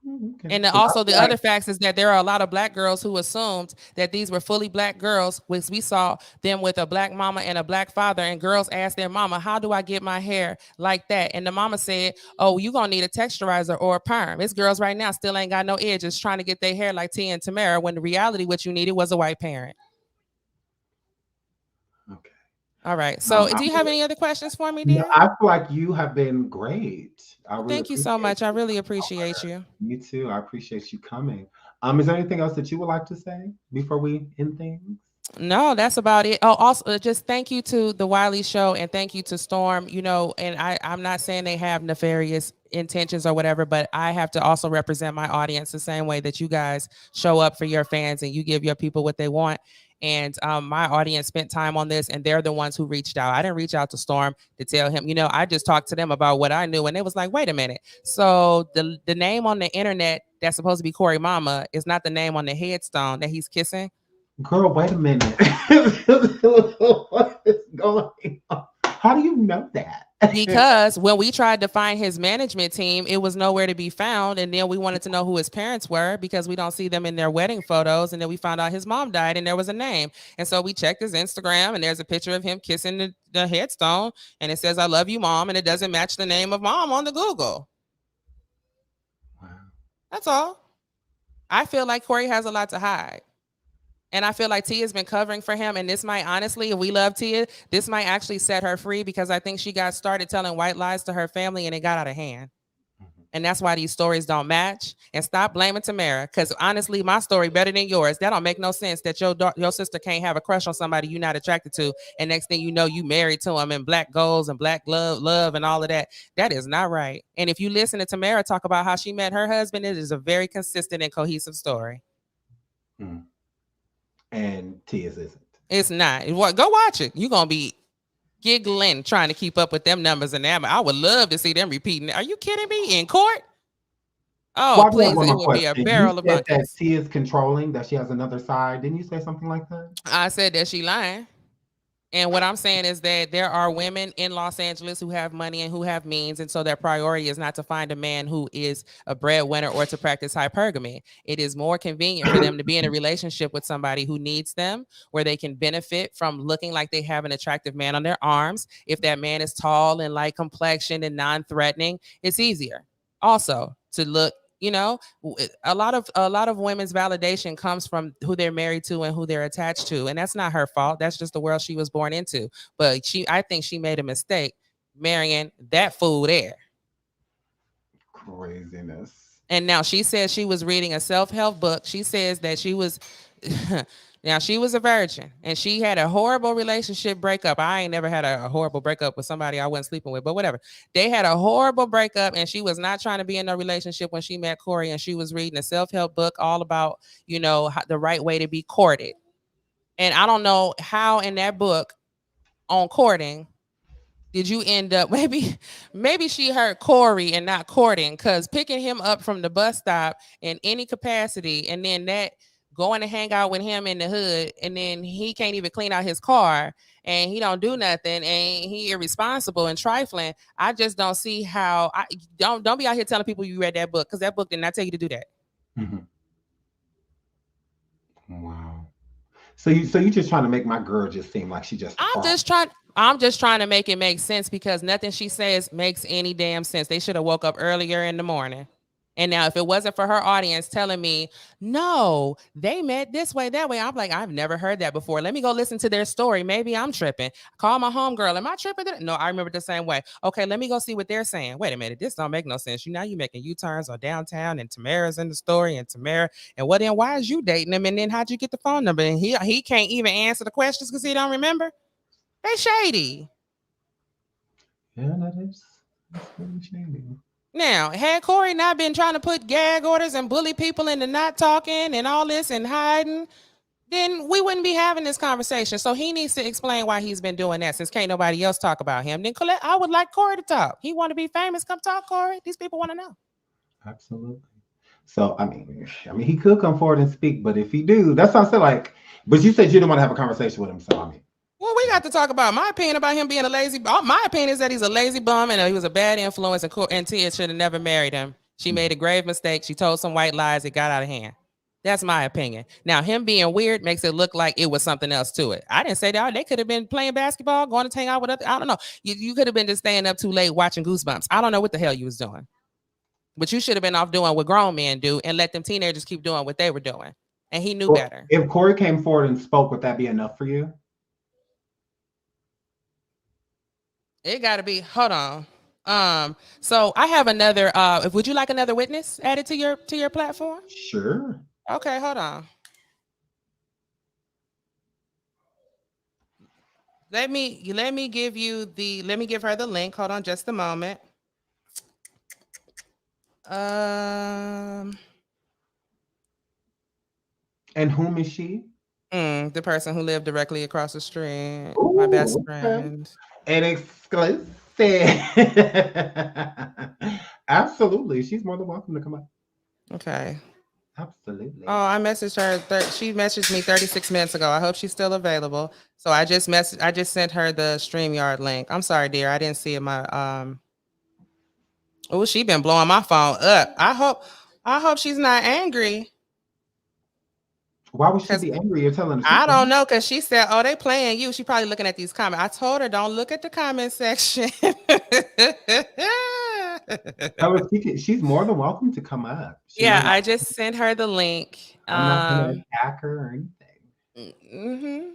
Okay. And also the other facts is that there are a lot of black girls who assumed that these were fully black girls, which we saw them with a black mama and a black father, and girls asked their mama, how do I get my hair like that? And the mama said, oh, you're going to need a texturizer or a perm. It's girls right now still ain't got no edges trying to get their hair like Tia and Tamara, when the reality what you needed was a white parent. Okay. All right. So do you have any other questions for me, dear? No, I feel like you have been great. Thank you so much. I really appreciate you. Me too. I appreciate you coming. Is there anything else that you would like to say before we end things? No, that's about it. Oh, also just thank you to the Wiley Show and thank you to Storm. You know, and I'm not saying they have nefarious intentions or whatever, but I have to also represent my audience the same way that you guys show up for your fans and you give your people what they want. And my audience spent time on this, and they're the ones who reached out. I didn't reach out to Storm to tell him, you know, I just talked to them about what I knew, and it was like, wait a minute. So the name on the internet that's supposed to be Cory Mama is not the name on the headstone that he's kissing. Girl, wait a minute. What is going on? How do you know that? Because when we tried to find his management team, it was nowhere to be found. And then we wanted to know who his parents were because we don't see them in their wedding photos. And then we found out his mom died and there was a name. And so we checked his Instagram and there's a picture of him kissing the headstone. And it says, "I love you, mom." And it doesn't match the name of mom on the Google. Wow. That's all. I feel like Cory has a lot to hide. And I feel like Tia's been covering for him. And this might, honestly, if we love Tia, this might actually set her free because I think she got started telling white lies to her family and it got out of hand. And that's why these stories don't match. And stop blaming Tamara. Because honestly, my story better than yours. That don't make no sense that your sister can't have a crush on somebody you're not attracted to. And next thing you know, you married to him and black goals and black love and all of that. That is not right. And if you listen to Tamara talk about how she met her husband, it is a very consistent and cohesive story. Mm. And Tia's isn't. It's not. Go watch it. You're going to be giggling trying to keep up with them numbers and them. I would love to see them repeating. Are you kidding me? In court? Oh, Well, I please. got one It more would be a question. barrel You of said that buckets. Tia's controlling, that she has another side. Didn't you say something like that? I said that she lying. And what I'm saying is that there are women in Los Angeles who have money and who have means. And so their priority is not to find a man who is a breadwinner or to practice hypergamy. It is more convenient for them to be in a relationship with somebody who needs them, where they can benefit from looking like they have an attractive man on their arms. If that man is tall and light complexioned and non-threatening, it's easier. Also, to look, a lot of women's validation comes from who they're married to and who they're attached to, and that's not her fault. That's just the world she was born into. But I think she made a mistake marrying that fool there. Craziness. And now she says she was reading a self-help book. She says that she was now she was a virgin and she had a horrible relationship breakup. I ain't never had a horrible breakup with somebody I wasn't sleeping with, but whatever. They had a horrible breakup and she was not trying to be in a relationship when she met Cory, and she was reading a self-help book all about, the right way to be courted. And I don't know how in that book on courting did you end up maybe she heard Cory and not courting, because picking him up from the bus stop in any capacity and then that going to hang out with him in the hood and then he can't even clean out his car and he don't do nothing and he irresponsible and trifling. I just don't see how. Don't be out here telling people you read that book, because that book did not tell you to do that. Mm-hmm. Wow. So you just trying to make my girl just seem like she just. I'm just trying to make it make sense, because nothing she says makes any damn sense. They should have woke up earlier in the morning. And now if it wasn't for her audience telling me, no, they met this way, that way, I'm like, I've never heard that before. Let me go listen to their story. Maybe I'm tripping. Call my homegirl. Am I tripping? No, I remember the same way. Okay, let me go see what they're saying. Wait a minute. This don't make no sense. You making U-turns or downtown and Tamara's in the story and Tamara. And what then? Why is you dating him? And then how'd you get the phone number? And he can't even answer the questions because he don't remember. They shady. Yeah, that's really shady. Now, had Cory not been trying to put gag orders and bully people into not talking and all this and hiding, then we wouldn't be having this conversation. So he needs to explain why he's been doing that, since can't nobody else talk about him. Then I would like Cory to talk. He want to be famous. Come talk, Cory. These people want to know. Absolutely. So I mean, he could come forward and speak, but if he do, that's what I said. Like, but you said you didn't want to have a conversation with him, so I mean. Well, we got to talk about my opinion about him being a lazy. My opinion is that he's a lazy bum and he was a bad influence, and Tia should have never married him. She made a grave mistake. She told some white lies. It got out of hand. That's my opinion. Now, him being weird makes it look like it was something else to it. I didn't say that. They could have been playing basketball, going to hang out with other. I don't know. You could have been just staying up too late watching Goosebumps. I don't know what the hell you was doing. But you should have been off doing what grown men do and let them teenagers keep doing what they were doing. And he knew better. If Cory came forward and spoke, would that be enough for you? It got to be. Hold on. So I have another. Would you like another witness added to your platform? Sure. Okay, hold on. Let me give her the link. Hold on just a moment. And whom is she? The person who lived directly across the street. Ooh, my best friend. An exclusive. Absolutely. She's more than welcome to come up. Okay. Absolutely. Oh, I messaged her. She messaged me 36 minutes ago. I hope she's still available. So I just sent her the StreamYard link. I'm sorry, dear. I didn't see it. Oh, she been blowing my phone up. I hope she's not angry. Why would she Cause be angry? You're telling the truth, I right? don't know. Cause she said, "Oh, they playing you." She probably looking at these comments. I told her, "Don't look at the comment section." However, she's more than welcome to come up. She Yeah, might not. I just sent her the link. I'm not going to attack her or anything. Mm-hmm.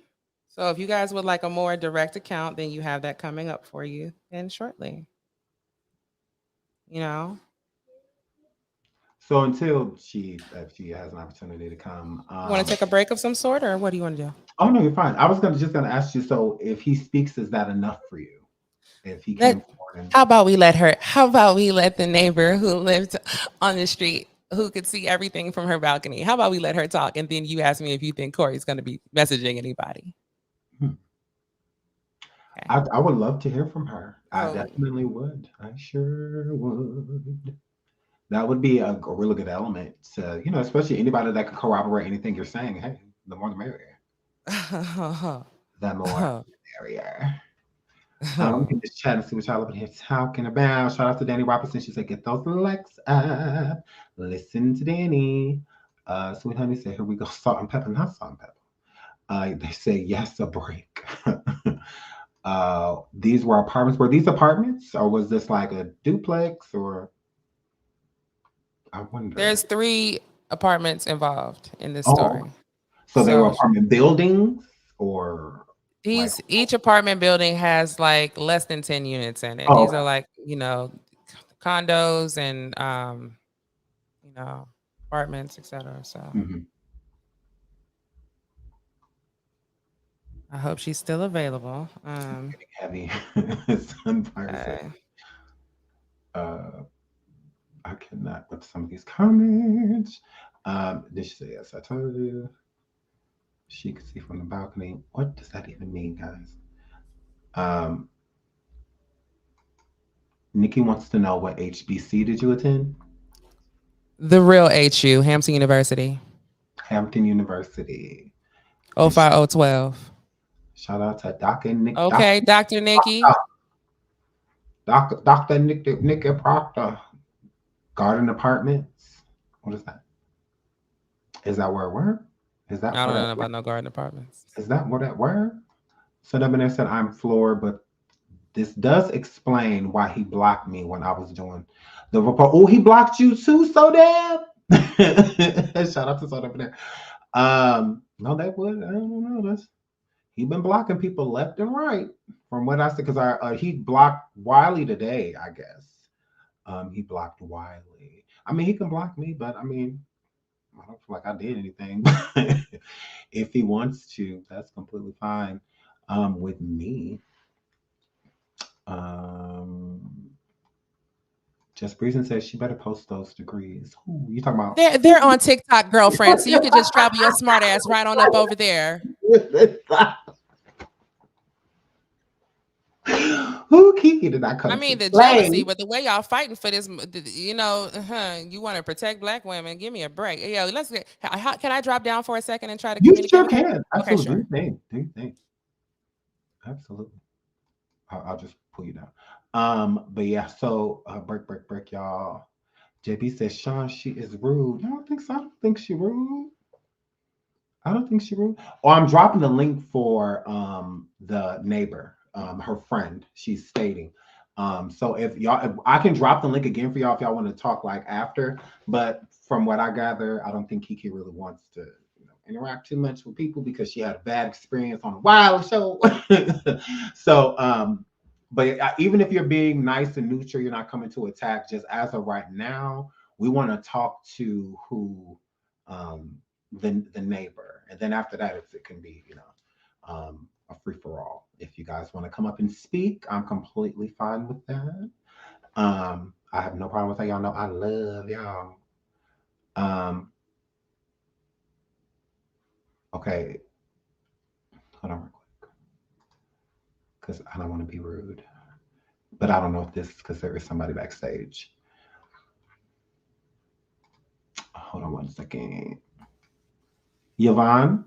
So if you guys would like a more direct account, then you have that coming up for you in shortly. You know, So until if she has an opportunity to come, you want to take a break of some sort, or what do you want to do? oh no, you're fine. I was just gonna ask you. So if he speaks, is that enough for you? If he came Let forward and How about we let her? How about we let the neighbor who lived on the street, who could see everything from her balcony? How about we let her talk, and then you ask me if you think Corey's going to be messaging anybody? hmm, Okay. I would love to hear from her. I So definitely would. I sure would. That would be a really good element to, especially anybody that can corroborate anything you're saying. Hey, the more the merrier. The more the merrier. We can just chat and see what y'all over here talking about. Shout out to Danny Robinson. She said, get those likes up. Listen to Danny. Sweet Honey said, here we go. Salt and pepper, not salt and pepper. They say, yes, a break. These were apartments. Were these apartments or was this like a duplex or I wonder. there's 3 apartments involved in this Oh, story. so they were So apartment buildings or like, these each apartment building has like less than 10 units in it. oh, These okay. are like, condos and you know, apartments, etc. So Mhm. I hope she's still available. Heavy. Sunfire said, Okay. uh, I cannot with some of these comments. Did she say yes? I told you. She could see from the balcony. What does that even mean, guys? Um, Nikki wants to know what HBC did you attend? The real HU, Hampton University. Hampton University. O And five O 12. shout out to Dr. Nick, Okay, Dr. Nikki. Dr. Nick Proctor. Garden Apartments. What is that? Is that where it were? Is that I what don't that know about no garden apartments. is that what that were? So Debonair said I'm floored, but this does explain why he blocked me when I was doing the report. Oh, he blocked you too, so damn. Shout out to Soda Debonair. No, that would I don't know. That's he been blocking people left and right from what I said because I he blocked Wiley today, I guess. He blocked Wiley. I mean, he can block me, but I mean, I don't feel like I did anything. If he wants to, that's completely fine with me. Um, Just Breezing says she better post those degrees. Who you talking about? They're on TikTok, girlfriend. So you could just travel your smart ass right on up over there. Who Kiki did I I come mean to? the jealousy, Slay. but the way y'all fighting for this, you want to protect black women. Give me a break. Yeah, let's get. Can I drop down for a second and try to You communicate sure with her? can. Okay, Absolutely. Do sure. your thing. Do your thing. Absolutely. I'll just pull you down. But yeah, so break, y'all. JB says, Sean, she is rude. I don't think so. I don't think she rude. I don't think she rude. Oh, I'm dropping the link for the neighbor, her friend. She's stating. So if I can drop the link again for y'all if y'all want to talk like after. But from what I gather, I don't think Kiki really wants to interact too much with people because she had a bad experience on a wild show. So but even if you're being nice and neutral, you're not coming to attack. Just as of right now, we want to talk to who um, the neighbor, and then after that, it can be a free for all. If you guys want to come up and speak, I'm completely fine with that. I have no problem with that. Y'all know I love y'all. Um, okay, hold on real quick, because I don't want to be rude, but I don't know if this because there is somebody backstage. Hold on one second. Yvonne.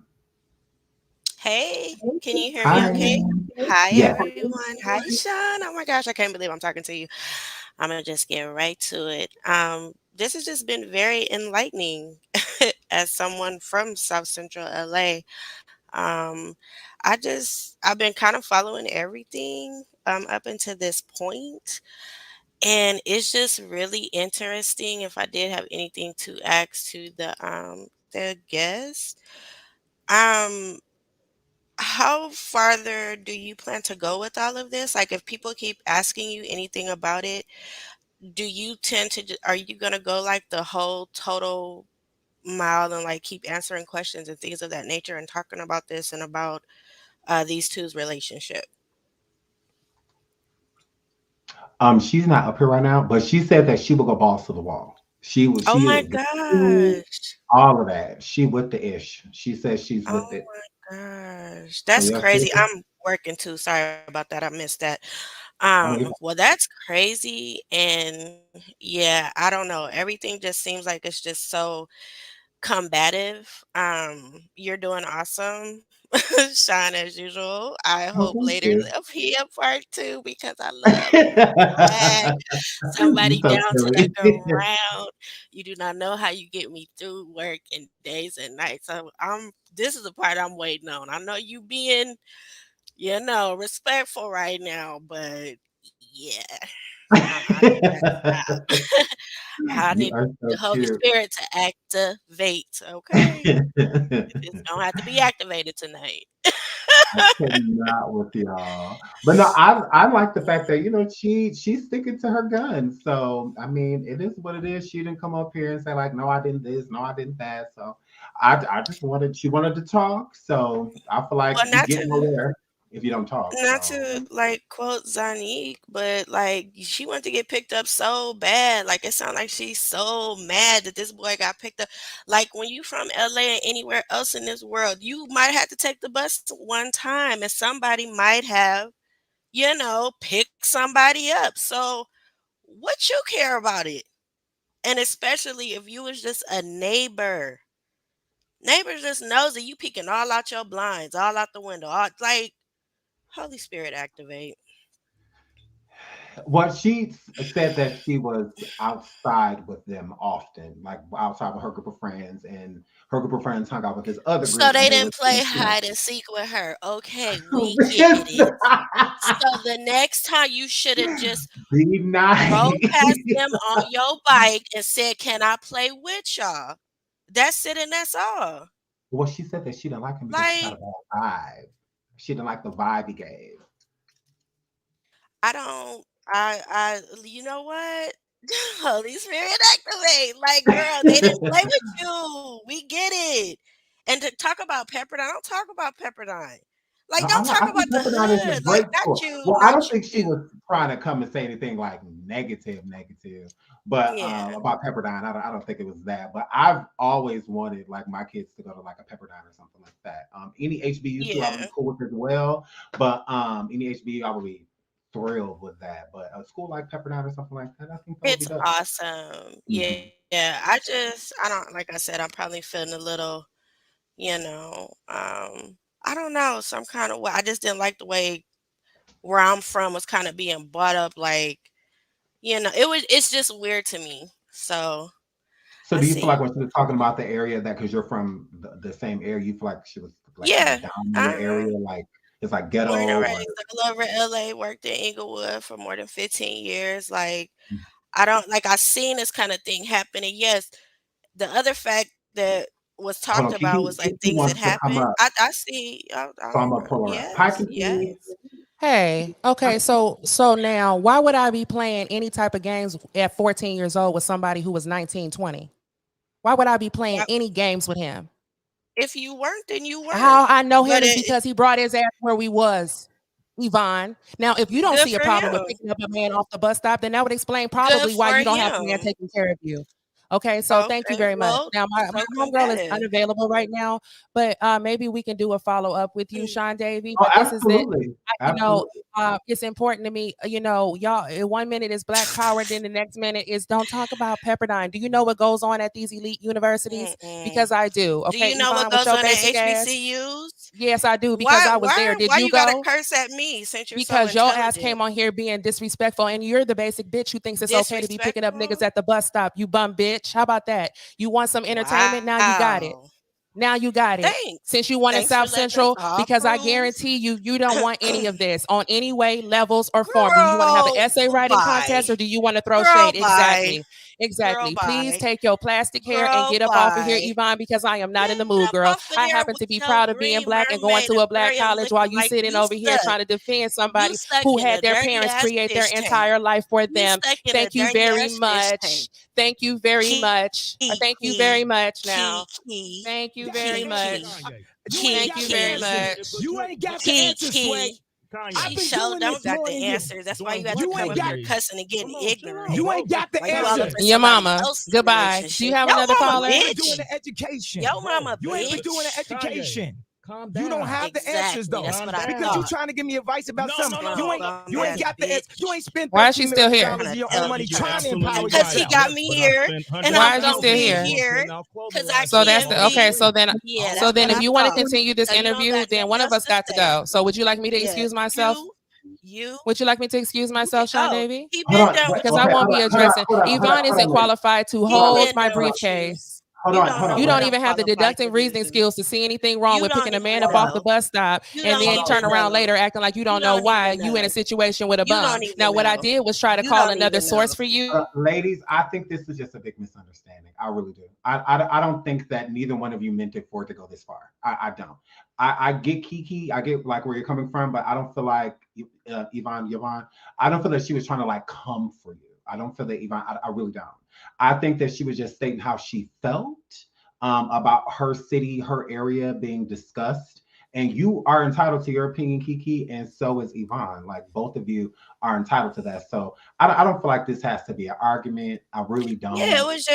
Hey, can you hear me Hi. okay? Hi, Yes. everyone. Hi, Sean. Oh my gosh, I can't believe I'm talking to you. I'm gonna just get right to it. This has just been very enlightening as someone from South Central LA. Um, I've been kind of following everything up until this point, and it's just really interesting. If I did have anything to ask to the guest, um, how farther do you plan to go with all of this? Like, if people keep asking you anything about it, do you tend to, are you going to go like the whole total mile and like keep answering questions and things of that nature and talking about this and about these two's relationship? She's not up here right now, but she said that she will go balls to the wall. Oh She my is with gosh. all of that. She with the ish. She says she's Oh with it. my gosh. So That's yes, crazy. sis. I'm working too. Sorry about that. I missed that. Oh, yeah. Well, that's crazy. And yeah, I don't know. Everything just seems like it's just so combative. You're doing awesome, Sean, as usual. I Oh, hope thank later you. there'll be a part two because I love that. You Somebody so down to the silly. ground. You do not know how you get me through work and days and nights. So this is the part I'm waiting on. I know you being, respectful right now, but yeah, I need that to stop. I You need are the so Holy cute. Spirit to activate, okay? It's gonna have to be activated tonight. I cannot with y'all. But no, I like the fact that she's sticking to her guns. So I mean, it is what it is. She didn't come up here and say like, no, I didn't this, no, I didn't that. So I just she wanted to talk. So I feel like Well, you get nowhere if you don't talk. not So to like quote Zanique, but like she wanted to get picked up so bad. Like it sounds like she's so mad that this boy got picked up. Like when you from LA and anywhere else in this world, you might have to take the bus one time and somebody might have, picked somebody up. So what you care about it? And especially if you was just a neighbor. Neighbors just knows that you peeking all out your blinds, all out the window. Like Holy Spirit activate. well, said that she was outside with them often, like outside with her group of friends, and her group of friends hung out with this other So group, they and they were didn't play saying, hide and seek with her. Okay, we get it. So the next time you should have just be rode nice. past them on your bike and said, "Can I play with y'all?" That's it and that's all. Well, she said that she didn't like him because he got a Like, bad vibe. She didn't like the vibe he gave. I don't you know what? Holy Spirit activate. Like, girl, they didn't play with you. We get it. And to talk about Pepperdine, don't talk about Pepperdine. Like, don't talk I about think the Pepperdine is a hood. Like, great not school. you, Well, I not don't think she you. was trying to come and say anything like negative, but Yeah. about Pepperdine, I don't think it was that. But I've always wanted like my kids to go to like a Pepperdine or something like that. Any HBU school I would be Yeah. cool with as well, but any HBU I would be thrilled with that. But a school like Pepperdine or something like that, I think that would be It's dope. awesome. Mhm. Yeah. I don't, like I said, I'm probably feeling a little, you know, I don't know, some kind of way. I just didn't like the way where I'm from was kind of being brought up like, it's just weird to me. So So I do you feel like see. when she was talking about the area that because you're from the same area, you feel like she was like kind of Yeah. down in your Uh-huh. area, like it's like Born and ghetto or raised all over LA, worked in Inglewood for more than 15 years. Like, I don't like I seen this kind of thing happen. And yes, the other fact that was hold talked on, about Kiki, was like Kiki things that wants to come happened. up, I see. so I'm gonna pull her up. Hi, Yes, Kiki. yes. Hey, okay, so now why would I be playing any type of games at 14 years old with somebody who was 19, 20? Why would I be playing Well, any games with him? if you weren't, then you weren't. How I know But him is because he brought his ass where we was, Yvonne. Now, if you don't good see a for problem with him. picking up a man off the bus stop, then that would explain Good probably why for you don't have a man him. taking care of you. Okay, so thank you Okay. very much. Well, Now, my so homegirl is combative. unavailable right now, but maybe we can do a follow up with you, Mm. Sean Davy. Oh, But this is it. absolutely. You know, Absolutely. it's important to me. You know, y'all. 1 minute is Black Power, then the next minute is don't talk about Pepperdine. Do you know what goes on at these elite universities? Mm-mm. Because I do. Do you Okay, know what Yvonne, with goes your on at basic ass. HBCUs? Yes, I do because Why I was there. why Did why you you gotta go? curse at me since you're so Because your ass came intelligent? on here being disrespectful, and you're the basic bitch who thinks it's okay to be picking up niggas Disrespectful? at the bus stop. You bum bitch. How about that? You want some entertainment? Now you got it. Wow. Now you got it. Thanks. Since you wanted Thanks for South letting us Central, all because I prove. guarantee you don't want any of this on any way, levels, or form. Do you want to have an Girl, essay writing bye. contest or do you want to throw Girl, shade? bye. Exactly. Girl, Exactly. Please bye. take your plastic hair and Girl, get up off of here, bye. Yvonne, because I am not in the Get mood, up girl. off of I there happen with to be your proud of being green black and going mermaid to a black aquarium college while looking you like sitting you over here stuck. trying to defend You somebody stuck who in a had their dirty parents ass create their fish tank. entire life for You them. stuck in a Thank you dirty very ass fish much. tank. Thank you very much. Thank you very Kiki, much now. Kiki, Thank you very Kiki, much. You ain't Thank got you the very answers. much. You ain't got the answers, Sway. Kiki. I've She been sure doing this don't got more the than you. answers. That's why you have to You come ain't up got here cussing and getting ignorant. you ain't got the Why you all up answers. in Your somebody mama. else's Goodbye. Do you relationship? have Yo another mama, You ain't caller? been doing bitch. the education. Yo mama, You ain't been doing the bitch. education. Calm You don't down. have the answers Exactly. though. That's what I Because you thought. trying to give me advice about something. Dumb You ain't ass got the bitch. you ain't spent Why is she $13 still million here? of your own money trying to empower Because he yourself. got me here, and Why I'm is you gonna still be here? here because I So that's can the okay. be. So then, Yeah, so that's then, what if I you want to thought. continue this So you don't interview, got then nothing one of else us to got to say. go. So would you like me to Yeah, excuse myself? you Would you like me to excuse can myself, Sean go. Davy? He Hold been on. done Wait, with Because you. I okay, won't be addressing. Yvonne isn't hold on. qualified to He hold been my done with you. briefcase. Hold You on. don't Hold know on. You what don't Wait. I'm even have the qualified deductive to reasoning do. skills to see anything wrong You with don't picking a man even up off the know. bus stop You and don't then turn even around know. later acting like you You don't know don't why even you in a know. situation with a You bum. don't even Now, what I know. did was try to You call don't another even source know. for you. Ladies, I think this is just a big misunderstanding. I really do. I don't think that neither one of you meant it for it to go this far. I don't. I get Kiki. I get like where you're coming from, but I don't feel like Yvonne. I don't feel that she was trying to like come for you. I don't feel that Yvonne. I really don't. I think that she was just stating how she felt about her city, her area being discussed. And you are entitled to your opinion, Kiki, and so is Yvonne. Like both of you are entitled to that. So I don't feel like this has to be an argument. I really Yeah, don't. it was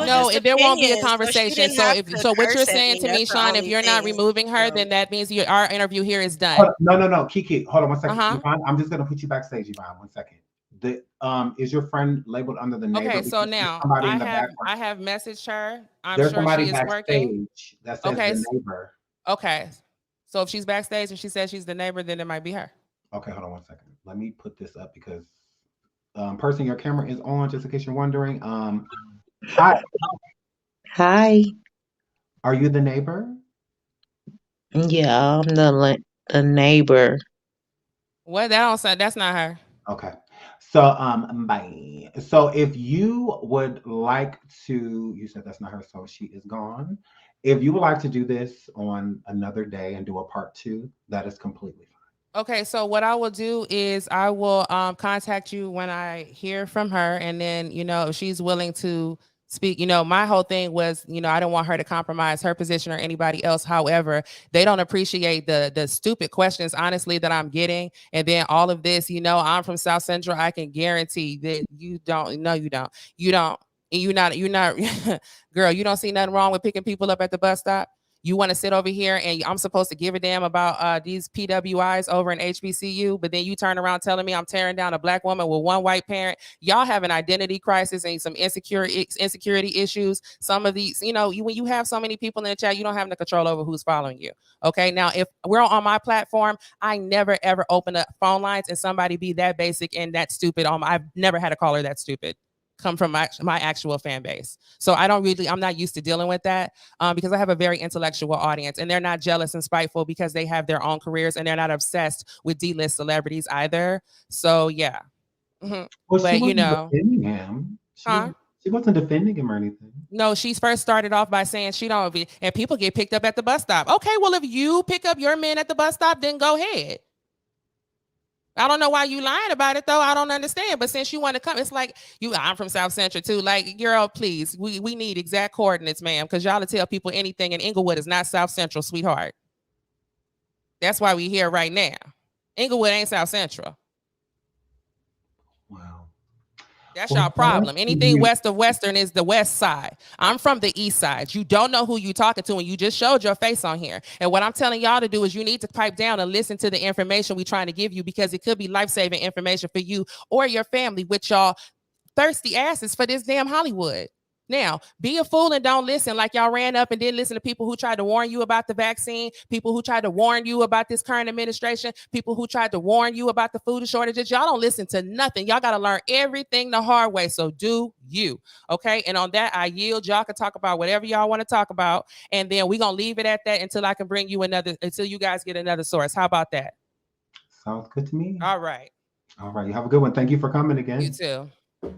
No, just if there won't be a opinions. So she conversation. didn't So have if to so, what you're curse at saying me. to That's me, the Sean, if only you're not thing. removing her, So then that means our interview here is done. No, Kiki. Hold on one Uh second. huh. Yvonne, I'm just gonna put you backstage, Yvonne. 1 second. The is your friend labeled under the neighbor Okay, so because there's now somebody in the background. I have messaged her. I'm There's sure somebody she is working. backstage that says Okay, the neighbor. okay. So if she's backstage and she says she's the neighbor, then it might be her. Okay, hold on 1 second. Let me put this up because person, your camera is on, just in case you're wondering. Hi, Hi. are you the neighbor? Yeah, I'm the neighbor. What? That don't sound. That's not her. Okay. So bye. So if you would like to, you said that's not her, so she is gone. If you would like to do this on another day and do a part 2, that is completely fine. Okay, so what I will do is I will contact you when I hear from her, and then if she's willing to speak. My whole thing was I don't want her to compromise her position or anybody else. However, they don't appreciate the stupid questions, honestly, that I'm getting, and then all of this. I'm from South Central. I can guarantee that you don't. No, you don't. You don't. And you're not, girl. You don't see nothing wrong with picking people up at the bus stop. You want to sit over here and I'm supposed to give a damn about these PWIs over in HBCU, but then you turn around telling me I'm tearing down a black woman with one white parent. Y'all have an identity crisis and some insecurity issues. Some of these, when you have so many people in the chat, you don't have no control over who's following you. Okay, now if we're on my platform, I never ever open up phone lines and somebody be that basic and that stupid. I've never had a caller that stupid come from my actual fan base. So I'm not used to dealing with that because I have a very intellectual audience and they're not jealous and spiteful because they have their own careers and they're not obsessed with D-list celebrities either. So yeah. Well, she But wasn't defending him. huh? She wasn't defending him or anything. No, she's first started off by saying she don't be, and people get picked up at the bus stop. Okay, well, if you pick up your men at the bus stop, then go ahead. I don't know why you lying about it though. I don't understand. But since you want to come, it's like I'm from South Central too. Like, girl, please, we need exact coordinates, ma'am, because y'all to tell people anything. And Inglewood is not South Central, sweetheart. That's why we here right now. Inglewood ain't South Central. Wow. That's Well, your problem. Anything west of Western is the west side. I'm from the east side. You don't know who you talking to, and you just showed your face on here. And what I'm telling y'all to do is you need to pipe down and listen to the information we're trying to give you, because it could be life-saving information for you or your family with y'all thirsty asses for this damn Hollywood. Now, be a fool and don't listen, like y'all ran up and didn't listen to people who tried to warn you about the vaccine, people who tried to warn you about this current administration, people who tried to warn you about the food shortages. Y'all don't listen to nothing. Y'all got to learn everything the hard way. So do you. Okay. And on that, I yield. Y'all can talk about whatever y'all want to talk about. And then we're going to leave it at that until I can bring you until you guys get another source. How about that? Sounds good to me. All right. All right. You have a good one. Thank you for coming again. You too.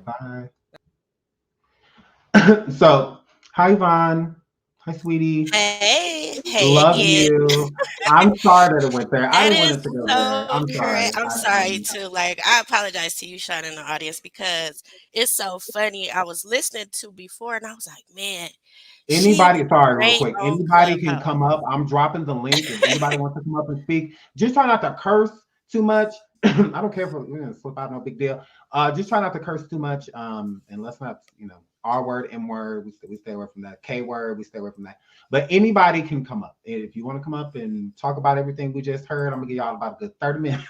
Bye. So, hi, Yvonne. Hi, sweetie. Hey Love again. you. I'm sorry that it went there. I That didn't want is it to go so there. I'm sorry. correct. I'm sorry too. Like, I apologize to you, Sean, in the audience, because it's so funny. I was listening to before and I was like, man, she is Anybody, sorry, real great quick. on Anybody can Clubhouse. come up. I'm dropping the link. If anybody wants to come up and speak, just try not to curse too much. I don't care if slip out, no big deal. Just try not to curse too much. And let's not, R word, M word. We stay away from that. K word. We stay away from that. But anybody can come up. If you want to come up and talk about everything we just heard, I'm gonna give y'all about a good 30 minutes.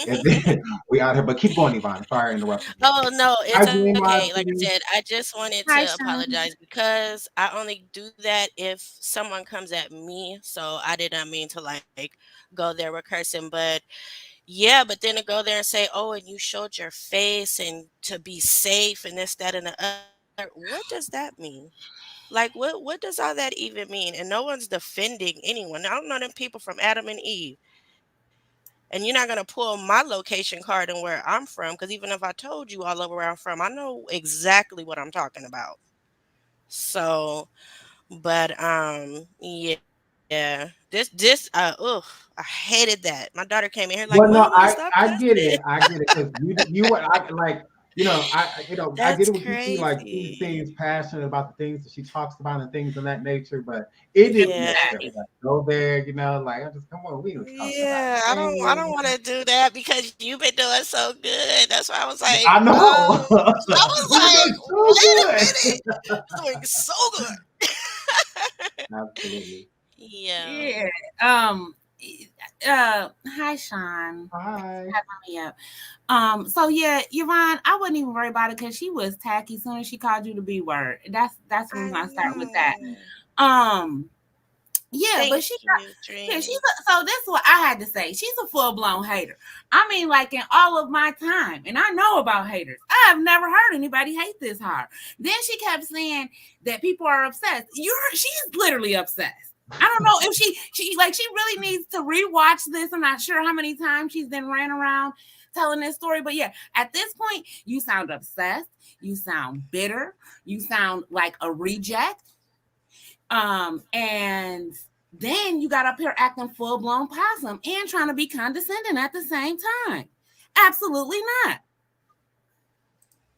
And then we out here. But keep going, Yvonne. Sorry, I interrupted you. Oh no, Hi, it's Dream okay. Like I Lassie. said, I just wanted Hi, to Sean. apologize because I only do that if someone comes at me. So I did not mean to like go there with cursing, but yeah, but then to go there and say, "Oh, and you showed your face and to be safe and this, that, and the other." What does that mean? Like, what does all that even mean? And no one's defending anyone. I don't know them people from Adam and Eve. And you're not gonna pull my location card and where I'm from, because even if I told you all over where I'm from, I know exactly what I'm talking about. So, but yeah, I hated that. My daughter came in here like, Well, "Mama, no, stop I cussing." get it. I get it because you were I like I That's get it when you see like she crazy. seems passionate about the things that she talks about and things of that nature, but it didn't Yeah. necessarily like, go there. Like I just come on, we was talking about Yeah, I don't things. want to do that because you've been doing so good. That's why I was like, I know I was we've like, been so wait a good. minute, doing so good. Absolutely. Yeah. Yeah. Hi, Sean. Thanks for Hi. having me up. So yeah, Yvonne, I wouldn't even worry about it because she was tacky as soon as she called you the B word. That's where we're I gonna start with that. know. Yeah, but Thank she got you, yeah, Dream. so this is what I had to say. She's a full-blown hater. I mean, like in all of my time, and I know about haters. I have never heard anybody hate this hard. Then she kept saying that people are obsessed. She's literally obsessed. I don't know if she really needs to rewatch this. I'm not sure how many times she's been ran around telling this story, but yeah, at this point, you sound obsessed, you sound bitter, you sound like a reject. And then you got up here acting full-blown possum and trying to be condescending at the same time. Absolutely not.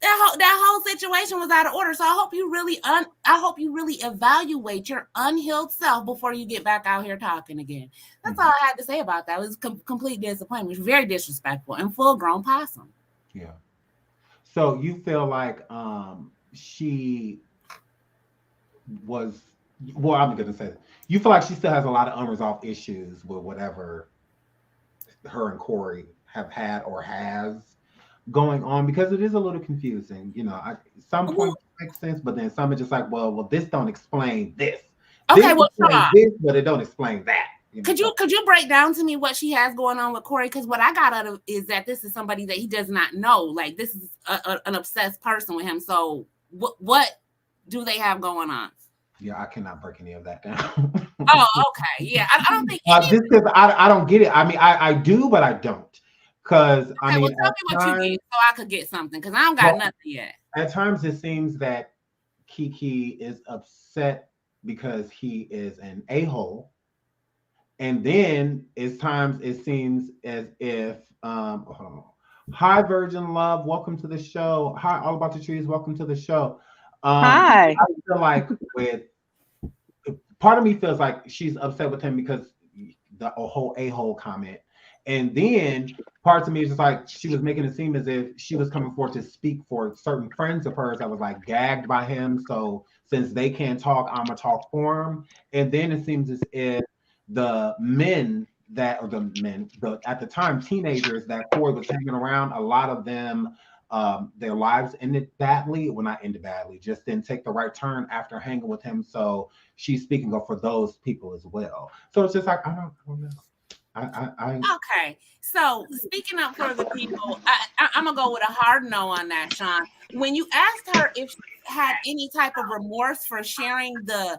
That whole situation was out of order. So I hope you really evaluate your unhealed self before you get back out here talking again. That's all I had to say about that. It was complete disappointment. It was very disrespectful and full-grown possum. Yeah. So you feel like she was well, I'm gonna say you feel like she still has a lot of unresolved issues with whatever her and Cory have had or has going on because it is a little confusing. Some points make sense, but then some are just like, well, this don't explain this. Okay, This well, explains this, but it don't explain that. Could you break down to me what she has going on with Cory? Because what I got out of is that this is somebody that he does not know. Like this is an obsessed person with him. So what do they have going on? Yeah, I cannot break any of that down. Oh, okay. Yeah, I don't think just because I don't get it. I mean, I do, but I don't. Because okay, I mean, well, tell me what you get so I could get something. Because I don't got nothing yet. At times, it seems that Kiki is upset because he is an a-hole, and then it seems as if hold on. Hi, Virgin Love, welcome to the show. Hi, All About the Trees, welcome to the show. Hi. I feel like part of me feels like she's upset with him because the whole a-hole comment. And then parts of me is just like she was making it seem as if she was coming forth to speak for certain friends of hers that was like gagged by him. So since they can't talk, I'm gonna talk for them. And then it seems as if the men that, or the men, the at the time teenagers that Cory was hanging around, a lot of them, their lives ended badly. Well, not ended badly, just didn't take the right turn after hanging with him. So she's speaking up for those people as well. So it's just like I don't know. I Okay, so speaking up for the people, I'm gonna go with a hard no on that, Sean. When you asked her if she had any type of remorse for sharing the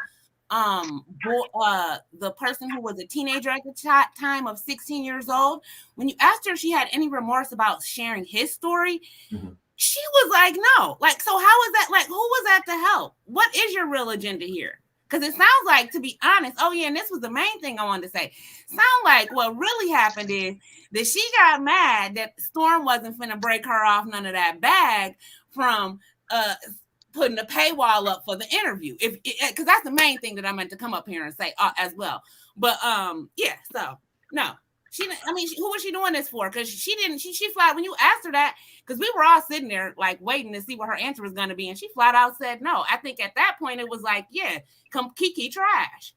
person who was a teenager at the time of 16 years old, when you asked her if she had any remorse about sharing his story, Mhm. she was like, no. Like, so how is that? Like, who was that to help? What is your real agenda here? Because it sounds like, to be honest, oh yeah, and this was the main thing I wanted to say. Sound like what really happened is that she got mad that Storm wasn't finna break her off none of that bag from putting a paywall up for the interview. If because that's the main thing that I meant to come up here and say as well. But yeah, so no. Who was she doing this for? Because she didn't. She flat when you asked her that, because we were all sitting there like waiting to see what her answer was going to be, and she flat out said no. I think at that point it was like, yeah, come Kiki trash.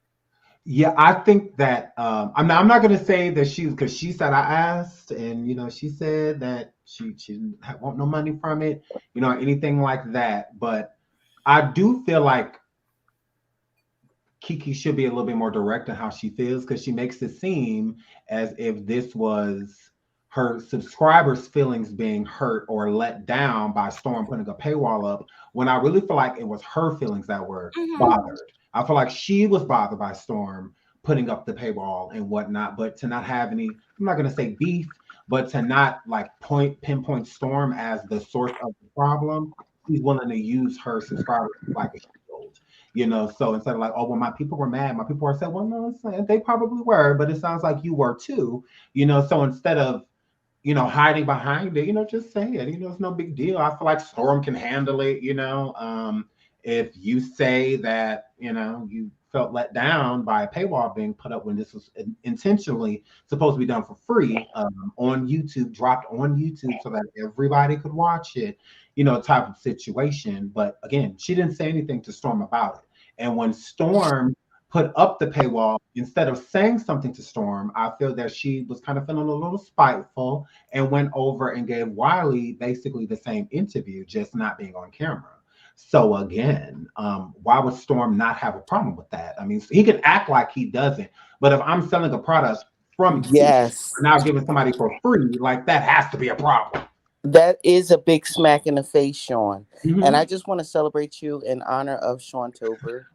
Yeah, I think that I'm not gonna say that she, because she said I asked, and she said that she didn't want no money from it, anything like that. But I do feel like Kiki should be a little bit more direct in how she feels, because she makes it seem as if this was her subscribers' feelings being hurt or let down by Storm putting a paywall up, when I really feel like it was her feelings that were bothered. I feel like she was bothered by Storm putting up the paywall and whatnot, but to not have any, I'm not going to say beef, but to not like pinpoint Storm as the source of the problem, she's willing to use her subscribers like a shield. So instead of like, oh, well, my people were mad, my people were saying, well, no, they probably were, but it sounds like you were too. So instead of hiding behind it, just say it. It's no big deal. I feel like Storm can handle it. If you say that, you felt let down by a paywall being put up when this was intentionally supposed to be done for free, on YouTube, dropped on YouTube so that everybody could watch it, type of situation. But again, she didn't say anything to Storm about it. And when Storm put up the paywall, instead of saying something to Storm, I feel that she was kind of feeling a little spiteful and went over and gave Wiley basically the same interview, just not being on camera. So again, why would Storm not have a problem with that? I mean, he can act like he doesn't, but if I'm selling a product from you, Yes, now giving somebody for free, like that has to be a problem. that is a big smack in the face, Sean. And I Mhm. just want to celebrate you in honor of Sean Tober.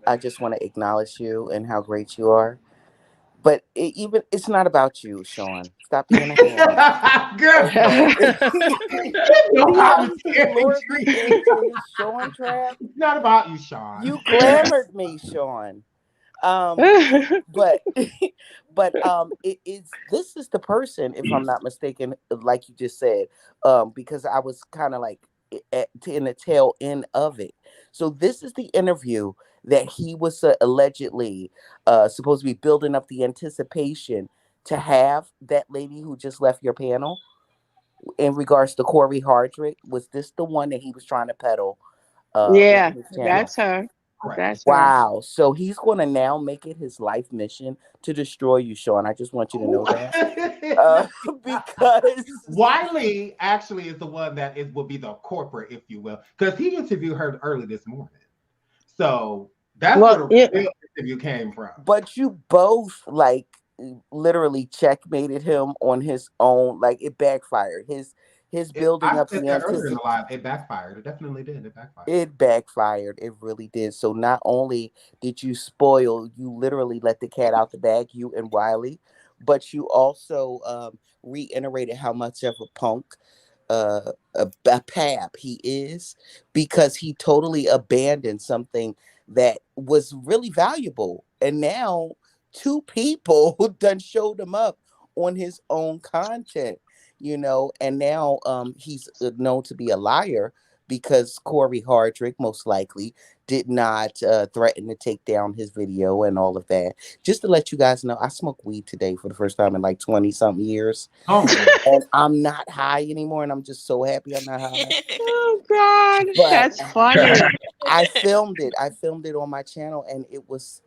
I just want to acknowledge you and how great you are. But it's not about you, Sean. Stop being a ham. Girl, Okay. no See how you just commentary, lured me Tree. into this Sean trap? It's not about you, Sean. You glamored me, Sean. Um, but it is, this is the person, if I'm not mistaken, like you just said, because I was kind of like in the tail end of it. So this is the interview that he was allegedly supposed to be building up the anticipation to have that lady who just left your panel in regards to Cory Hardrict. Was this the one that he was trying to peddle on Yeah, his channel? that's her. Correct. That's her. Wow. So he's going to now make it his life mission to destroy you, Sean. I just want you to know that. Because Wiley actually is the one that will be the corporate, if you will, because he interviewed her early this morning. So that's where Well, the yeah, real interview came from. but you both like literally checkmated him on his own. Like it backfired. His building I up said the that earlier in anticipation. the live. It backfired. It definitely did. It backfired. It backfired. It really did. So not only did you spoil, you literally let the cat out the bag, you and Wiley, but you also reiterated how much of a punk, a pap he is, because he totally abandoned something that was really valuable. And now two people done showed him up on his own content, and now he's known to be a liar because Cory Hardrict most likely did not threaten to take down his video and all of that. Just to let you guys know, I smoked weed today for the first time in like 20-something years. Oh, And I'm not high anymore, and I'm just so happy I'm not high. Oh God, But that's funny. I filmed it. I filmed it on my channel, and it was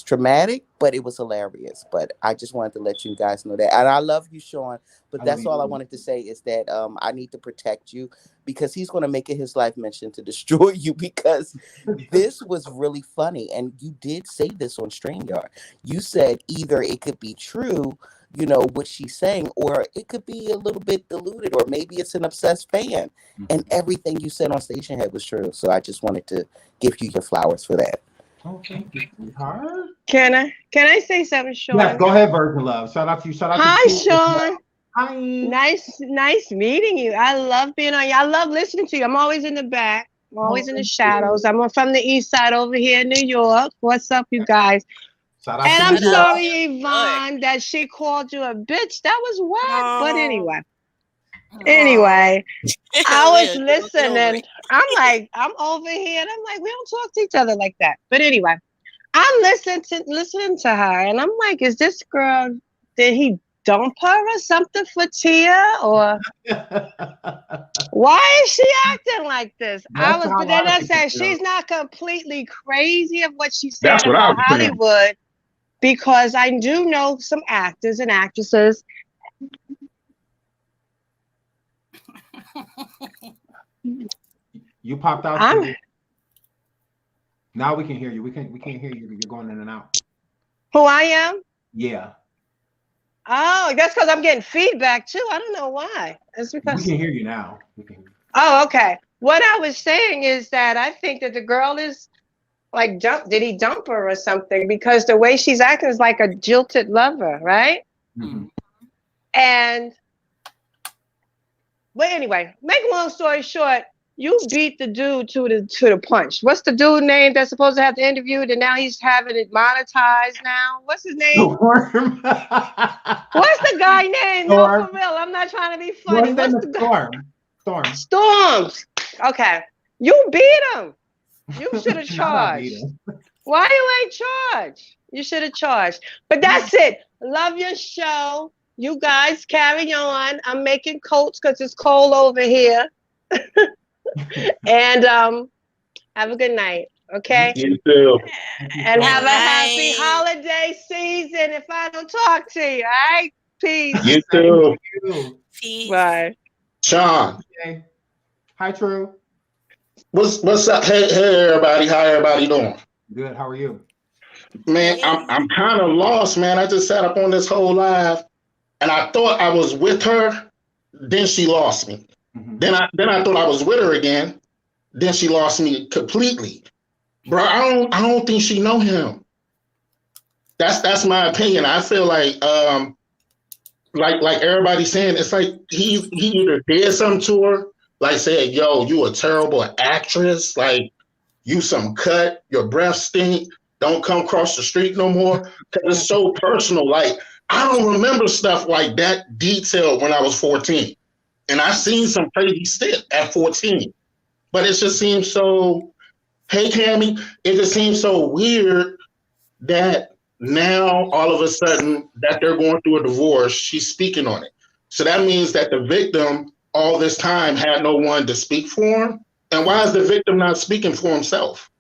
traumatic, but it was hilarious. But I just wanted to let you guys know that. And I love you, Sean. But that's all I wanted to say is that I need to protect you, because he's going to make it his life mission to destroy you, because this was really funny. And you did say this on StreamYard. You said either it could be true, you know, what she's saying, or it could be a little bit diluted, or maybe it's an obsessed fan. And everything you said on Station Head was true. So I just wanted to give you your flowers for that. Oh, thank you, sweetheart. Can I say something, Sean? Yes, go ahead, Virgin Love. Shout out to you. Shout out Hi, to you. Sean. Hi. Nice meeting you. I love being on you. I love listening to you. I'm always in the back. I'm always in the shadows. I'm from the east side over here in New York. What's up, you guys? Shout out And to I'm you. sorry, Yvonne, that she called you a bitch. That was whack. But anyway. I was listening. I'm over here, and I'm like, we don't talk to each other like that. But anyway, I'm listening to her, and I'm like, is this girl, did he dump her or something for Tia? Or why is she acting like this? But then I said, she's not completely crazy of what she's saying about Hollywood, because I do know some actors and actresses. You popped out. Now we can hear you. We can't hear you. You're going in and out. Who I am? Yeah. Oh, that's because I'm getting feedback too. I don't know why. It's because we can hear you now. Oh, okay. What I was saying is that I think that the girl is like, did he dump her or something? Because the way she's acting is like a jilted lover, right? Mm-hmm. But anyway, make a long story short, you beat the dude to the punch. What's the dude name that's supposed to have the interview, and now he's having it monetized now? What's his name? What's the guy name? Storm. No, for real. I'm not trying to be funny. What's the guy? Storms. Okay. You beat him. You should have charged. Why you ain't charged? You should have charged. But that's it. Love your show. You guys carry on. I'm making coats because it's cold over here. And have a good night. Okay? You too. And have a happy holiday season if I don't talk to you. All right? Peace. You too. Peace. Bye. Sean. Okay. Hi, True. What's up? Hey everybody. How everybody doing? Good. How are you? Man, I'm kind of lost, man. I just sat up on this whole live and I thought I was with her, then she lost me. Mm-hmm. Then I thought I was with her again, then she lost me completely. Bro, I don't think she know him. That's my opinion. I feel like everybody's saying, it's like he either did something to her, like said, yo, you a terrible actress, like you some cut, your breath stink, don't come across the street no more. Because it's so personal. Like, I don't remember stuff like that detailed when I was 14. And I've seen some crazy shit at 14. But it just seems so, hey, Cammy, it just seems so weird that now all of a sudden that they're going through a divorce, she's speaking on it. So that means that the victim all this time had no one to speak for him. And why is the victim not speaking for himself?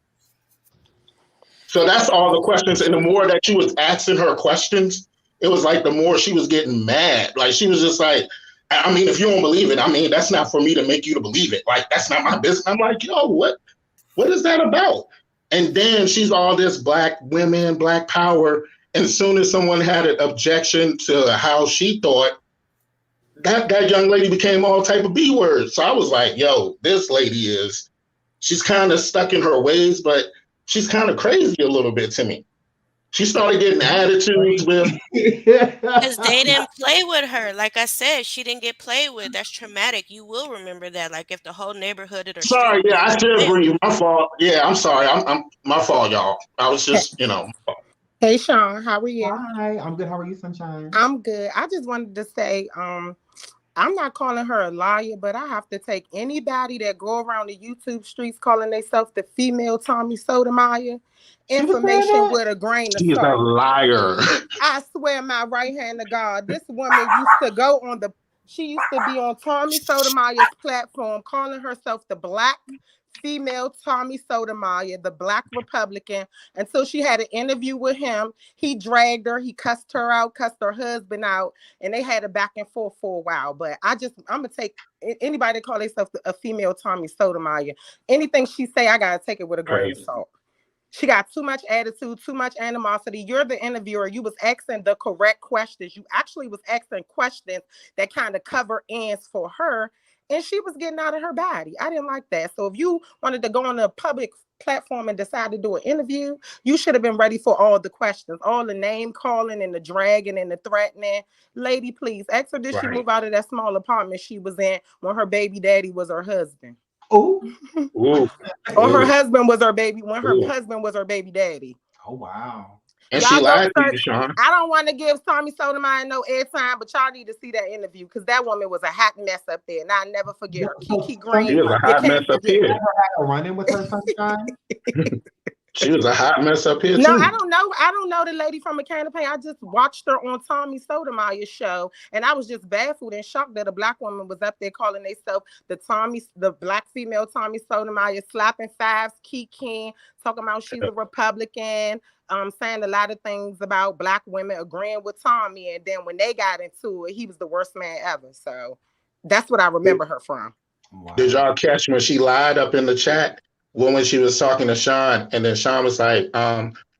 So that's all the questions. And the more that she was asking her questions, it was like the more she was getting mad. Like she was just like, I mean, if you don't believe it, I mean, that's not for me to make you to believe it. Like, that's not my business. I'm like, yo, what is that about? And then she's all this black women, black power. And as soon as someone had an objection to how she thought, that young lady became all type of B words. So I was like, yo, this lady she's kind of stuck in her ways, but she's kind of crazy a little bit to me. She started getting attitudes with. Because they didn't play with her. Like I said, she didn't get played with. That's traumatic. You will remember that. Like if the whole neighborhood or sorry, yeah, I should agree. My fault. Yeah, I'm sorry. I'm my fault, y'all. I was just, Hey Sean, how are you? Hi, I'm good. How are you, Sunshine? I'm good. I just wanted to say, I'm not calling her a liar, but I have to take anybody that go around the YouTube streets calling themselves the female Tommy Sotomayor information with a grain of She is a salt. liar. I swear my right hand to God, this woman used to go on she used to be on Tommy Sotomayor's platform calling herself the black female Tommy Sotomayor, the black Republican, until she had an interview with him. He dragged her, he cussed her out, cussed her husband out, and they had a back and forth for a while. But I'm gonna take anybody that call themselves a female Tommy Sotomayor. Anything she say, I gotta take it with a grain of salt. She got too much attitude, too much animosity. You're the interviewer. You was asking the correct questions. You actually was asking questions that kind of cover ends for her. And she was getting out of her body. I didn't like that. So if you wanted to go on a public platform and decide to do an interview, you should have been ready for all the questions, all the name calling and the dragging and the threatening. Lady, please ask her, did she move out of that small apartment she was in when her baby daddy was her husband? Oh, or her husband was her baby when her husband was her baby daddy. Oh wow! And she lied to you, Sean. I don't want to give Tommy Sotomayor no airtime, but y'all need to see that interview because that woman was a hot mess up there, and I'll never forget her. Kiki Green. She was a hot mess up here. Ever had a run-in with her sometime? She was a hot mess up here, No, too. I don't know. I don't know the lady from McCann Pay. I just watched her on Tommy Sotomayor's show, and I was just baffled and shocked that a black woman was up there calling herself the black female Tommy Sotomayor, slapping fives, kiki, talking about she's a Republican, saying a lot of things about black women, agreeing with Tommy, and then when they got into it, he was the worst man ever. So that's what I remember her from. Wow. Did y'all catch when she lied up in the chat? When she was talking to Sean, and then Sean was like,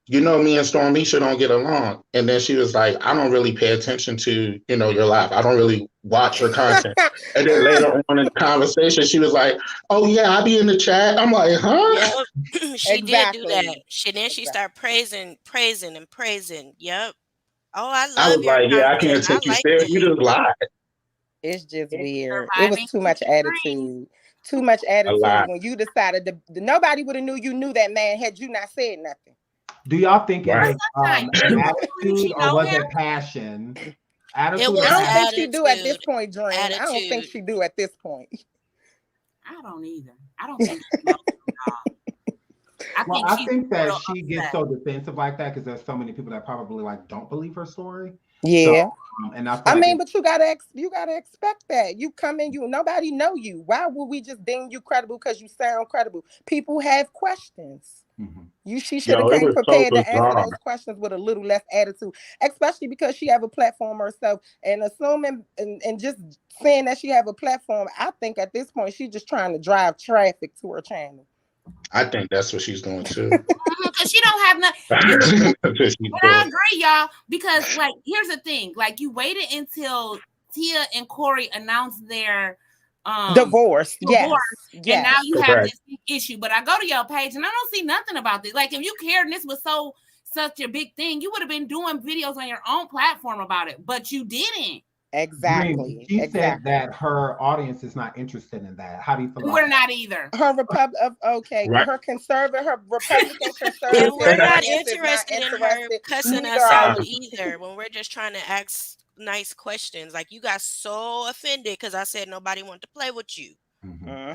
you know, me and Stormisha don't get along. And then she was like, I don't really pay attention to, your life. I don't really watch her content. And then later on in the conversation, she was like, oh yeah, I be in the chat. I'm like, huh? Yep. She did do that. She started praising. Yep. Oh, I love I was like, yeah, I can't take you serious. You just lied. It's just weird. It was too much attitude. Too much attitude when you decided to. Nobody would have knew that man had you not said nothing. Do y'all think it was attitude or was it passion? Attitude. I don't think she do at this point, Dream. I don't think she do at this point. I don't either. I don't think she knows I think that she gets so defensive like that because there's so many people that probably don't believe her story. Yeah. So, and but you gotta expect that. You come in, nobody know you. Why would we just deem you credible because you sound credible? People have questions. Mm-hmm. She should have came prepared to answer those questions with a little less attitude, especially because she have a platform herself. And assuming and just saying that she have a platform, I think at this point she's just trying to drive traffic to her channel. I think that's what she's doing too. Because she don't have nothing. But I agree, y'all. Because here's the thing: you waited until Tia and Cory announced their divorce. Yes. And now you have this issue. But I go to your page and I don't see nothing about this. If you cared and this was such a big thing, you would have been doing videos on your own platform about it. But you didn't. Exactly. She said that her audience is not interested in that. How do you feel about We're not either. Her her conservative, her Republican conservative. And we're not interested in her cussing us out either when we're just trying to ask nice questions. You got so offended because I said nobody wanted to play with you.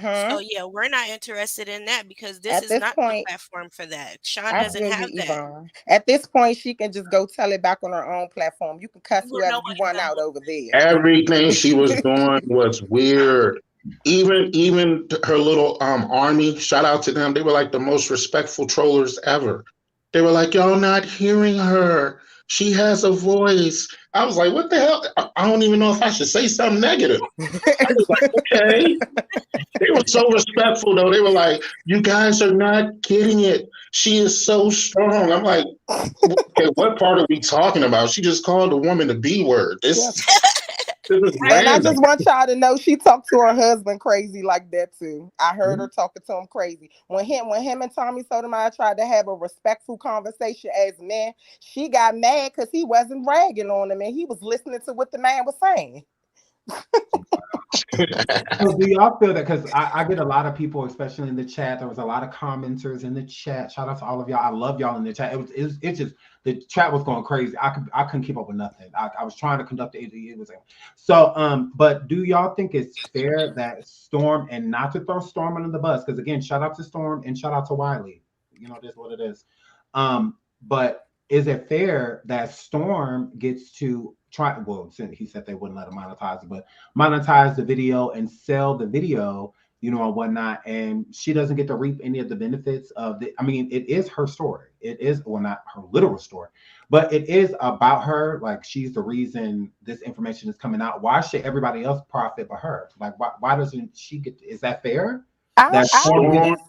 So yeah, we're not interested in that because this is not the platform for that. Sean doesn't have that. Yvonne. At this point, she can just go tell it back on her own platform. You can cuss whoever you want out over there. Everything she was doing was weird. Even her little army, shout out to them. They were the most respectful trollers ever. They were like, y'all not hearing her. She has a voice. I was like, what the hell? I don't even know if I should say something negative. I was like, okay. They were so respectful, though. They were like, you guys are not getting it. She is so strong. I'm like, okay, what part are we talking about? She just called the woman the B word. And I just want y'all to know she talked to her husband crazy like that too. I heard her talking to him crazy. When him and Tommy Sotomayor tried to have a respectful conversation as men, she got mad because he wasn't ragging on him and he was listening to what the man was saying. So do y'all feel that? Because I get a lot of people, especially in the chat. There was a lot of commenters in the chat. Shout out to all of y'all. I love y'all in the chat. It's just the chat was going crazy. I couldn't keep up with nothing. I was trying to conduct it was so. But do y'all think it's fair that Storm, and not to throw Storm under the bus, because again, shout out to Storm and shout out to Wiley. You know, it is what it is. But is it fair that Storm gets to try? Well, he said they wouldn't let him monetize it, but monetize the video and sell the video, you know, and whatnot, and she doesn't get to reap any of the benefits of the. I mean, it is her story. It is, well, not her literal story, but it is about her. Like, she's the reason this information is coming out. Why should everybody else profit but her? Like, why doesn't she get? Is that fair? That Storm gets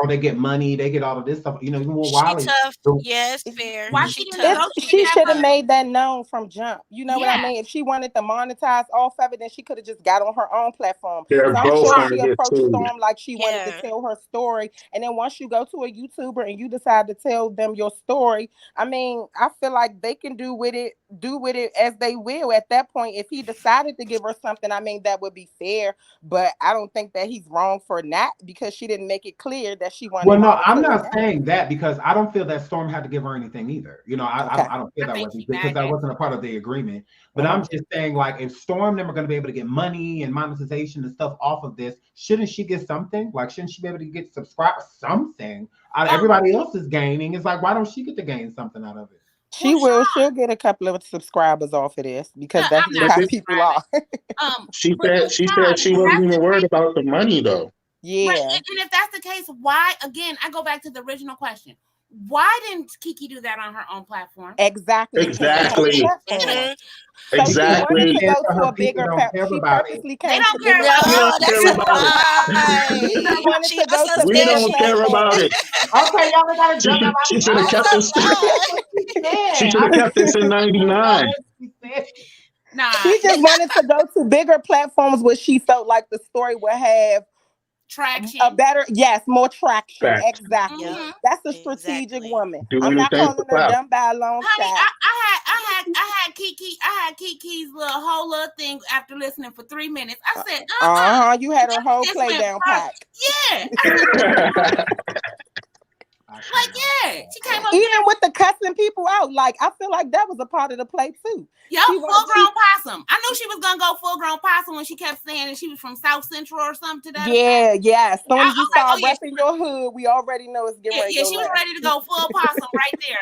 they get money, they get all of this stuff. You know, even with Wiley. Tough. Yes, fair. Why she tough? She should have made that known from jump. You know what I mean? If she wanted to monetize off of it, then she could have just got on her own platform. They're So I'm both sure gonna she get approached sued. Storm like she wanted to tell her story. And then once you go to a YouTuber and you decide to tell them your story, I mean, I feel like they can do with it as they will. At that point, if he decided to give her something, I mean, that would be fair. But I don't think that he's wrong for not, because she didn't make it clear that she wanted. Well, no, I'm not saying that, because I don't feel that Storm had to give her anything either. You know, I don't feel that way, because that wasn't a part of the agreement. But I'm just saying, like, if Storm never going to be able to get money and monetization and stuff off of this, shouldn't she get something? Like, shouldn't she be able to get subscribers, something? Everybody else is gaining. It's like, why don't she get to gain something out of it? She'll get a couple of subscribers off of this, because that's how people are. She said she wasn't even worried about the money though. Yeah. Right. And if that's the case, why, again, I go back to the original question. Why didn't Kiki do that on her own platform? Exactly. Exactly. So she wanted to go to a bigger platform. She purposely came to bigger We don't care about it. Okay, y'all gotta jump out. She should have kept this. She should have kept this in '99. Nah, she just wanted to go to bigger platforms where she felt like the story would have traction, more traction. Fact. Exactly. That's a strategic woman. Do I'm not anything calling for her clout. dumb by a long shot. I had Kiki's whole little thing after listening for 3 minutes. I said, you had her whole play down pack. Yeah. Like, yeah, she came up even with the cussing people out. Like, I feel like that was a part of the play too. Yo, full grown possum. I knew she was gonna go full grown possum when she kept saying that she was from South Central or something to that. Yeah. As soon as you start repping your hood, we already know it's getting ready. Yeah, she was ready to go full possum right there.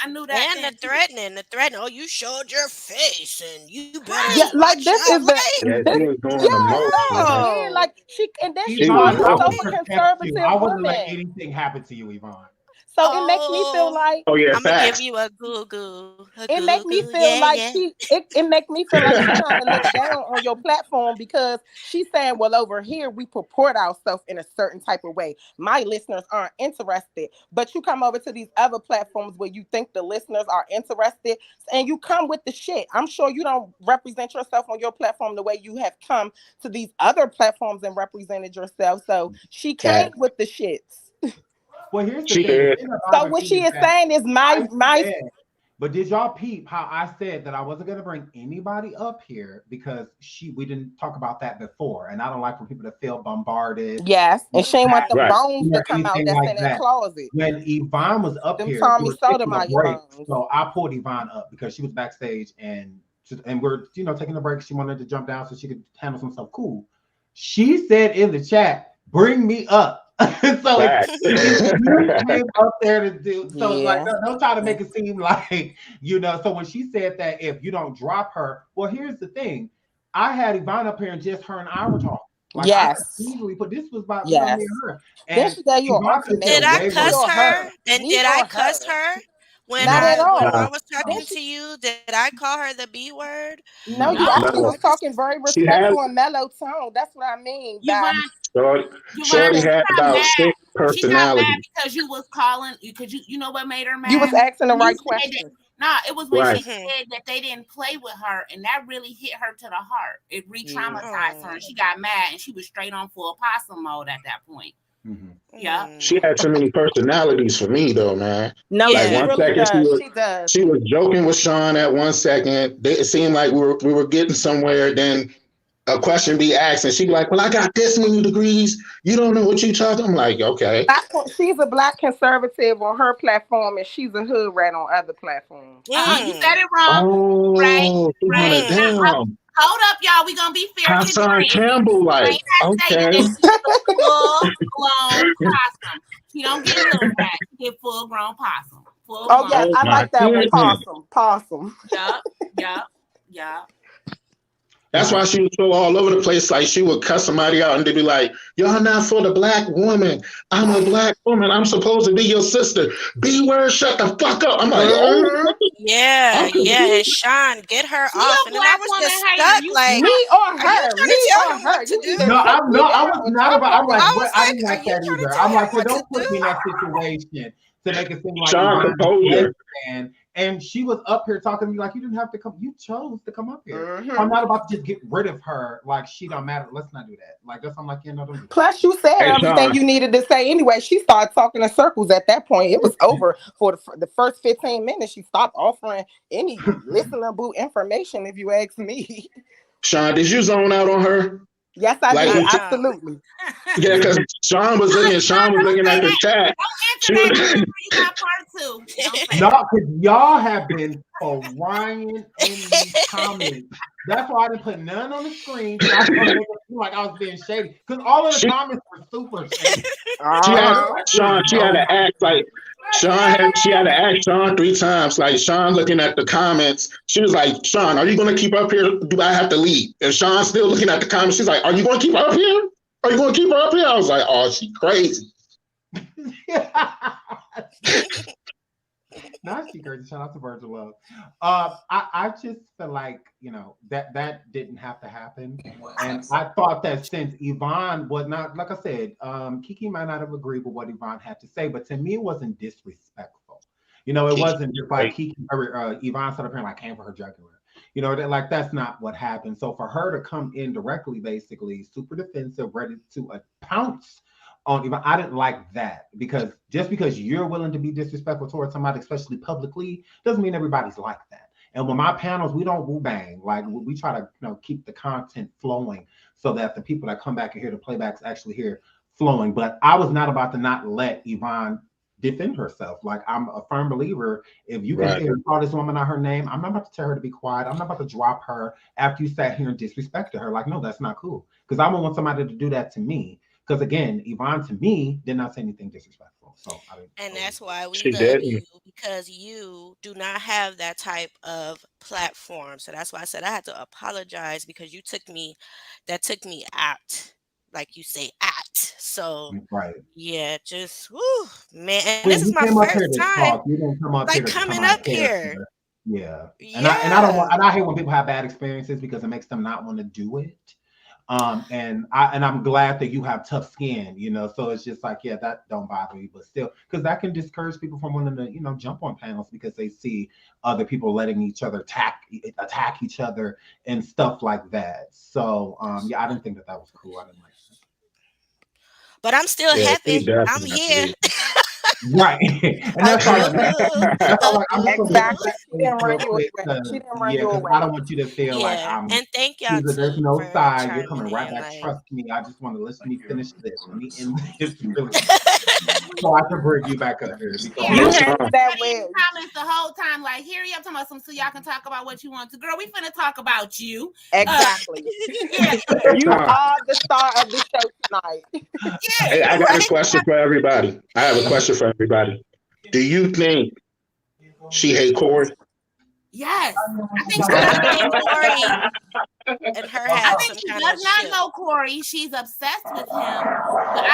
I knew that. And the threatening. Oh, you showed your face, and you better. Yeah, like this is she was doing the most. Like and then she's so conservative. I wouldn't let anything happen to you, Yvonne. So it makes me feel like I'm gonna give you a goo. It makes me feel like it makes me feel like she's trying to look down on your platform, because she's saying, well, over here we purport ourselves in a certain type of way. My listeners aren't interested, but you come over to these other platforms where you think the listeners are interested, and you come with the shit. I'm sure you don't represent yourself on your platform the way you have come to these other platforms and represented yourself. So she came with the shits. Well, here's the thing. So what she is saying is my. But did y'all peep how I said that I wasn't going to bring anybody up here, because we didn't talk about that before, and I don't like for people to feel bombarded. Yes, and she ain't want the bones to come out that's in that closet. When Yvonne was up here, Tommy Sotomayor bones. So I pulled Yvonne up because she was backstage, and we're taking a break. She wanted to jump down so she could handle some stuff cool. She said in the chat, "Bring me up." So you came up there to do like don't try to make it seem like so when she said that if you don't drop her, well, here's the thing, I had Yvonne up here and just her and I were talking. Like, easily, but this was about me and her. And did I cuss her? And did I cuss her? When I was talking to you, did I call her the B word? No, you actually was talking very respectful and mellow tone. That's what I mean. Shorty had about 6 personalities. She got mad because you was calling, because you know what made her mad? You was asking the right question. It was when she said that they didn't play with her, and that really hit her to the heart. It re-traumatized her, and she got mad, and she was straight on full possum mode at that point. Mm-hmm. Yeah, she had too many personalities for me, though, man. No, like she really does. She was joking with Sean at 1 second. It seemed like we were getting somewhere. Then a question be asked, and she be like, "Well, I got this many degrees. You don't know what you talking." I'm like, okay. She's a black conservative on her platform, and she's a hood rat on other platforms. You said it wrong. Oh, Right. she want it down. Hold up, y'all. We gonna be fair to the Hassan brand. Campbell, like, okay. She's a full-blown possum. She don't get little rat. She get full-grown possum. Oh yeah, I like that one. Possum. Yeah. That's why she was so all over the place. Like, she would cuss somebody out and they'd be like, "Y'all not for the black woman. I'm a black woman. I'm supposed to be your sister. B word, shut the fuck up." I'm like, oh. Yeah. And Sean, get her off. And then I was just stuck, like, me or her. No, I was not about. I'm like, what? I didn't like that either. I'm like, well, don't put me in that situation to make it seem like Sean composure. And she was up here talking to me like, you didn't have to come. You chose to come up here. I'm not about to just get rid of her. Like, she don't matter. Let's not do that. Like, that's I'm like, yeah, no, don't do that. Plus, you said everything you needed to say anyway. She started talking in circles at that point. It was over for the first 15 minutes. She stopped offering any listenable information, if you ask me. Sean, did you zone out on her? Yes, I did. Absolutely. Yeah, because Sean was looking at the chat. No, because y'all have been crying in these comments. That's why I didn't put none on the screen. I was gonna make it feel like I was being shady. Because all of the comments were super shady. She had to act like she had to ask Sean 3 times. Like, Sean looking at the comments, she was like, "Sean, are you going to keep up here? Do I have to leave?" And Sean still looking at the comments. She's like, "Are you going to keep her up here? Are you going to keep her up here?" I was like, "Oh, she crazy." Not she crazy. Shout out to Virgil Love. I just feel like, that didn't have to happen. And I thought that since Yvonne was not, like I said, Kiki might not have agreed with what Yvonne had to say, but to me, it wasn't disrespectful. It wasn't just like Kiki or Yvonne started appearing like came for her jugular. That's not what happened. So for her to come in directly, basically super defensive, ready to pounce on Yvonne, I didn't like that, because just because you're willing to be disrespectful towards somebody, especially publicly, doesn't mean everybody's like that. And with my panels, we don't woo bang. Like, we try to keep the content flowing so that the people that come back and hear the playbacks actually hear flowing. But I was not about to not let Yvonne defend herself. Like, I'm a firm believer, if you can say call this woman out her name, I'm not about to tell her to be quiet. I'm not about to drop her after you sat here and disrespected her. Like, no, that's not cool. Because I don't want somebody to do that to me. Because again, Yvonne to me did not say anything disrespectful. So that's why we love you, because you do not have that type of platform. So that's why I said I had to apologize, because that took me out, like you say, out. So yeah, just man. And this is my first time you didn't come up coming up here. Yeah. And I hate when people have bad experiences, because it makes them not want to do it. And I'm glad that you have tough skin, so it's just like, yeah, that don't bother me, but still, because that can discourage people from wanting to, jump on panels, because they see other people letting each other attack each other and stuff like that. So, I didn't think that was cool. I didn't like that. But I'm still happy. I'm here. Right. And that's all I'm exactly. She didn't run you away. I don't want you to feel like I'm. And thank y'all. There's no side. You're coming right back. Trust me. I just want to let me finish this. Let me end this. So I can bring you back up here. You had that comments the whole time, like, here you up talking about some, so y'all can talk about what you want to. Girl, we finna talk about you. Exactly. You are the star of the show tonight. Hey, I got a question for everybody. I have a question for everybody. Do you think she hate Cory? Yes. I think she does Cory. And I think she does not know Cory. She's obsessed with him.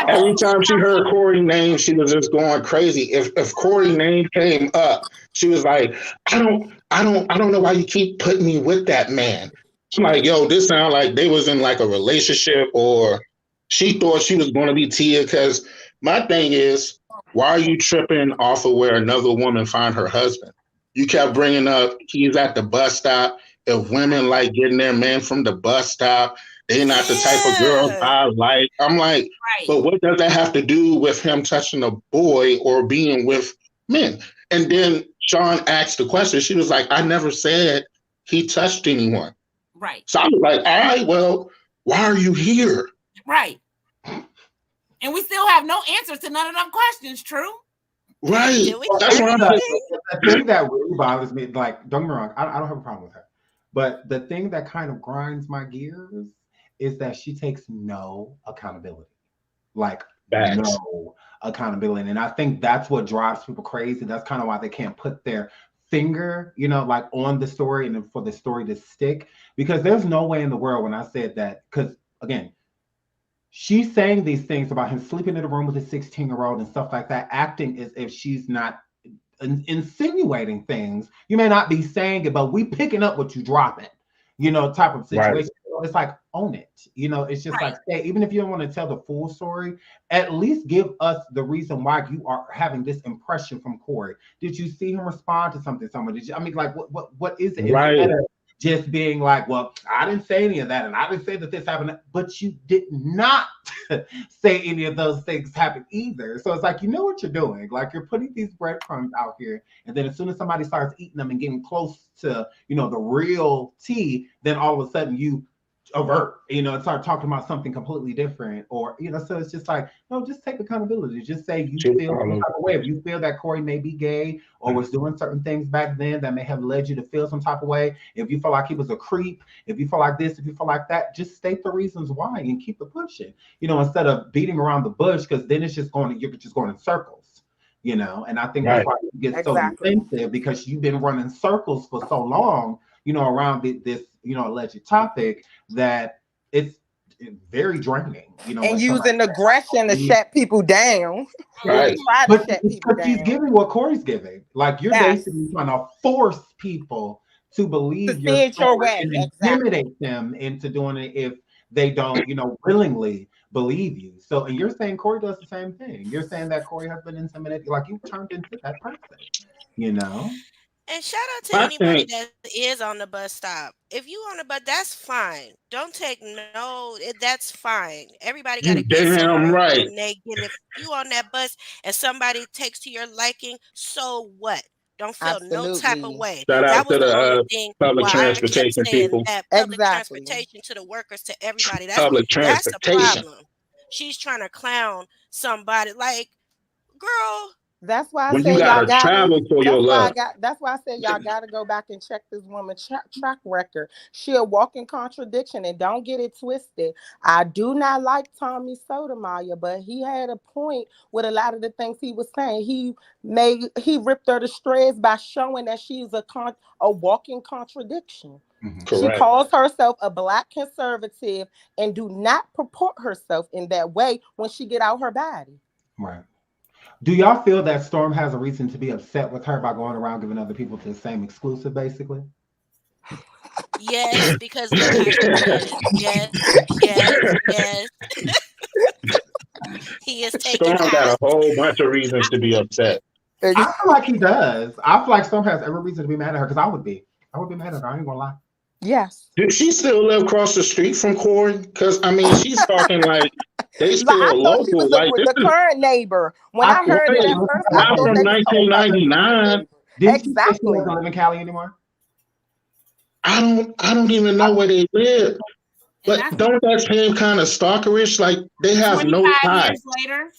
Every time she heard Cory's name, she was just going crazy. If Cory's name came up, she was like, I don't know why you keep putting me with that man. I'm like, yo, this sound like they was in like a relationship, or she thought she was going to be Tia. Because my thing is, why are you tripping off of where another woman find her husband? You kept bringing up he's at the bus stop. If women like getting their man from the bus stop, they're not the type of girls I like. I'm like, but what does that have to do with him touching a boy or being with men? And then Sean asked the question. She was like, I never said he touched anyone. Right. So I was like, all right, well, why are you here? Right. And we still have no answers to none of them questions, true? Right. That's what I'm the, saying. the thing that really bothers me, like, don't get me wrong, I don't have a problem with her. But the thing that kind of grinds my gears is that she takes no accountability. Like, Facts. no accountability. And I think that's what drives people crazy. That's kind of why they can't put their finger, like on the story and for the story to stick. Because there's no way in the world when I said that, because again, she's saying these things about him sleeping in a room with a 16-year-old and stuff like that, acting as if she's not insinuating things. You may not be saying it, but we picking up what you dropping, type of situation. Right. It's like, own it. It's just like, say, even if you don't want to tell the full story, at least give us the reason why you are having this impression from Cory. Did you see him respond to something? What is it? Right. Instead of just being like, well, I didn't say any of that, and I didn't say that this happened, but you did not say any of those things happened either. So it's like, you know what you're doing. Like, you're putting these breadcrumbs out here, and then as soon as somebody starts eating them and getting close to, the real tea, then all of a sudden you avert, and start talking about something completely different, or so it's just like, no, just take accountability. Just say you feel some type of way. If you feel that Cory may be gay or was doing certain things back then that may have led you to feel some type of way, if you feel like he was a creep, if you feel like this, if you feel like that, just state the reasons why and keep it pushing, instead of beating around the bush, because then you're just going in circles, and I think that's why you get so defensive, because you've been running circles for so long, around this, alleged topic, that it's very draining, and using aggression to shut people down. Right. But she's giving what Cory's giving. Like, you're basically trying to force people to believe your story and intimidate them into doing it if they don't, willingly believe you. So, and you're saying Cory does the same thing. You're saying that Cory has been intimidated, like you turned into that person, And shout out to anybody that is on the bus stop. If you on the bus, that's fine. Don't take that's fine. Everybody got to get somewhere when they get it. If you on that bus and somebody takes to your liking, so what? Don't feel no type of way. That was the only thing public transportation people. That public transportation to the workers, to everybody. That's the problem. She's trying to clown somebody. Like, girl. That's why I when say you gotta travel for your love. That's why I say y'all gotta go back and check this woman's track record. She a walking contradiction, and don't get it twisted. I do not like Tommy Sotomayor, but he had a point with a lot of the things he was saying. He ripped her to shreds by showing that she's a walking contradiction. Mm-hmm. She calls herself a Black conservative and do not purport herself in that way when she get out her body. Right. Do y'all feel that Storm has a reason to be upset with her by going around giving other people the same exclusive, basically? Yes, because yes. He is taking Storm got a whole bunch of reasons to be upset. I feel like he does. I feel like Storm has every reason to be mad at her, because I would be mad at her. I ain't gonna lie. Yes. Did she still live across the street from Cory? Because she's talking like they still local. She was like with the current neighbor. When I heard it at first, I thought from 1999. Did she say she doesn't live in Cali anymore? I don't even know where they live. But don't that seem kind of stalkerish? Like, they have no ties. Years later?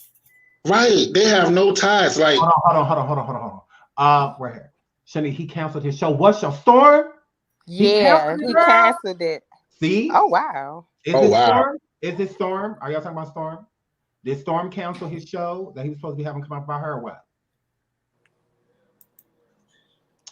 Right. They have no ties. Like, hold on. We're here. Shani, he canceled his show. What's your Storm? He canceled it. See? Oh, wow. Storm? Is it Storm? Are y'all talking about Storm? Did Storm cancel his show that he was supposed to be having come up about her, or what?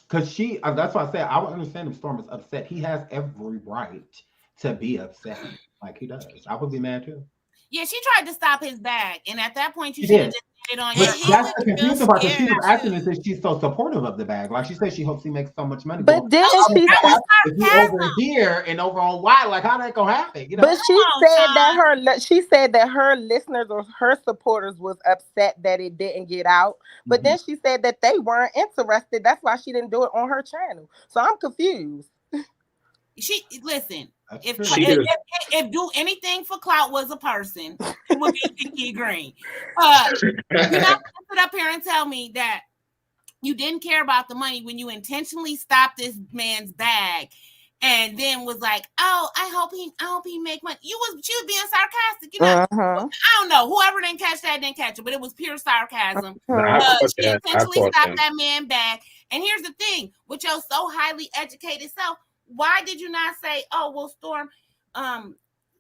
Because that's why I said I would understand if Storm is upset. He has every right to be upset. Like, he does. I would be mad too. Yeah, she tried to stop his bag, and at that point, you should have just did it on your. That's the confusing part. She was acting as if she's so supportive of the bag. Like, she said she hopes he makes so much money. But then she said, if you over here and over on Y, like, how that gonna happen? But she said that her listeners or her supporters was upset that it didn't get out. But then she said that they weren't interested. That's why she didn't do it on her channel. So I'm confused. Listen. If do anything for clout was a person, it would be Kiki Green. You're not going to sit up here and tell me that you didn't care about the money when you intentionally stopped this man's bag and then was like, "Oh, I hope he make money." She was being sarcastic, you know. I don't know. Whoever didn't catch it, but it was pure sarcasm. She intentionally stopped that man back. And here's the thing: with your so highly educated self, why did you not say, "Oh, well, Storm,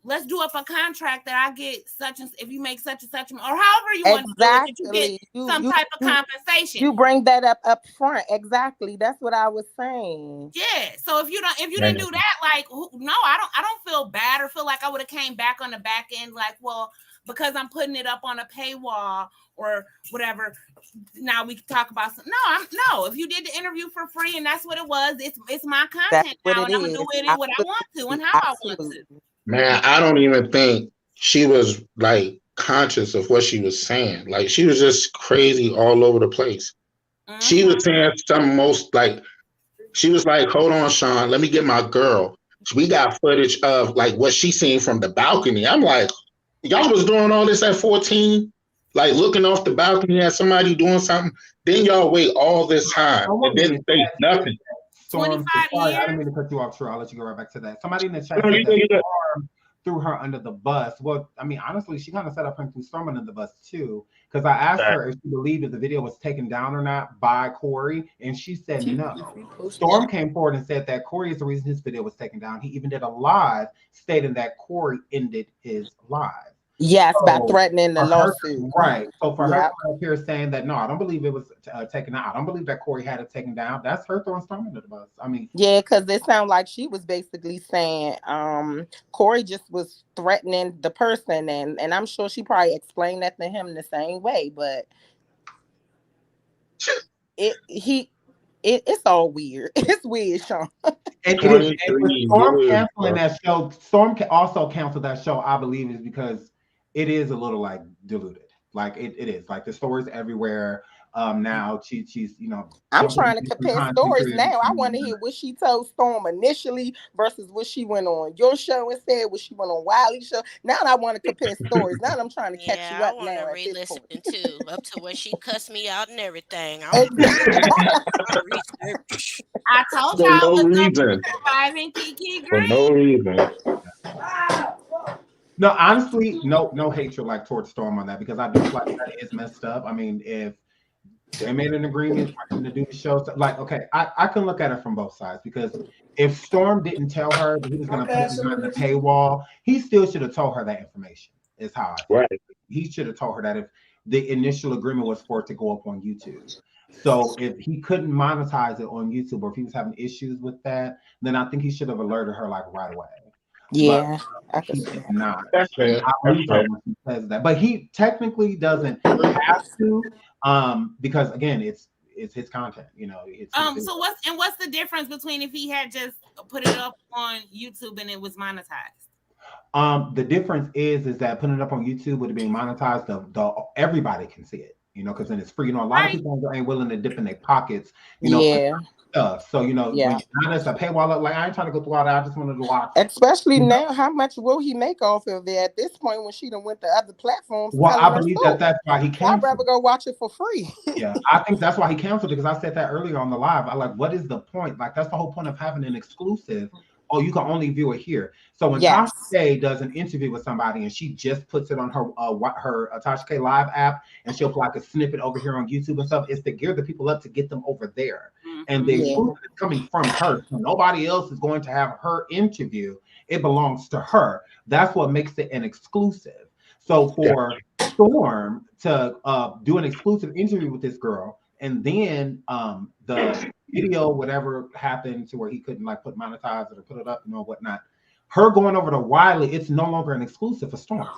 let's do up a contract that I get such and if you make such and such, or however you want to do it, that you get some type of compensation." You bring that up front. Exactly. That's what I was saying. Yeah. So if you didn't do that, like, no, I don't feel bad or feel like I would have came back on the back end, like, well, because I'm putting it up on a paywall or whatever. Now we can talk about some. No. If you did the interview for free and that's what it was, it's my content now, and I'm gonna do it in what I want to and how I want to. Man, I don't even think she was like conscious of what she was saying. Like she was just crazy all over the place. She was saying some most like she was like, "Hold on, Sean, let me get my girl." We got footage of like what she seen from the balcony. I'm like, y'all was doing all this at 14, like looking off the balcony at somebody doing something. Then y'all wait all this time and didn't say nothing. Storm, sorry, I didn't mean to cut you off. Sure, I'll let you go right back to that. Somebody in the chat said that Storm threw her under the bus. Well, I mean, honestly, she kind of set up and threw Storm under the bus too. Because I asked her if she believed that the video was taken down or not by Cory, and she said no. Storm came forward and said that Cory is the reason his video was taken down. He even did a live stating that Cory ended his live. Yes, by threatening the lawsuit. Right. So for her up here saying that, no, I don't believe it was taken out. I don't believe that Cory had it taken down. That's her throwing Storm under the bus. I mean, yeah, because it sounded like she was basically saying Cory just was threatening the person, and I'm sure she probably explained that to him the same way, but it's all weird. It's weird, Sean. And Storm canceling that show. Storm can also cancel that show, I believe, is because it is a little like diluted. Like it is like the stories everywhere. Now she's I'm trying to compare stories now. I want to hear what she told Storm initially versus what she went on your show and said, what she went on Wiley's show. Now I want to compare stories. Now I'm trying to catch you up now. I want to re-listen too, up to where she cussed me out and everything. I told y'all I was going to surviving Kiki Green. For no reason. No, honestly, no hatred like towards Storm on that, because I do feel like that is messed up. I mean, if they made an agreement to do the show, like, okay, I can look at it from both sides, because if Storm didn't tell her that he was going to put it behind the paywall, he still should have told her that information. Is how I feel. Right. He should have told her that if the initial agreement was for it to go up on YouTube. So if he couldn't monetize it on YouTube, or if he was having issues with that, then I think he should have alerted her like right away. Yeah, but he did not. That's fair. He says that, but he technically doesn't have to, because again, it's his content. So what's the difference between if he had just put it up on YouTube and it was monetized? The difference is that putting it up on YouTube with it being monetized, the everybody can see it. Because then it's free. A lot of people ain't willing to dip in their pockets. Stuff. So when it's a paywall, like I ain't trying to go through all that. I just wanted to watch. Especially now, how much will he make off of it at this point when she done went to other platforms? Well, I believe that's why he canceled. I'd rather go watch it for free. Yeah, I think that's why he canceled it, because I said that earlier on the live. I like, what is the point? Like, that's the whole point of having an exclusive. Oh, you can only view it here. So when Tasha K does an interview with somebody and she just puts it on her Tasha K live app, and she'll put like a snippet over here on YouTube and stuff, it's to gear the people up to get them over there. And the exclusive is coming from her. So nobody else is going to have her interview. It belongs to her. That's what makes it an exclusive. So for Storm to do an exclusive interview with this girl, and then the video, whatever happened to where he couldn't like monetize it or put it up, whatnot. Her going over to Wiley, it's no longer an exclusive for Storm,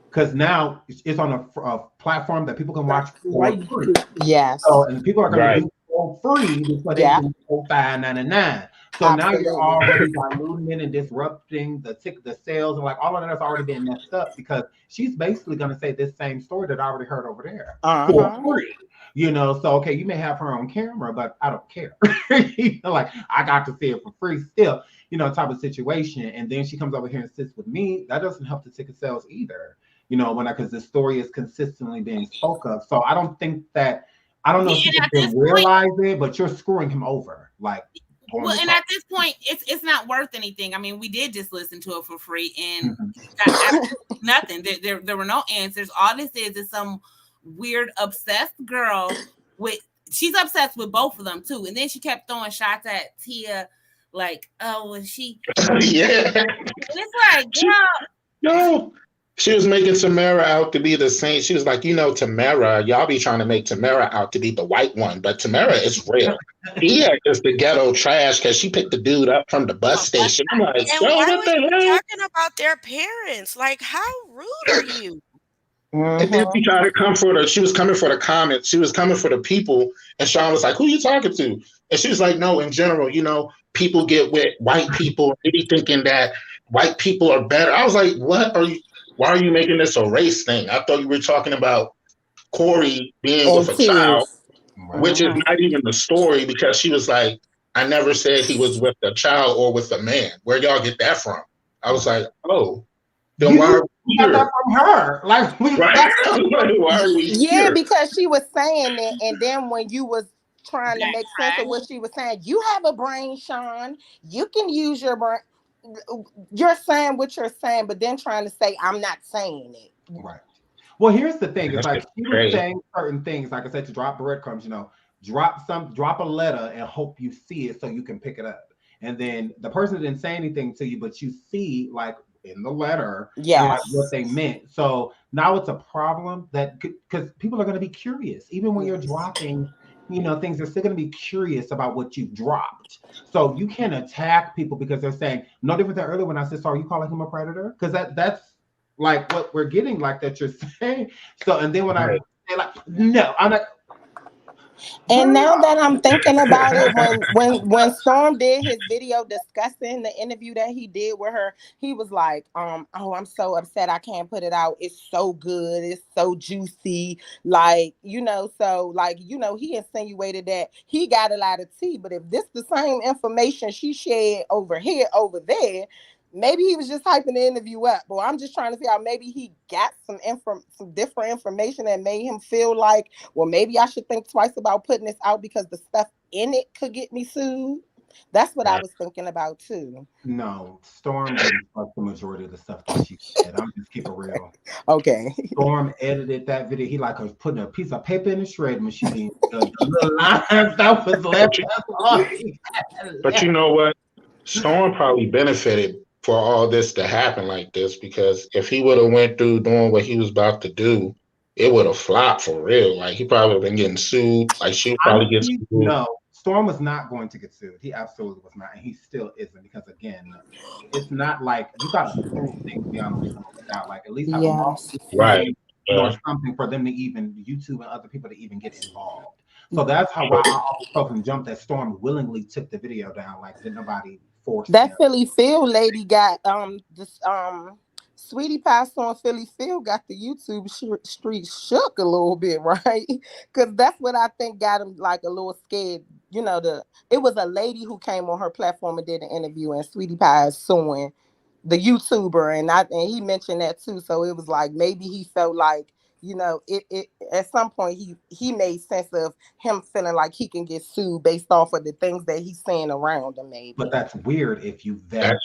because now it's on a platform that people can watch for free. Yes. So, and people are going to do it for free before they do $5.99. So now you're already diluting it and disrupting the sales, and like all of that's already been messed up, because she's basically going to say this same story that I already heard over there for free. So okay, you may have her on camera, but I don't care. Like I got to see it for free still, type of situation. And then she comes over here and sits with me. That doesn't help the ticket sales either. Because the story is consistently being spoke of. So I don't think that, I don't know if you can realize it, but you're screwing him over. Like, Well, and at this point, it's not worth anything. I mean, we did just listen to it for free, and got nothing. There were no answers. All this is some weird obsessed girl with. She's obsessed with both of them too, and then she kept throwing shots at Tia, like, oh, was she? Yeah. And it's like, girl. No. She was making Tamara out to be the saint. She was like, Tamara, y'all be trying to make Tamara out to be the white one, but Tamara is real. Tia is the ghetto trash because she picked the dude up from the bus station. I'm like, and yo, why what was the you hell? talking about their parents? Like, how rude are you? And then she tried to come she was coming for the comments. She was coming for the people. And Sean was like, who you talking to? And she was like, no, in general, people get with white people, really thinking that white people are better. I was like, why are you making this a race thing? I thought you were talking about Cory being with a child, which is not even the story, because she was like, I never said he was with a child or with a man. Where y'all get that from? I was like, oh, then why are we got here? that from her. Like, Right? Why are we here? Because she was saying it, and then when you was trying to make sense of what she was saying, you have a brain, Sean. You can use your brain. You're saying what you're saying, but then trying to say, I'm not saying it. Right. Well, here's the thing. It's like she was saying certain things, like I said, to drop breadcrumbs, drop a letter and hope you see it so you can pick it up. And then the person didn't say anything to you, but you see, like, in the letter, like, what they meant. So now it's a problem that, because people are going to be curious, even when you're dropping, things, they're still going to be curious about what you've dropped. So you can attack people because they're saying, no different than earlier when I said, so are you calling him a predator? Because that's like what we're getting, like, that you're saying. So, and then when I say, like, no, I'm not. And now that I'm thinking about it, when Storm did his video discussing the interview that he did with her, he was like, oh, I'm so upset I can't put it out. It's so good. It's so juicy. Like, so like, he insinuated that he got a lot of tea, but if this the same information she shared over there, maybe he was just hyping the interview up. But I'm just trying to see how maybe he got some different information that made him feel like, well, maybe I should think twice about putting this out because the stuff in it could get me sued. That's what I was thinking about too. No, Storm didn't fuck the majority of the stuff that she said. I'm just keep it real. Okay. Storm edited that video. He like was putting a piece of paper in the shred machine. The little lines that was left. But you know what? Storm probably benefited for all this to happen like this, because if he would have went through doing what he was about to do, it would have flopped for real. Like, he probably would have been getting sued. Like, she would probably get sued. No, Storm was not going to get sued. He absolutely was not, and he still isn't, because again, it's not like you got to prove things beyond a reasonable doubt. Like, at least have a lawsuit, right, or something for them to even YouTube and other people to even get involved. So that's how I always felt from jump that Storm willingly took the video down. Like, did nobody force that him. Philly Phil lady got this Sweetie Pie song Philly Phil got the YouTube street shook a little bit, right? Because that's what I think got him like a little scared. It was a lady who came on her platform and did an interview, and Sweetie Pie is suing the YouTuber, and he mentioned that too. So it was like maybe he felt like, it at some point he made sense of him feeling like he can get sued based off of the things that he's saying around him, maybe. But that's weird if you vet.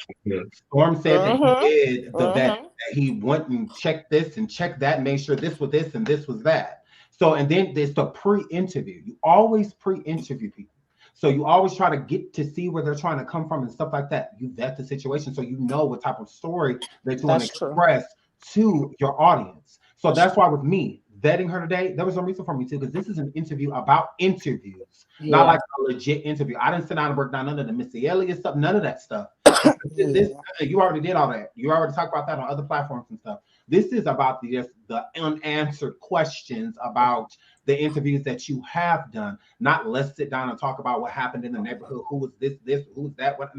Storm said that he did the vet, that he went and checked this and checked that, made sure this was this and this was that. So, and then there's the pre-interview. You always pre-interview people. So you always try to get to see where they're trying to come from and stuff like that. You vet the situation so you know what type of story that you want to express to your audience. So that's why with me vetting her today, there was no reason for me to, because this is an interview about interviews, not like a legit interview. I didn't sit down and work down none of the Missy Elliott stuff, none of that stuff. You already did all that. You already talked about that on other platforms and stuff. This is about the unanswered questions about the interviews that you have done. Not let's sit down and talk about what happened in the neighborhood. Who was this, who's that? What?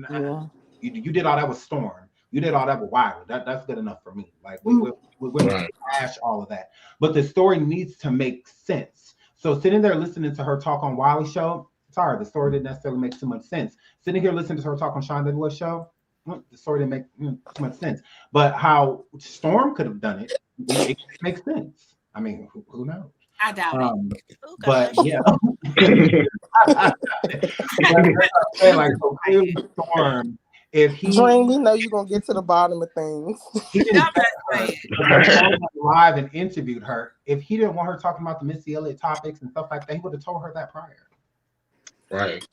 You did all that with Storm. You did all that with Wiley. That's good enough for me. Like, we're going to trash all of that. But the story needs to make sense. So sitting there listening to her talk on Wiley's show, sorry, the story didn't necessarily make too much sense. Sitting here listening to her talk on Sean Deadwood's show, the story didn't make too much sense. But how Storm could have done it makes sense. I mean, who knows? I doubt it. Oh, But gosh. yeah. Like, so clearly Storm, if Dream, we know you're gonna get to the bottom of things. he didn't Y'all tell better her, say it. but he called her live and interviewed her. If he didn't want her talking about the Missy Elliott topics and stuff like that, he would have told her that prior. Right.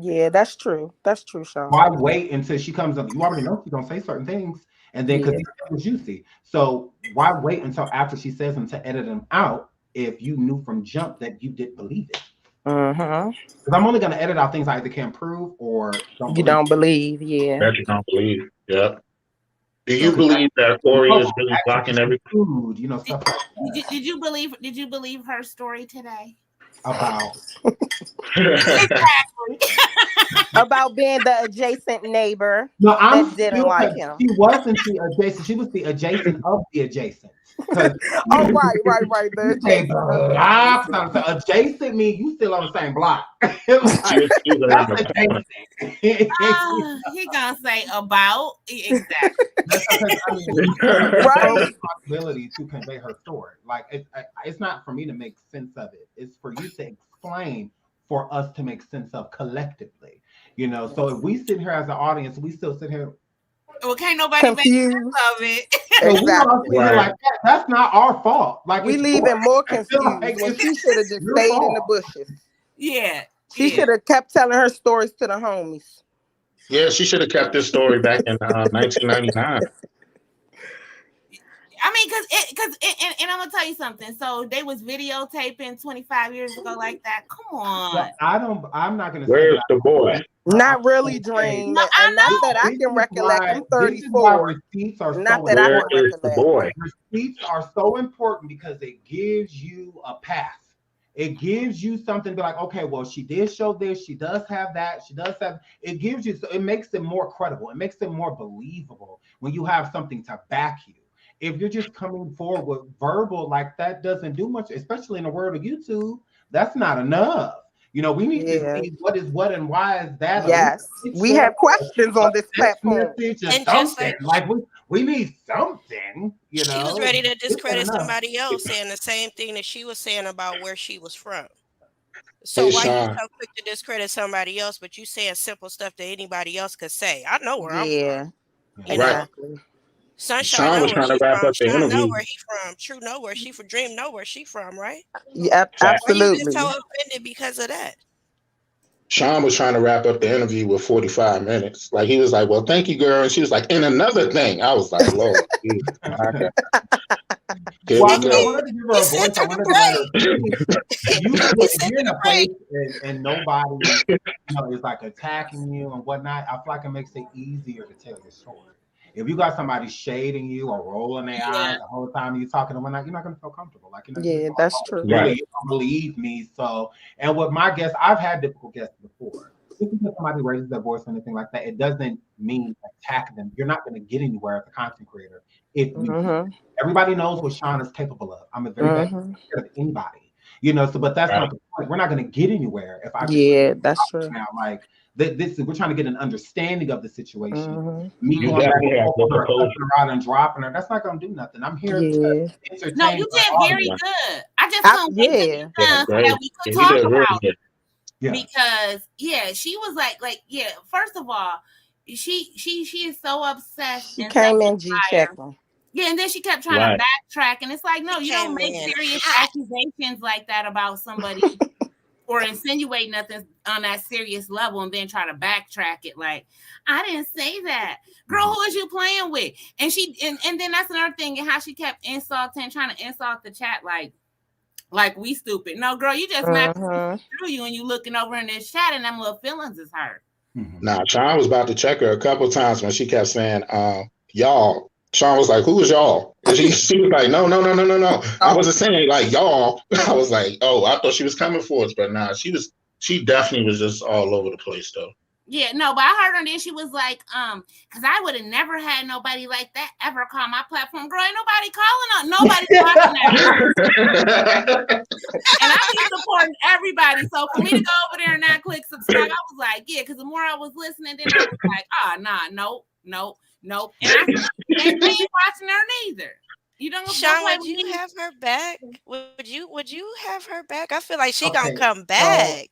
Yeah, that's true. That's true, Sean. Why wait until she comes up? You already know she's gonna say certain things, and then because Yeah. these things are juicy. So why wait until after she says them to edit them out if you knew from jump that you didn't believe it? Mm-hmm. Because I'm only gonna edit out things I either can't prove or don't You believe. don't believe, yeah. That you don't believe. Yep. Do you So, believe that Cory is really actually blocking everything? food, you know, stuff like that. Did you believe her story today? About Exactly. About being the adjacent neighbor no, I'm that didn't still like him. she wasn't the adjacent, she was the adjacent of the adjacent. Oh, right. The Say adjacent of the block. adjacent. So adjacent means you still on the same block. Like, She was that's around adjacent. He gonna say about exactly. That's because, I mean, Right. responsibility to convey her story. Like it's not for me to make sense of it. It's for you to explain for us to make sense of collectively. You know, so if we sit here as an audience, we still sit here. Well, can't nobody make Confused. sense of it. So we all Exactly. sit here like that. That's not our fault. Like We it's leaving yours. more I feel confused like when it's she should have just your stayed in the fault. bushes. Yeah. She should have kept telling her stories to the homies. Yeah, she should have kept this story back in 1999. I mean, and I'm gonna tell you something. So they was videotaping 25 years ago like that. Come on. Well, I'm not gonna say Where's that. the boy? Not really, Dream. No, I And not know. that I This can is recollect. why- I'm This is why 34. receipts are Not so that I Where can is the recollect. boy? Receipts are so important because it gives you a path. It gives you something to be like, okay, well, she did show this, she does have that, she does have. It gives you, so it makes it more credible. It makes it more believable when you have something to back you. If you're just coming forward with verbal, like that doesn't do much, especially in the world of YouTube. That's not enough. You know, we need to see what is what and why is that. Yes. We have questions on this platform. And just Something. Like we need something, you know. She was ready to It's not discredit enough. somebody else saying the same thing that she was saying about where she was from. So Hey, why you Sean. so quick to discredit somebody else, but you saying simple stuff that anybody else could say? I know where I'm Yeah. from. You know? Exactly. Sunshine Sean know was where trying to she wrap from. up the Sean know interview. where he from. True know where she from. Dream know where she from, right? Yeah, Fact. Why you absolutely. just so offended because of that? Sean was trying to wrap up the interview with 45 minutes. Like he was like, "Well, thank you, girl," and she was like, "And another thing." I was like, "Lord, Jesus. Okay. Here Well, I we mean, I go." wanted to give her a voice. I wanted to let her speak. If you're in a place and nobody, you know, is like attacking you and whatnot, I feel like it makes it easier to tell your story. If you got somebody shading you or rolling their eyes the whole time you're talking and whatnot, you're not going to feel comfortable. Like, you know, Yeah, that's true. Really, you don't believe me. So, and with my guests, I've had difficult guests before. Just because somebody raises their voice or anything like that, it doesn't mean attack them. You're not going to get anywhere as a content creator. If you, everybody knows what Sean is capable of. I'm a very bad of anybody, you know. So, but that's not the point. We're not going to get anywhere if I. Yeah, that's true. Now, like this, we're trying to get an understanding of the situation. Me You going back definitely have and to forth, propose. her out and dropping her. That's not going to do nothing. I'm here to entertain. No, you did my very audience. good. I just couldn't wait to be done so that we could talk about it. Because she was like first of all, she is so obsessed. She came in G-checking. Yeah, and then she kept trying to backtrack, and it's like, no, you don't make serious accusations like that about somebody or insinuate nothing on that serious level and then try to backtrack it. Like, I didn't say that. Girl, who is you playing with? And she and then that's another thing, and how she kept trying to insult the chat like we stupid. No, girl, you just met through you and you looking over in this chat and them little feelings is hurt. Nah, Sean was about to check her a couple times when she kept saying, y'all. Sean was like, "Who is y'all?" And she was like, No. I wasn't saying like y'all. I was like, oh, I thought she was coming for us, but nah, she definitely was just all over the place though. Yeah, no, but I heard her and then she was like, because I would have never had nobody like that ever call my platform. Girl, ain't nobody calling that. And I be supporting everybody. So for me to go over there and not click subscribe, I was like, yeah, because the more I was listening, then I was like, nope. And I ain't watching her neither. You don't Sean, play would with you me. have her back? Would you have her back? I feel like she gonna Okay, come so back.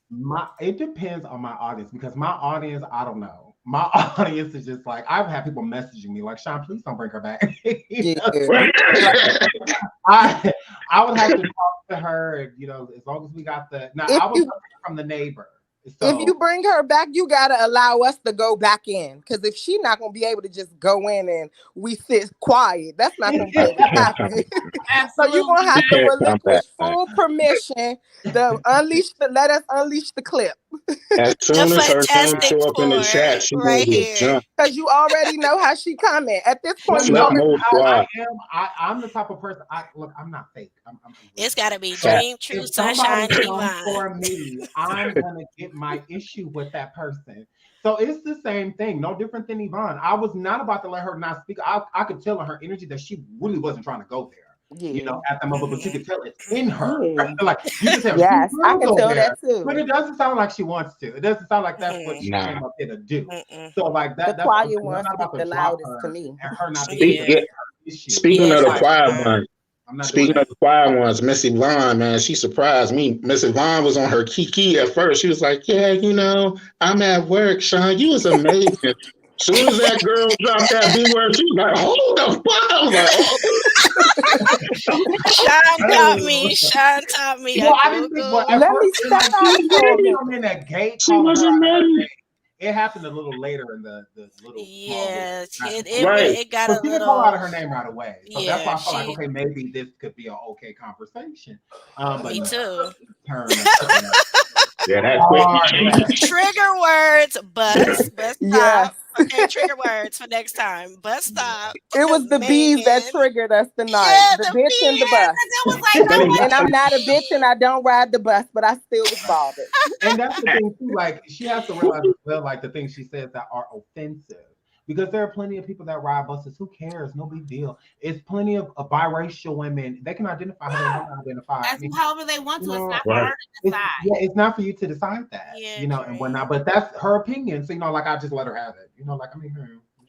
it depends on my audience because my audience, I don't know. My audience is just like I've had people messaging me like, Sean, please don't bring her back. You know, I I would have to talk to her, and as long as we got the now, If I was you from the neighbor, if you so bring her back, you gotta allow us to go back in. Because if she not gonna be able to just go in and we sit quiet, that's not gonna be able to happen. So you're gonna Absolutely have to not. Come back. relinquish full permission to let us unleash the clip. As The soon as her name Fantastic show up in the Four, chat, she gonna right get here. jumped. Because you already know how she coming. At this point, well, you Flip no, already mode because squad. I'm the type of person. Look, I'm not fake. I'm real. It's gotta be So Fact. Dream, True, if somebody Sunshine, and comes Yvonne. for me, I'm gonna get my issue with that person. So it's the same thing, no different than Yvonne. I was not about to let her not speak. I could tell in her energy that she really wasn't trying to go there. Yeah. At the moment, but you Mhm. could tell it's in her. Yeah. Like you can tell she Yes, I will can go tell there, that too. but it doesn't sound like she wants to. It doesn't sound like that's what Mhm. she Nah. came up here to do. Mm-mm. So like The that's what I'm quiet saying. I'm ones not speak about the to drop loudest to her me. and her not being able to Yeah. Speak, get her issue. speaking of Yes, the Like quiet Yvonne. one, I'm not doing speaking of that. the quiet ones, Miss Yvonne, man, she surprised me. Miss Yvonne was on her kiki at first. She was like, "Yeah, I'm at work, Sean. You was amazing." Soon as that girl dropped that B word, she was like, "Hold the fuck!" I was like, Sean taught Oh. me. Sean taught me a Well, I didn't think. Well, Google. at Let me first, step she out for a did minute. come in that gate she calling her out wasn't of her ready. name. It happened a little later in the little small little Yeah, back and forth. Right. it got So a she didn't call out little. of her name right away. So that's Yeah, why I felt like, she. okay, maybe this could be an okay conversation. But Me no, too. turn and took it Yeah, that quick. hard left. Trigger words, but Yes. stop. Okay, trigger words for next time. But stop. It was the Man. bees that triggered us tonight. Yeah, The the bitch and the bees. bus. Because it was like, But oh my And I'm not a God. bitch and I don't ride the bus, but I still was bothered. And that's the thing too. Like she has to realize as well, like the things she says that are offensive. Because there are plenty of people that ride buses. Who cares? No big deal. It's plenty of biracial women. They can identify how they want to identify. I As mean, however they want you to. It's know, not for right. her to decide. it's not for you to decide that, Yeah, and Dream. whatnot. But that's her opinion. So like I just let her have it.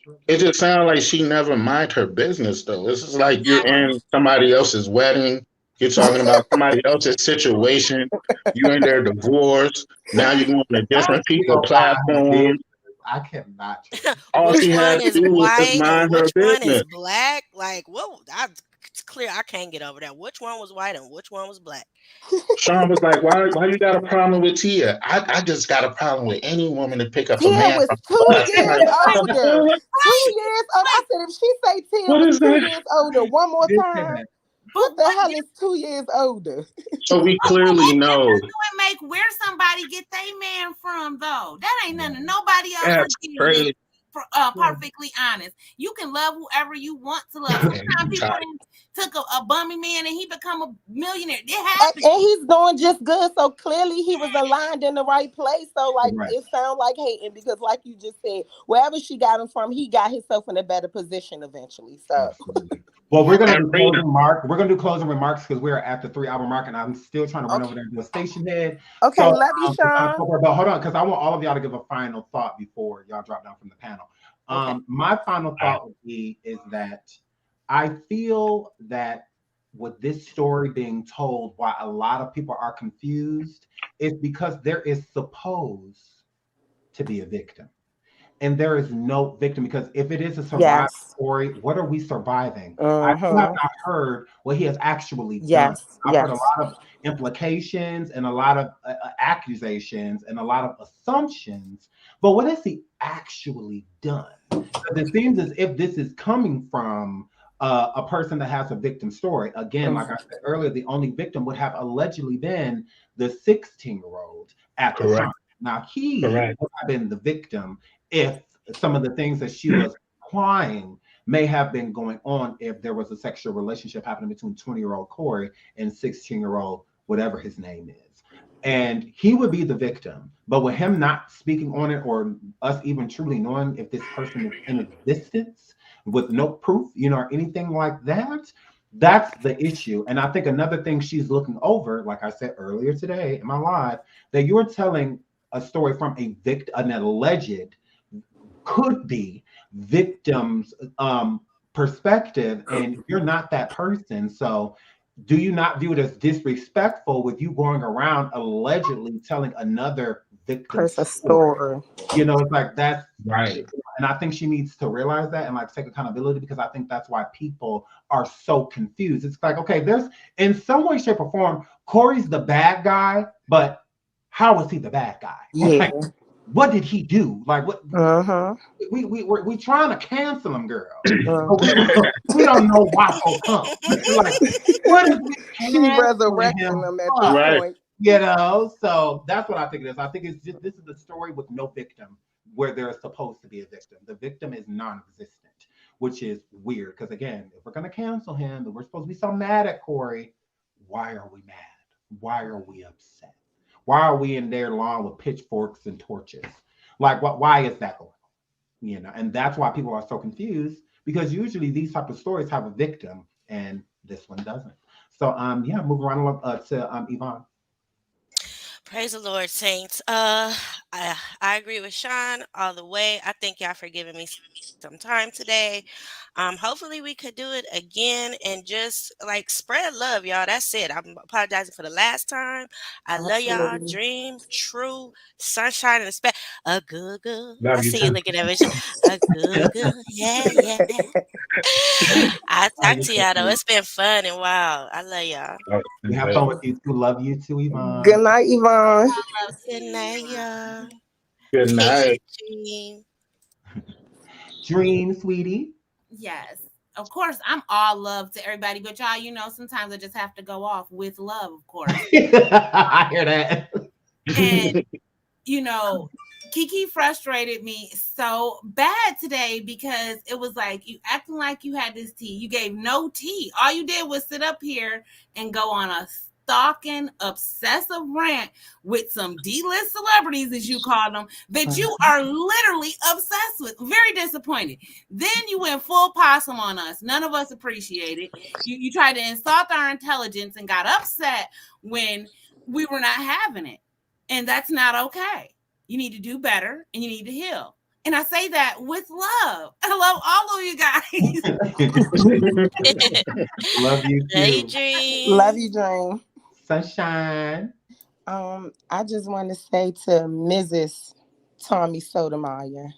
Sure. It just sounds like she never mind her business though. It's just like you're Never. in somebody else's wedding. You're talking about somebody else's situation. You in their divorce. Now you're going to Y'all different people still mind her platforms. business. I cannot. All Which she had one to is do was just white and mind her which one is business. black? Like, what? It's clear. I can't get over that. Which one was white and which one was black? Sean was like, why you got a problem with Tia? I just got a problem with any woman to pick up a Tia man was from the 2 bus. I'm years like, what the older. fuck? 2 years old. I said, if she say Tia What was is 2 that? years older, one more time, Listen, what But the hell is 2 years older? So we clearly know what make where somebody get their man from though? That ain't nothing nobody else that's to deal with. crazy. Perfectly honest, you can love whoever you want to love. Sometimes people took a bummy man and he become a millionaire. It happens. And he's doing just good. So clearly he was aligned in the right place. So like right. it sounds like hating because like you just said, wherever she got him from, he got himself in a better position eventually. So Absolutely. Well, we're gonna And do closing mark. We're gonna do closing remarks because we're at the 3 hour mark, and I'm still trying to run over there and do a station head. okay, So, love you, Sean. but hold on, because I want all of y'all to give a final thought before y'all drop down from the panel. Okay. My final thought would be is that I feel that with this story being told, why a lot of people are confused is because there is supposed to be a victim. And there is no victim because if it is a survival story, what are we surviving? I have not heard what he has actually done. I've heard a lot of implications and a lot of accusations and a lot of assumptions, but what has he actually done? Because it seems as if this is coming from a person that has a victim story. Again, like I said earlier, the only victim would have allegedly been the 16-year-old at the time. Now he would have been the victim if some of the things that she was implying may have been going on if there was a sexual relationship happening between 20-year-old Cory and 16-year-old, whatever his name is. And he would be the victim. But with him not speaking on it or us even truly knowing if this person is in existence with no proof, or anything like that, that's the issue. And I think another thing she's looking over, like I said earlier today in my live, that you're telling a story from an alleged could be victim's perspective, and you're not that person. So do you not view it as disrespectful with you going around allegedly telling another victim's Person story? story. You know, it's like that's Right. and I think she needs to realize that and like take accountability, because I think that's why people are so confused. It's like, okay, there's in some way, shape, or form, Cory's the bad guy, but how is he the bad guy? Yeah. Like, what did he do? Like, what Uh-huh. we trying to cancel him, girl. Uh-huh. But we don't know why so come. Like, what is we She canceling resurrecting him them at this for? Right. point. You know, so that's what I think it is. I think it's just this is the story with no victim where there is supposed to be a victim. The victim is non-existent, which is weird. Because again, if we're gonna cancel him and we're supposed to be so mad at Cory, why are we mad? Why are we upset? Why are we in their lawn with pitchforks and torches? Like what why is that going on? You know, and that's why people are so confused, because usually these type of stories have a victim and this one doesn't. So yeah, moving around to Yvonne. Praise the Lord, saints. I agree with Sean all the way. I thank y'all for giving me some time today. Hopefully we could do it again and just like spread love, y'all. That's it. I'm apologizing for the last time. I love y'all. Absolutely. Dream true, sunshine and respect. A good, good. I Love you see you too. looking at me. A good, good. Yeah, yeah. I'll talk to y'all though. It's been fun and wild. I love y'all. We have fun with you too. Love you too, Good Yvonne. night, Yvonne. Good night, y'all. Good night. Dream. Dream, sweetie. Yes. Of course, I'm all love to everybody, but y'all, you know, sometimes I just have to go off with love, of course. I hear that. And, you know, Kiki frustrated me so bad today because it was like you acting like you had this tea. You gave no tea. All you did was sit up here and go on a stalking, obsessive rant with some D-list celebrities, as you call them, that you are literally obsessed with. Very disappointed. Then you went full possum on us. None of us appreciate it. You tried to insult our intelligence and got upset when we were not having it. And that's not okay. You need to do better and you need to heal. And I say that with love. I love all of you guys. Love you too. Dream. Love you, Dream. Sunshine. I just want to say to Mrs. Tommy Sotomayor,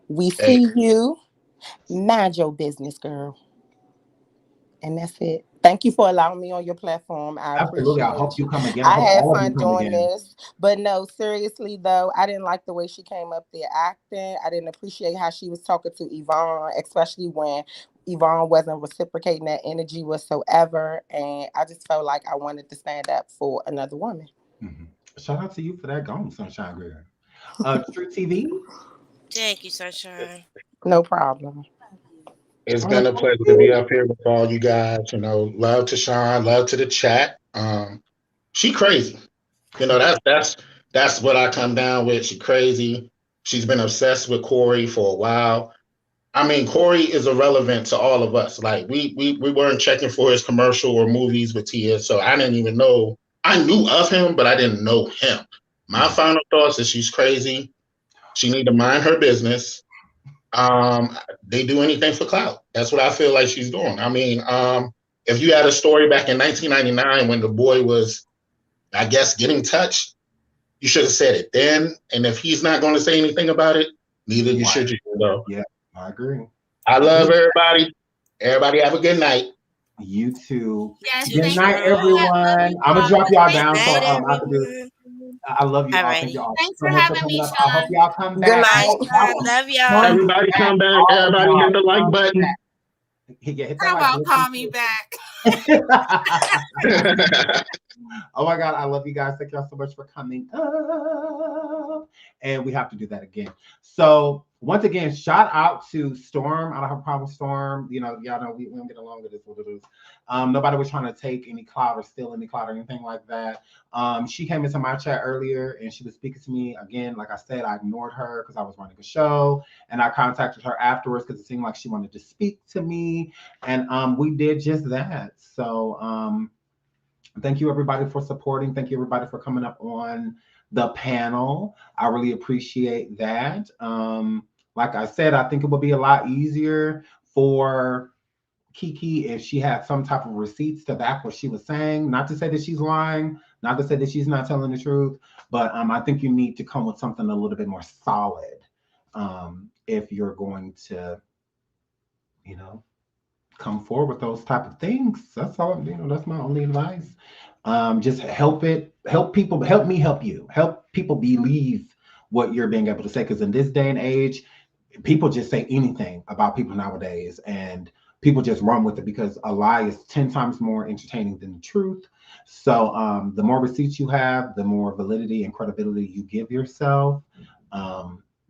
we Hey. see you. Mind your business, girl. And that's it. Thank you for allowing me on your platform. I Absolutely. I appreciate hope you you. come again. I I hope had all of you fun come doing again. this. But no, seriously though, I didn't like the way she came up there acting. I didn't appreciate how she was talking to Yvonne, especially when Yvonne wasn't reciprocating that energy whatsoever. And I just felt like I wanted to stand up for another woman. Mm-hmm. Shout out to you for that gong, Sunshine Girl. True TV. Thank you, Sunshine. No problem. It's been a pleasure to be up here with all you guys. You know, love to Sean, love to the chat. She crazy. You know, that's what I come down with. She crazy. She's been obsessed with Cory for a while. I mean, Cory is irrelevant to all of us. Like we weren't checking for his commercial or movies with Tia, so I didn't even know. I knew of him, but I didn't know him. My final thoughts is she's crazy. She need to mind her business. They do anything for clout. That's what I feel like she's doing. I mean, if you had a story back in 1999 when the boy was, I guess, getting touched, you should have said it then. And if he's not going to say anything about it, neither you should you. So, Yeah, I agree. I love everybody. Everybody have a good night. You too. Yes, Good thank night, you. everyone. Love you I'm gonna all. drop y'all Thank down. you. So Night, I can do. everyone. I love you all. Thank Alrighty. you all Thanks so for much for having coming me, up. I hope Sean. y'all come Good back. night. Love y'all. Everybody come back. Everybody hit the like button. Yeah, hit that How like about button. call me back? Oh my God, I love you guys. Thank y'all so much for coming up. And we have to do that again. So once again, shout out to Storm. I don't have a problem with Storm. You know, y'all know we don't get along with this. What it is. Nobody was trying to take any clout or steal any clout or anything like that. She came into my chat earlier and she was speaking to me again. Like I said, I ignored her because I was running a show, and I contacted her afterwards because it seemed like she wanted to speak to me, and we did just that. So thank you everybody for supporting. Thank you everybody for coming up on the panel. I really appreciate that. Like I said, I think it would be a lot easier for Kiki if she had some type of receipts to back what she was saying. Not to say that she's lying, not to say that she's not telling the truth, but I think you need to come with something a little bit more solid if you're going to, you know, come forward with those type of things. That's all. You know, that's my only advice. Just help people, help me help you, help people believe what you're being able to say. Because in this day and age, people just say anything about people nowadays, and people just run with it because a lie is 10 times more entertaining than the truth. So the more receipts you have, the more validity and credibility you give yourself.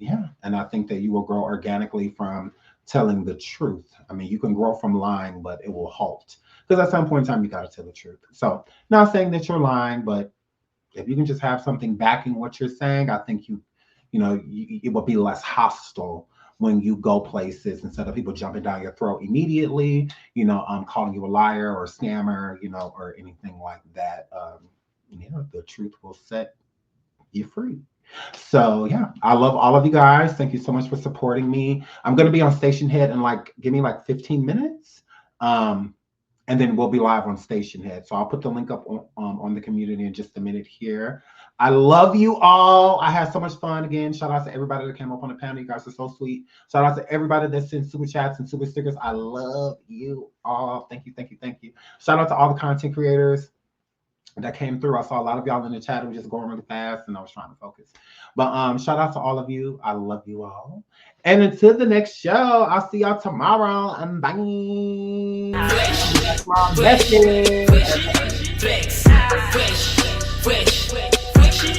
Yeah, and I think that you will grow organically from telling the truth. I mean, you can grow from lying, but it will halt because at some point in time you got to tell the truth. So not saying that you're lying, but if you can just have something backing what you're saying, I think it will be less hostile when you go places instead of people jumping down your throat immediately, calling you a liar or a scammer, or anything like that. The truth will set you free. So yeah, I love all of you guys. Thank you so much for supporting me. I'm going to be on Station Head in give me 15 minutes. And then we'll be live on Station Head. So I'll put the link up on the community in just a minute here. I love you all. I had so much fun again. Shout out to everybody that came up on the panel. You guys are so sweet. Shout out to everybody that sent super chats and super stickers. I love you all. Thank you, thank you, thank you. Shout out to all the content creators that came through. I saw a lot of y'all in the chat. It was just going really fast and I was trying to focus. But shout out to all of you. I love you all. And until the next show, I'll see y'all tomorrow. And bye. Fresh, fresh, fresh, fresh, fresh, fresh.